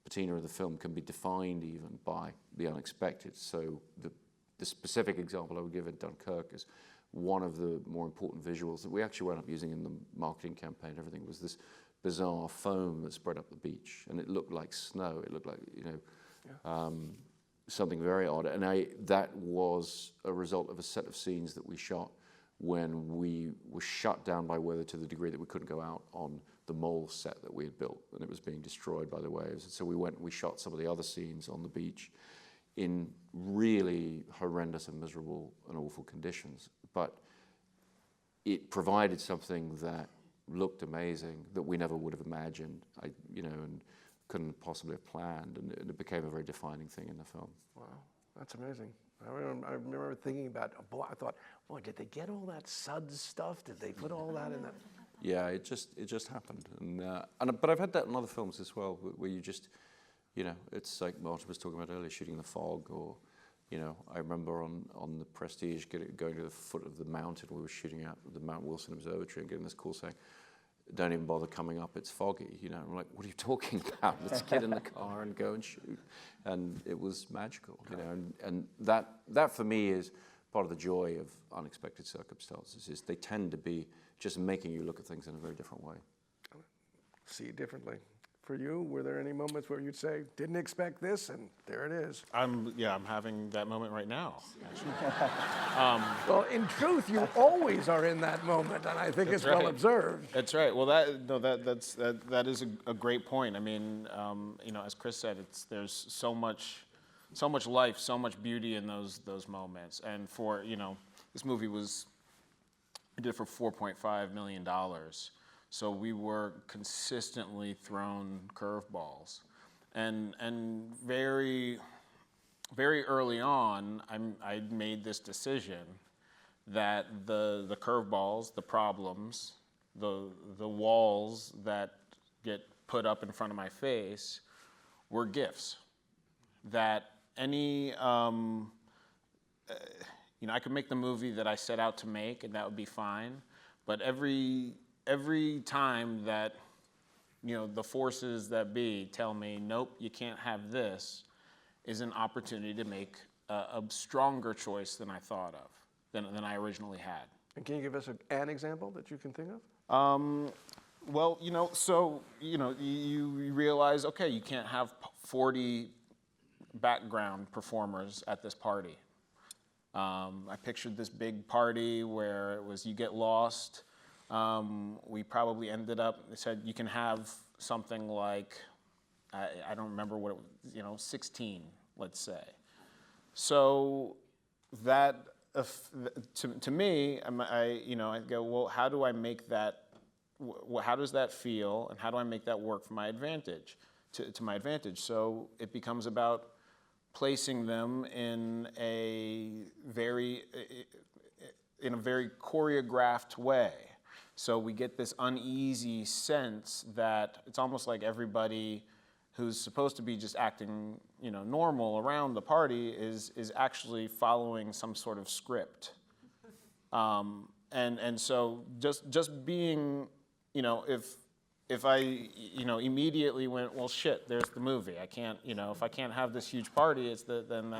patina of the film can be defined even by the unexpected. So the specific example I would give in Dunkirk is one of the more important visuals that we actually wound up using in the marketing campaign. Everything was this bizarre foam that spread up the beach, and it looked like snow. It looked like, something very odd. And that was a result of a set of scenes that we shot when we were shut down by weather to the degree that we couldn't go out on the mole set that we had built, and it was being destroyed by the waves. And so we went and we shot some of the other scenes on the beach in really horrendous and miserable and awful conditions. But it provided something that looked amazing that we never would have imagined, and couldn't possibly have planned, and it became a very defining thing in the film. Wow, that's amazing. I remember thinking about, I thought, boy, did they get all that suds stuff? Did they put all that in that? Yeah, it just happened, but I've had that in other films as well, where you just, it's like Martin was talking about earlier, shooting in the fog, or, I remember on the Prestige going to the foot of the mountain. We were shooting out the Mount Wilson Observatory and getting this call saying, "Don't even bother coming up, it's foggy." I'm like, "What are you talking about? Let's get in the car and go and shoot." And it was magical, and that for me is part of the joy of unexpected circumstances, is they tend to be just making you look at things in a very different way. See it differently. For you, were there any moments where you'd say, "Didn't expect this," and there it is? I'm having that moment right now. Well, in truth, you always are in that moment, and I think it's well observed. That's right. Well, that is a great point. I mean, as Chris said, there's so much life, so much beauty in those moments. And for this movie we did it for $4.5 million. So we were consistently thrown curveballs, and very, very early on, I made this decision that the curveballs, the problems, the walls that get put up in front of my face were gifts. That I could make the movie that I set out to make, and that would be fine. But every time that, the forces that be tell me, nope, you can't have this, is an opportunity to make a stronger choice than I thought of, than I originally had. And can you give us an example that you can think of? Well, you realize, okay, you can't have 40 background performers at this party. I pictured this big party where it was you get lost. We probably ended up, they said you can have something like, I don't remember what it was, 16, let's say. So that, to me, I go, well, how do I make that, how does that feel, and how do I make that work for my advantage, to my advantage? So it becomes about placing them in a very choreographed way. So we get this uneasy sense that it's almost like everybody who's supposed to be just acting, normal around the party is actually following some sort of script. And so just being, if I, immediately went, well, shit, there's the movie. I can't, if I can't have this huge party, then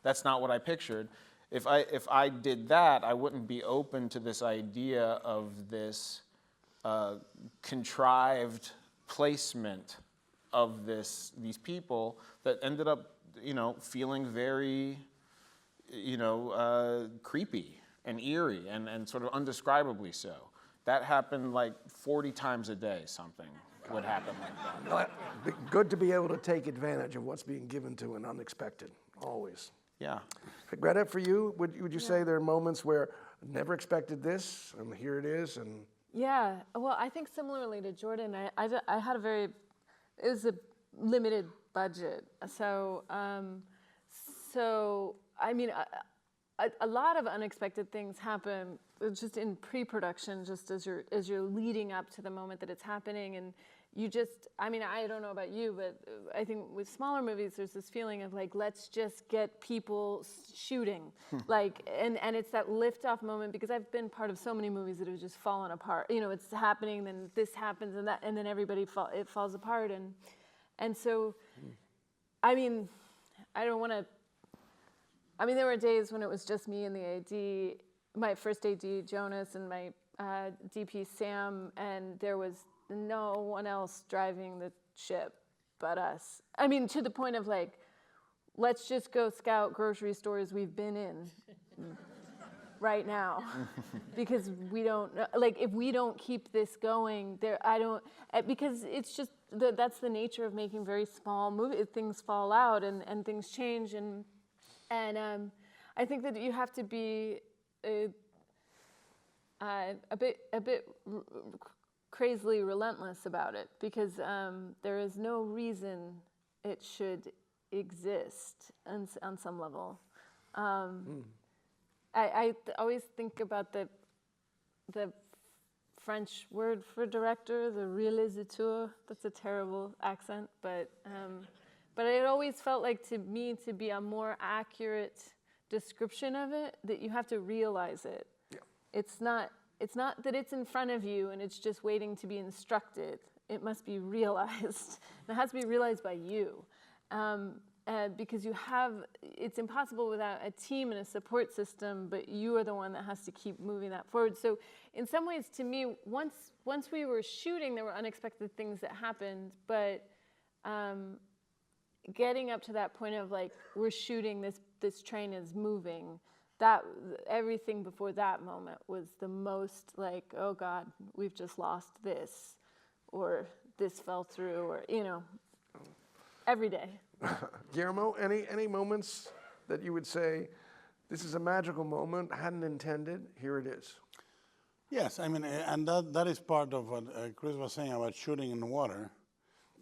that's not what I pictured. If I did that, I wouldn't be open to this idea of this contrived placement of these people that ended up, feeling very, creepy and eerie and sort of undescribably so. That happened like 40 times a day, something would happen like that. Good to be able to take advantage of what's being given to an unexpected, always. Yeah. Greta, for you, would you say there are moments where I never expected this, and here it is, and... Yeah, well, I think similarly to Jordan, I had it was a limited budget. So, I mean, a lot of unexpected things happen just in pre-production, just as you're leading up to the moment that it's happening, and you just, I mean, I don't know about you, but I think with smaller movies, there's this feeling of like, let's just get people shooting. Like, and it's that lift-off moment, because I've been part of so many movies that have just fallen apart. You know, it's happening, then this happens, and that, and then everybody, it falls apart. And so, I mean, I don't want to, I mean, there were days when it was just me and the AD, my first AD, Jonas, and my DP, Sam, and there was no one else driving the ship but us. I mean, to the point of like, let's just go scout grocery stores we've been in right now, because we don't, like, if we don't keep this going, because it's just, that's the nature of making very small movies. Things fall out and things change, and I think that you have to be a bit crazily relentless about it, because there is no reason it should exist on some level. I always think about the French word for director, the réalisateur. That's a terrible accent, but it always felt like to me to be a more accurate description of it, that you have to realize it. Yeah. It's not that it's in front of you and it's just waiting to be instructed. It must be realized. It has to be realized by you. Because it's impossible without a team and a support system, but you are the one that has to keep moving that forward. So in some ways, to me, once we were shooting, there were unexpected things that happened, but getting up to that point of like, we're shooting, this train is moving, that everything before that moment was the most like, oh God, we've just lost this, or this fell through, or, you know, every day. Guillermo, any moments that you would say, this is a magical moment, hadn't intended, here it is? Yes, I mean, and that is part of what Chris was saying about shooting in the water.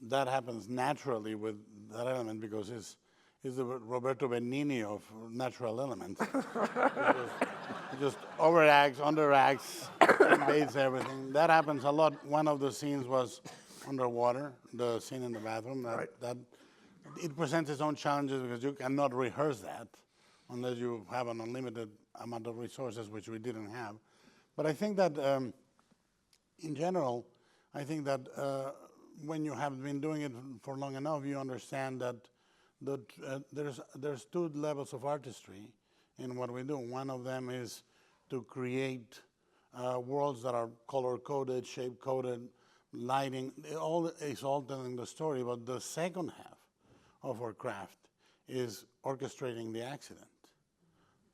That happens naturally with that element, because it's the Roberto Benigni of natural elements. It just overacts, underacts, invades everything. That happens a lot. One of the scenes was underwater, the scene in the bathroom. That it presents its own challenges, because you cannot rehearse that unless you have an unlimited amount of resources, which we didn't have. But I think that, in general, I think that when you have been doing it for long enough, you understand that there's two levels of artistry in what we do. One of them is to create worlds that are color-coded, shape-coded, lighting. It's all telling the story. But the second half of our craft is orchestrating the accident.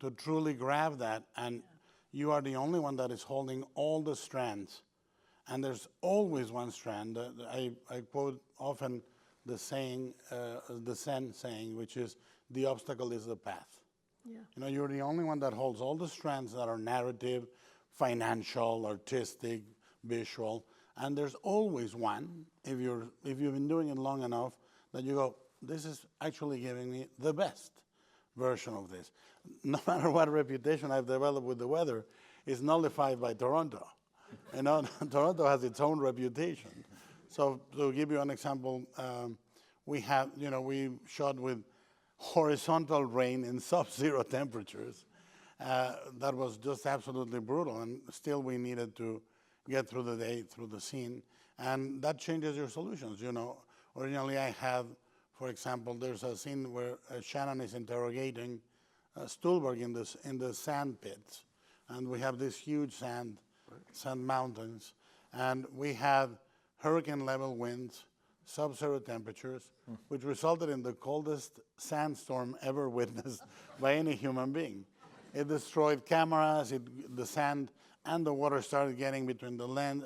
To truly grab that, and you are the only one that is holding all the strands. And there's always one strand. I quote often the saying, the Zen saying, which is, the obstacle is the path. Yeah. You know, you're the only one that holds all the strands that are narrative, financial, artistic, visual, and there's always one, if you've been doing it long enough, that you go, this is actually giving me the best version of this. No matter what reputation I've developed with the weather, is nullified by Toronto. You know, Toronto has its own reputation. So to give you an example, we shot with horizontal rain in sub-zero temperatures. That was just absolutely brutal, and still we needed to get through the day, through the scene, and that changes your solutions. You know, originally I had, for example, there's a scene where Shannon is interrogating Stuhlbarg in the sand pits, and we have this huge sand mountains, and we had hurricane-level winds, sub-zero temperatures, which resulted in the coldest sandstorm ever witnessed by any human being. It destroyed cameras, the sand and the water started getting between the lens.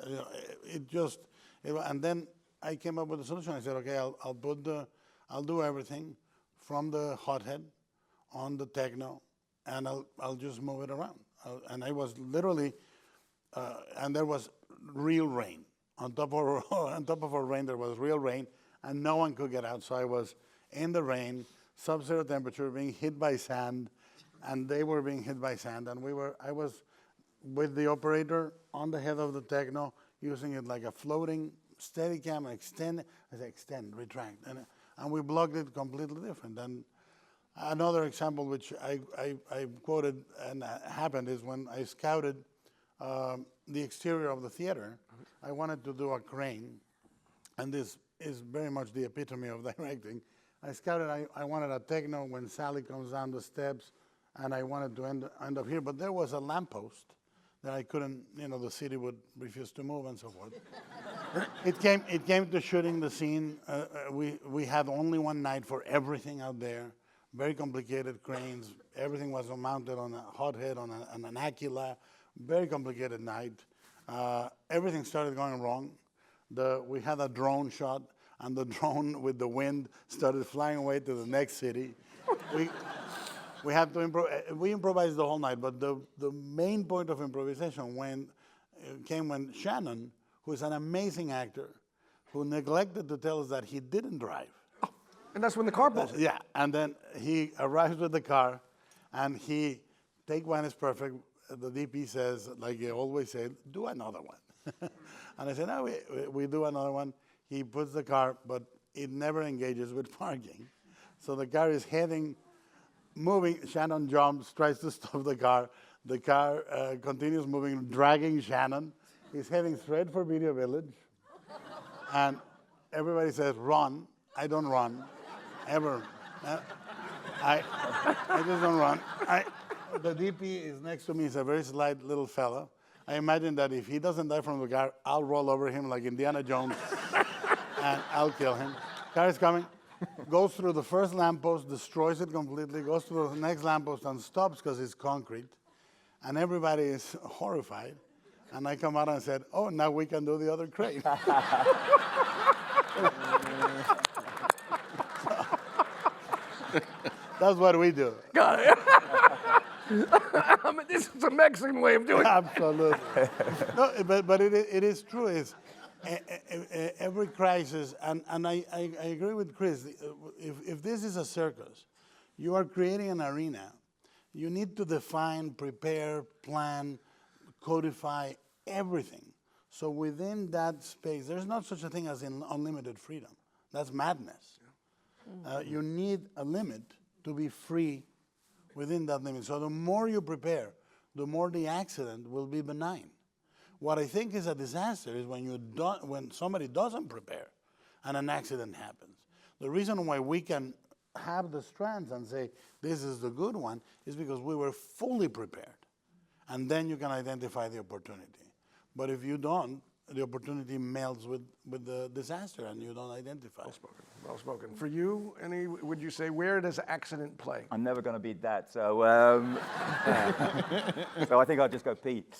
And then I came up with a solution. I said, okay, I'll do everything from the hothead on the techno, and I'll just move it around. And I was literally, and there was real rain. On top of our rain, there was real rain, and no one could get out. So I was in the rain, sub-zero temperature, being hit by sand, and they were being hit by sand. And I was with the operator on the head of the techno, using it like a floating Steadicam, extend. I said, extend, retract. And we blocked it completely different. And another example which I quoted and happened is when I scouted the exterior of the theater. I wanted to do a crane, and this is very much the epitome of directing. I scouted, I wanted a techno when Sally comes down the steps, and I wanted to end up here, but there was a lamppost that I couldn't, the city would refuse to move and so forth. It came to shooting the scene. We had only one night for everything out there. Very complicated cranes. Everything was mounted on a hothead, on an Aquila. Very complicated night. Everything started going wrong. We had a drone shot, and the drone with the wind started flying away to the next city. We had to we improvised the whole night, but the main point of improvisation came when Shannon, who is an amazing actor, who neglected to tell us that he didn't drive. And that's when the car pulls. Yeah, and then he arrives with the car, and take one is perfect. The DP says, like he always said, do another one. And I said, no, we do another one. He puts the car, but it never engages with parking. So the car is moving. Shannon jumps, tries to stop the car. The car continues moving, dragging Shannon. He's heading straight for Video Village. And everybody says, run. I don't run, ever. I just don't run. The DP is next to me. He's a very slight little fella. I imagine that if he doesn't die from the car, I'll roll over him like Indiana Jones, and I'll kill him. Car is coming, goes through the first lamppost, destroys it completely, goes through the next lamppost and stops because it's concrete. And everybody is horrified. And I come out and said, oh, now we can do the other crane. That's what we do. Got it. I mean, this is a Mexican way of doing it. Absolutely. No, but it is true. It's every crisis, and I agree with Chris. If this is a circus, you are creating an arena. You need to define, prepare, plan, codify everything. So within that space, there's not such a thing as unlimited freedom. That's madness. You need a limit to be free within that limit. So the more you prepare, the more the accident will be benign. What I think is a disaster is when somebody doesn't prepare and an accident happens. The reason why we can have the strands and say, this is the good one, is because we were fully prepared. And then you can identify the opportunity. But if you don't, the opportunity melts with the disaster and you don't identify. Well spoken. Well spoken. For you, would you say, where does accident play? I'm never going to beat that, so so I think I'll just go Pete.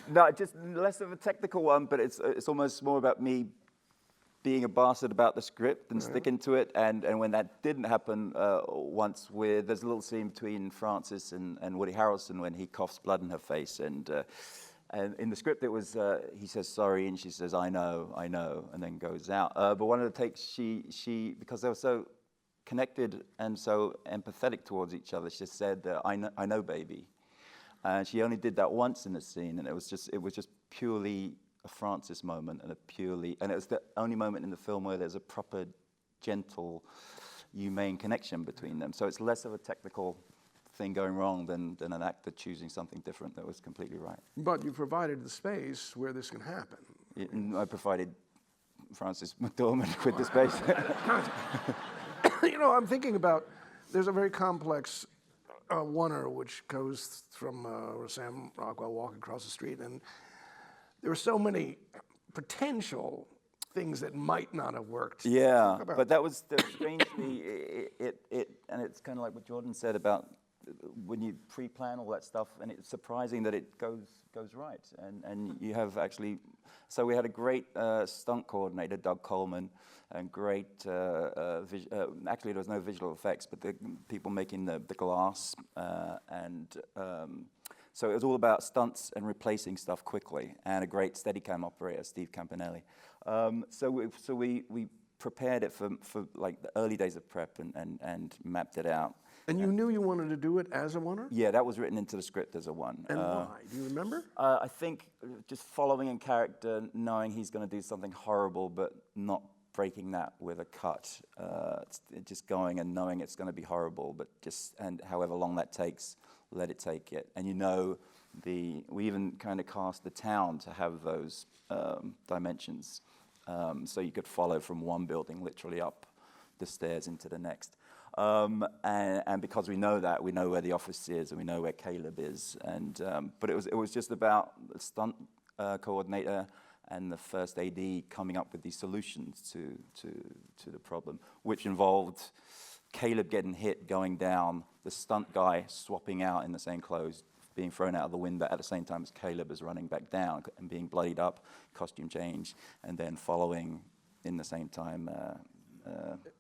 No, just less of a technical one, but it's almost more about me being a bastard about the script and sticking to it. And when that didn't happen once, there's a little scene between Frances and Woody Harrelson when he coughs blood in her face. And in the script, it was, he says sorry, and she says, I know, and then goes out. But one of the takes, she because they were so connected and so empathetic towards each other, she just said, I know, baby. And she only did that once in the scene, and it was just purely a Frances moment, and it was the only moment in the film where there's a proper, gentle, humane connection between them. So it's less of a technical thing going wrong than an actor choosing something different that was completely right. But you provided the space where this can happen. I provided Frances McDormand with the space. I'm thinking about, there's a very complex oneer which goes from Sam Rockwell walking across the street, and there were so many potential things that might not have worked. Yeah, but that was strangely, and it's kind of like what Jordan said about when you pre-plan all that stuff, and it's surprising that it goes right. And you have actually, so we had a great stunt coordinator, Doug Coleman, and great, actually there was no visual effects, but the people making the glass, so it was all about stunts and replacing stuff quickly, and a great Steadicam operator, Steve Campanelli. So we prepared it for like the early days of prep and mapped it out. And you knew you wanted to do it as a oneer? Yeah, that was written into the script as a one. And why? Do you remember? I think just following in character, knowing he's going to do something horrible, but not breaking that with a cut. Just going and knowing it's going to be horrible, but and however long that takes, let it take it. And we even kind of cast the town to have those dimensions, so you could follow from one building literally up the stairs into the next. And because we know that, we know where the office is and we know where Caleb is. And but it was just about the stunt coordinator and the first AD coming up with these solutions to the problem, which involved Caleb getting hit, going down, the stunt guy swapping out in the same clothes, being thrown out of the window at the same time as Caleb is running back down and being bloodied up, costume change, and then following in the same time.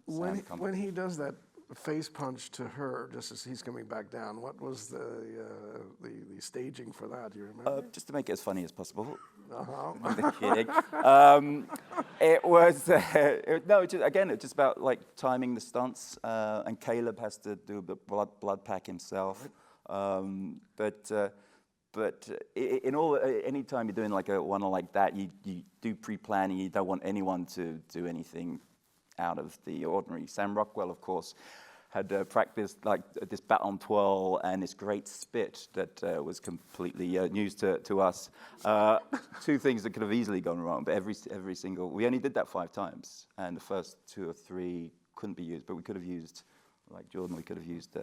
When he does that face punch to her just as he's coming back down, what was the staging for that? Do you remember? Just to make it as funny as possible. Uh-huh. Kidding. It was it's just about like timing the stunts, and Caleb has to do the blood pack himself. Anytime you're doing like a one like that, you do pre-planning. You don't want anyone to do anything out of the ordinary. Sam Rockwell, of course, had practiced like this baton twirl and this great spit that was completely news to us. Two things that could have easily gone wrong, but every single, we only did that 5 times, and the first 2 or 3 couldn't be used, but we could have used, like Jordan, we could have used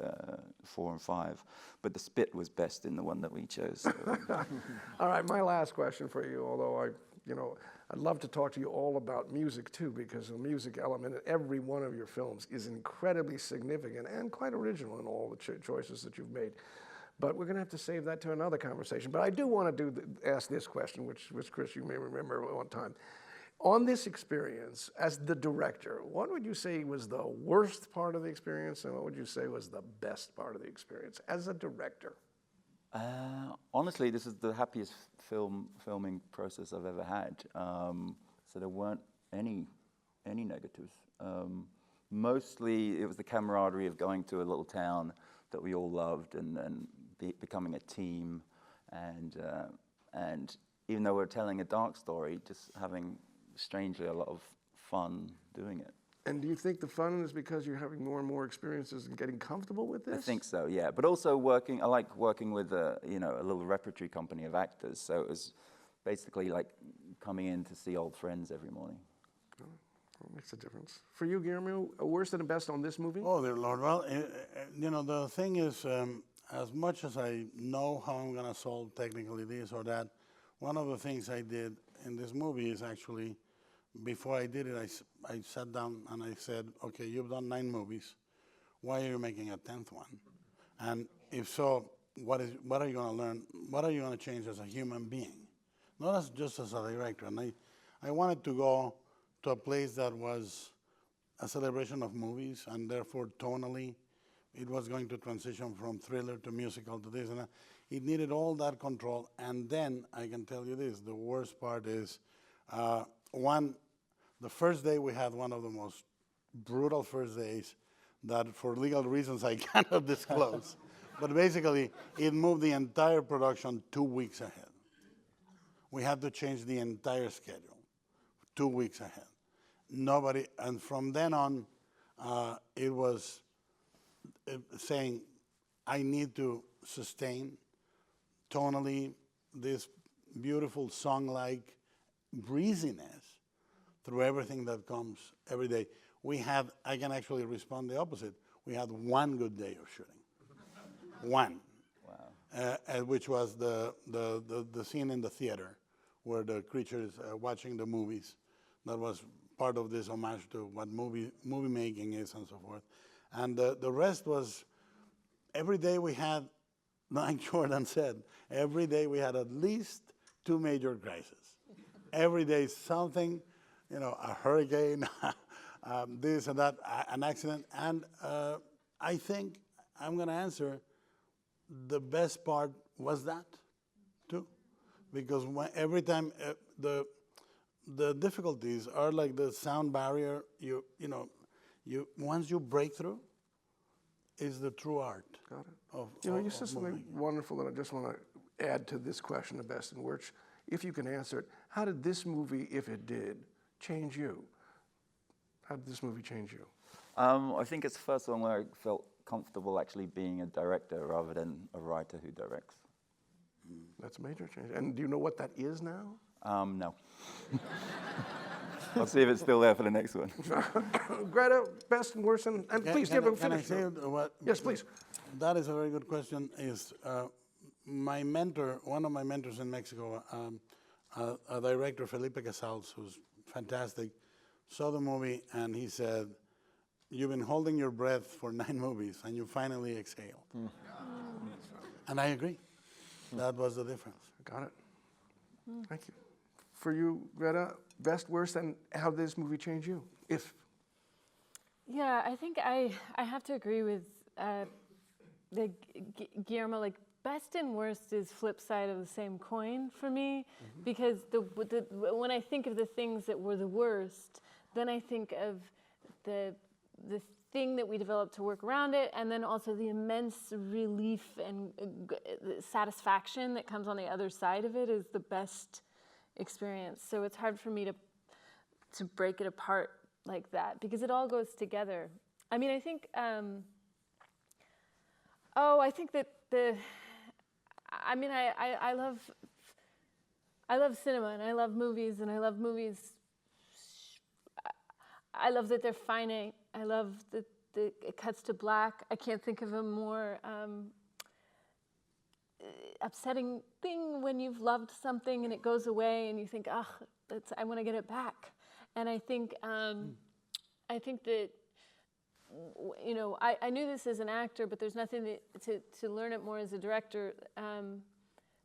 4 and 5, but the spit was best in the one that we chose. So. All right, my last question for you, although I'd love to talk to you all about music too, because the music element in every one of your films is incredibly significant and quite original in all the choices that you've made. But we're going to have to save that to another conversation. But I do want to ask this question, which Chris, you may remember at one time. On this experience, as the director, what would you say was the worst part of the experience, and what would you say was the best part of the experience as a director? Honestly, this is the happiest filming process I've ever had. So there weren't any negatives. Mostly, it was the camaraderie of going to a little town that we all loved and becoming a team, and even though we're telling a dark story, just having strangely a lot of fun doing it. And do you think the fun is because you're having more and more experiences and getting comfortable with this? I think so, yeah. But also I like working with a little repertory company of actors. So it was basically like coming in to see old friends every morning. Oh, that makes a difference. For you, Guillermo, a worst and a best on this movie? Oh, dear Lord. Well, the thing is, as much as I know how I'm going to solve technically this or that, one of the things I did in this movie is actually, before I did it, I sat down and I said, okay, you've done 9 movies. Why are you making a 10th one? And if so, what are you going to learn? What are you going to change as a human being? Not just as a director. And I wanted to go to a place that was a celebration of movies, and therefore tonally, it was going to transition from thriller to musical to this and that. It needed all that control. And then I can tell you this, the worst part is, the first day we had one of the most brutal first days that for legal reasons I cannot disclose. But basically, it moved the entire production 2 weeks ahead. We had to change the entire schedule 2 weeks ahead. And from then on, it was saying, I need to sustain tonally this beautiful song-like breeziness through everything that comes every day. I can actually respond the opposite. We had 1 good day of shooting. 1. Wow. Which was the scene in the theater where the creatures watching the movies. That was part of this homage to what movie making is and so forth. And the rest was, every day we had, like Jordan said, every day we had at least 2 major crises. Every day something, a hurricane, this and that, an accident. And I think I'm going to answer, the best part was that, too. Because every time the difficulties are like the sound barrier. You know, once you break through, is the true art. Got it. Of, You know, of- you of said something moving. wonderful that I just want to add to this question of best and worst. If you can answer it, how did this movie, if it did, change you? How did this movie change you? I think it's the first one where I felt comfortable actually being a director rather than a writer who directs. That's a major change. And do you know what that is now? No. I'll see if it's still there for the next one. Greta, best and worst, and please give a Can I finish. say what? Yes, please. That is a very good question. Is my mentor, one of my mentors in Mexico, a director, Felipe Casals, who's fantastic, saw the movie and he said, "You've been holding your breath for 9 movies and you finally exhaled." And I agree. That was the difference. Got it. Thank you. For you, Greta, best, worst, and how did this movie change you? If. Yeah, I think I have to agree with Guillermo. Like, best and worst is flip side of the same coin for me, because when I think of the things that were the worst, then I think of the thing that we developed to work around it, and then also the immense relief and satisfaction that comes on the other side of it is the best experience. So it's hard for me to break it apart like that, because it all goes together. I mean, I think, I think that I love cinema, and I love movies, and I love movies. I love that they're finite. I love that it cuts to black. I can't think of a more upsetting thing when you've loved something and it goes away and you think, I want to get it back. And I think that, you know, I knew this as an actor, but there's nothing to learn it more as a director.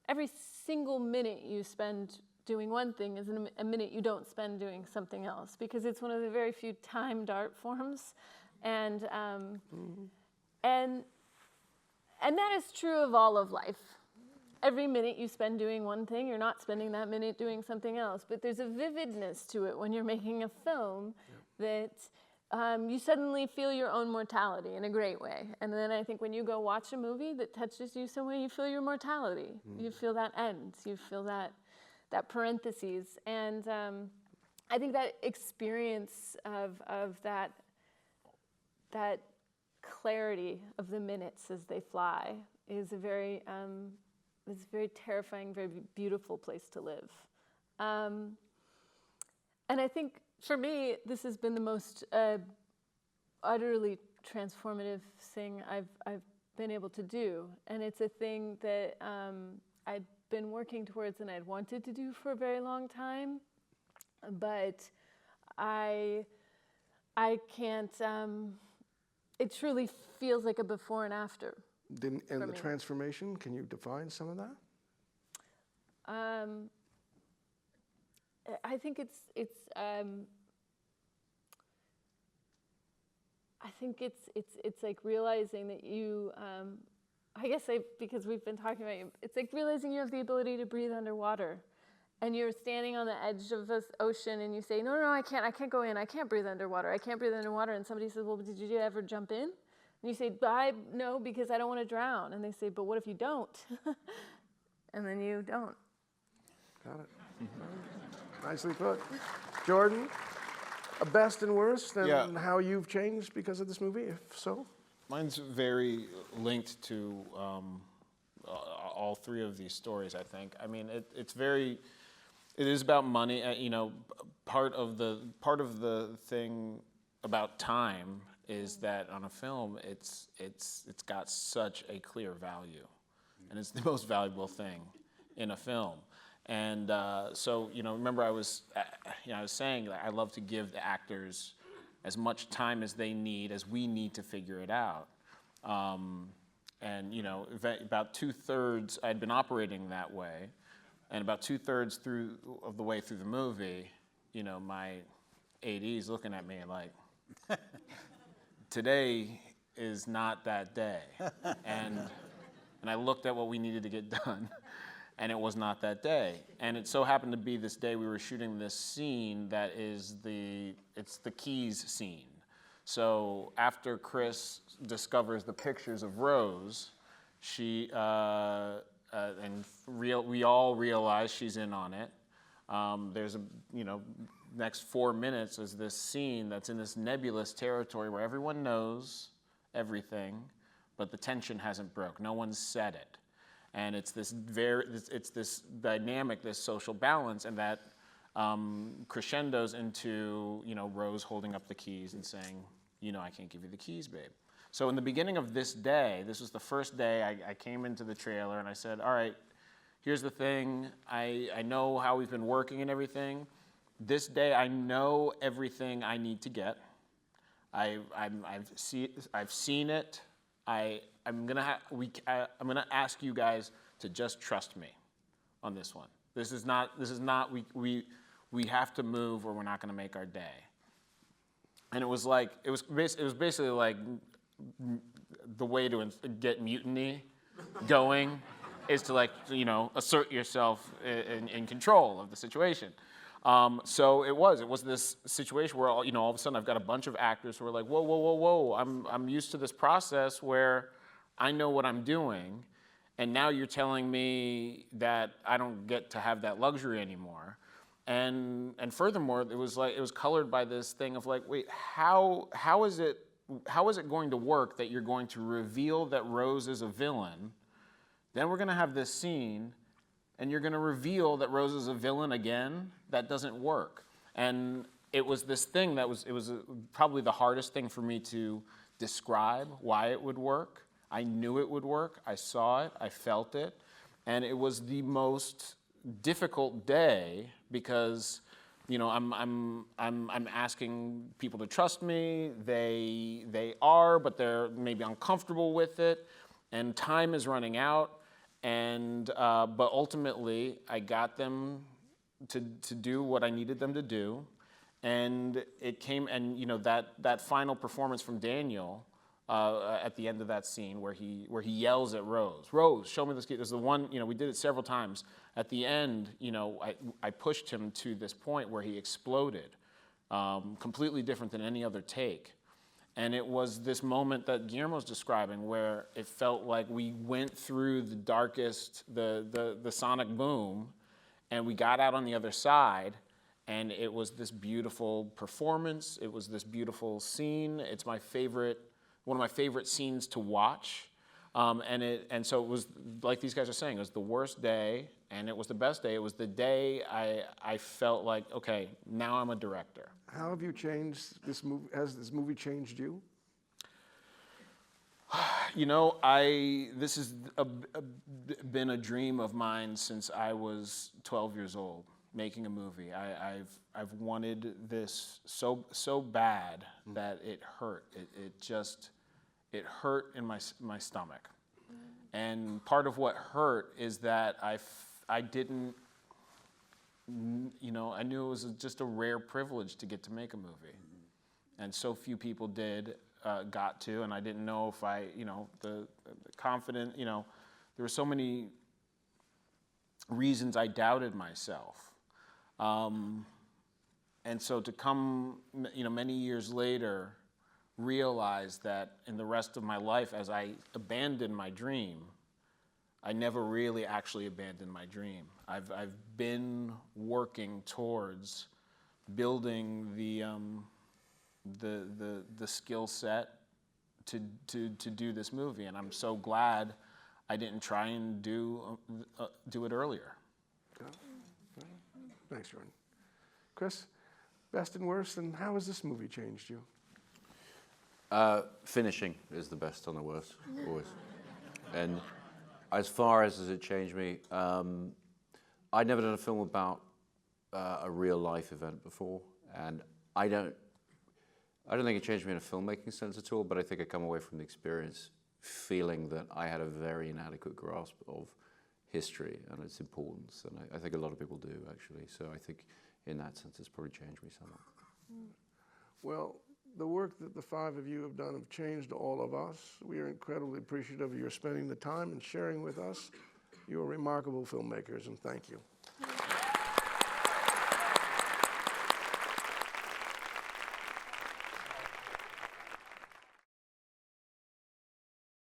Every single minute you spend doing one thing is a minute you don't spend doing something else, because it's one of the very few timed art forms, and that is true of all of life. Every minute you spend doing one thing, you're not spending that minute doing something else. But there's a vividness to it when you're making a film that you suddenly feel your own mortality in a great way. And then I think when you go watch a movie that touches you some way, you feel your mortality. You feel that end. You feel that parentheses. And I think that experience of that clarity of the minutes as they fly is a very terrifying, very beautiful place to live. And I think for me, this has been the most utterly transformative thing I've been able to do. And it's a thing that I'd been working towards and I'd wanted to do for a very long time. But I can't, it truly feels like a before and after. And the me. transformation, can you define some of that? I think it's like realizing that you, because we've been talking about you, it's like realizing you have the ability to breathe underwater, and you're standing on the edge of this ocean and you say, no, I can't go in, I can't breathe underwater, and somebody says, well, did you ever jump in? And you say, no, because I don't want to drown. And they say, but what if you don't? And then you don't. Got it. Nicely put. Jordan, a best and worst, and how you've changed because of this movie, if so? Mine's very linked to all 3 of these stories, I think. I mean, it is about money. You know, part of the thing about time is that on a film, it's got such a clear value, and it's the most valuable thing in a film. And so, you know, remember I was saying that I love to give the actors as much time as they need, as we need to figure it out. And you know, about 2/3 I'd been operating that way, and about 2/3 of the way through the movie, you know, my AD's looking at me like, today is not that day. And I looked at what we needed to get done, and it was not that day. And it so happened to be this day we were shooting this scene that is it's the keys scene. So after Chris discovers the pictures of Rose, we all realize she's in on it. There's next 4 minutes is this scene that's in this nebulous territory where everyone knows everything, but the tension hasn't broke. No one's said it. And it's this dynamic, this social balance, and that crescendos into Rose holding up the keys and saying, I can't give you the keys, babe. So in the beginning of this day, this was the first day I came into the trailer and I said, all right, here's the thing. I know how we've been working and everything. This day, I know everything I need to get. I've seen it. I'm gonna ask you guys to just trust me on this one. This is not. We have to move or we're not gonna make our day. And it was basically like the way to get mutiny going is to assert yourself in control of the situation. So it was this situation where all of a sudden I've got a bunch of actors who are like, whoa, I'm used to this process where I know what I'm doing, and now you're telling me that I don't get to have that luxury anymore. And furthermore, it was colored by this thing of like, wait, how is it going to work that you're going to reveal that Rose is a villain? Then we're going to have this scene, and you're going to reveal that Rose is a villain again? That doesn't work. And it was this thing it was probably the hardest thing for me to describe why it would work. I knew it would work. I saw it. I felt it. And it was the most difficult day because I'm asking people to trust me. They are, but they're maybe uncomfortable with it. And time is running out. And but ultimately, I got them to do what I needed them to do, and it came. And that final performance from Daniel at the end of that scene where he yells at Rose, show me this key. There's the one. We did it several times. At the end, I pushed him to this point where he exploded, completely different than any other take. And it was this moment that Guillermo's describing where it felt like we went through the darkest, the sonic boom, and we got out on the other side, and it was this beautiful performance. It was this beautiful scene. It's one of my favorite scenes to watch. And so it was, like these guys are saying, it was the worst day, and it was the best day. It was the day I felt like, okay, now I'm a director. How have you changed this movie? Has this movie changed you? This has been a dream of mine since I was 12 years old, making a movie. I've wanted this so bad that it hurt. It hurt in my stomach. And part of what hurt is that I didn't, I knew it was just a rare privilege to get to make a movie. And so few people got to, and I didn't know if the confident, there were so many reasons I doubted myself. And so to come, many years later, realize that in the rest of my life, as I abandoned my dream, I never really actually abandoned my dream. I've been working towards building the skill set to do this movie, and I'm so glad I didn't try and do it earlier. Thanks, Jordan. Chris, best and worst, and how has this movie changed you? Finishing is the best on the worst, always. And as far as has it changed me, I'd never done a film about a real life event before, and I don't think it changed me in a filmmaking sense at all, but I think I come away from the experience feeling that I had a very inadequate grasp of history and its importance, and I think a lot of people do, actually. So I think in that sense it's probably changed me somewhat. Well, the work that the five of you have done have changed all of us. We are incredibly appreciative of your spending the time and sharing with us You are remarkable filmmakers, and thank you.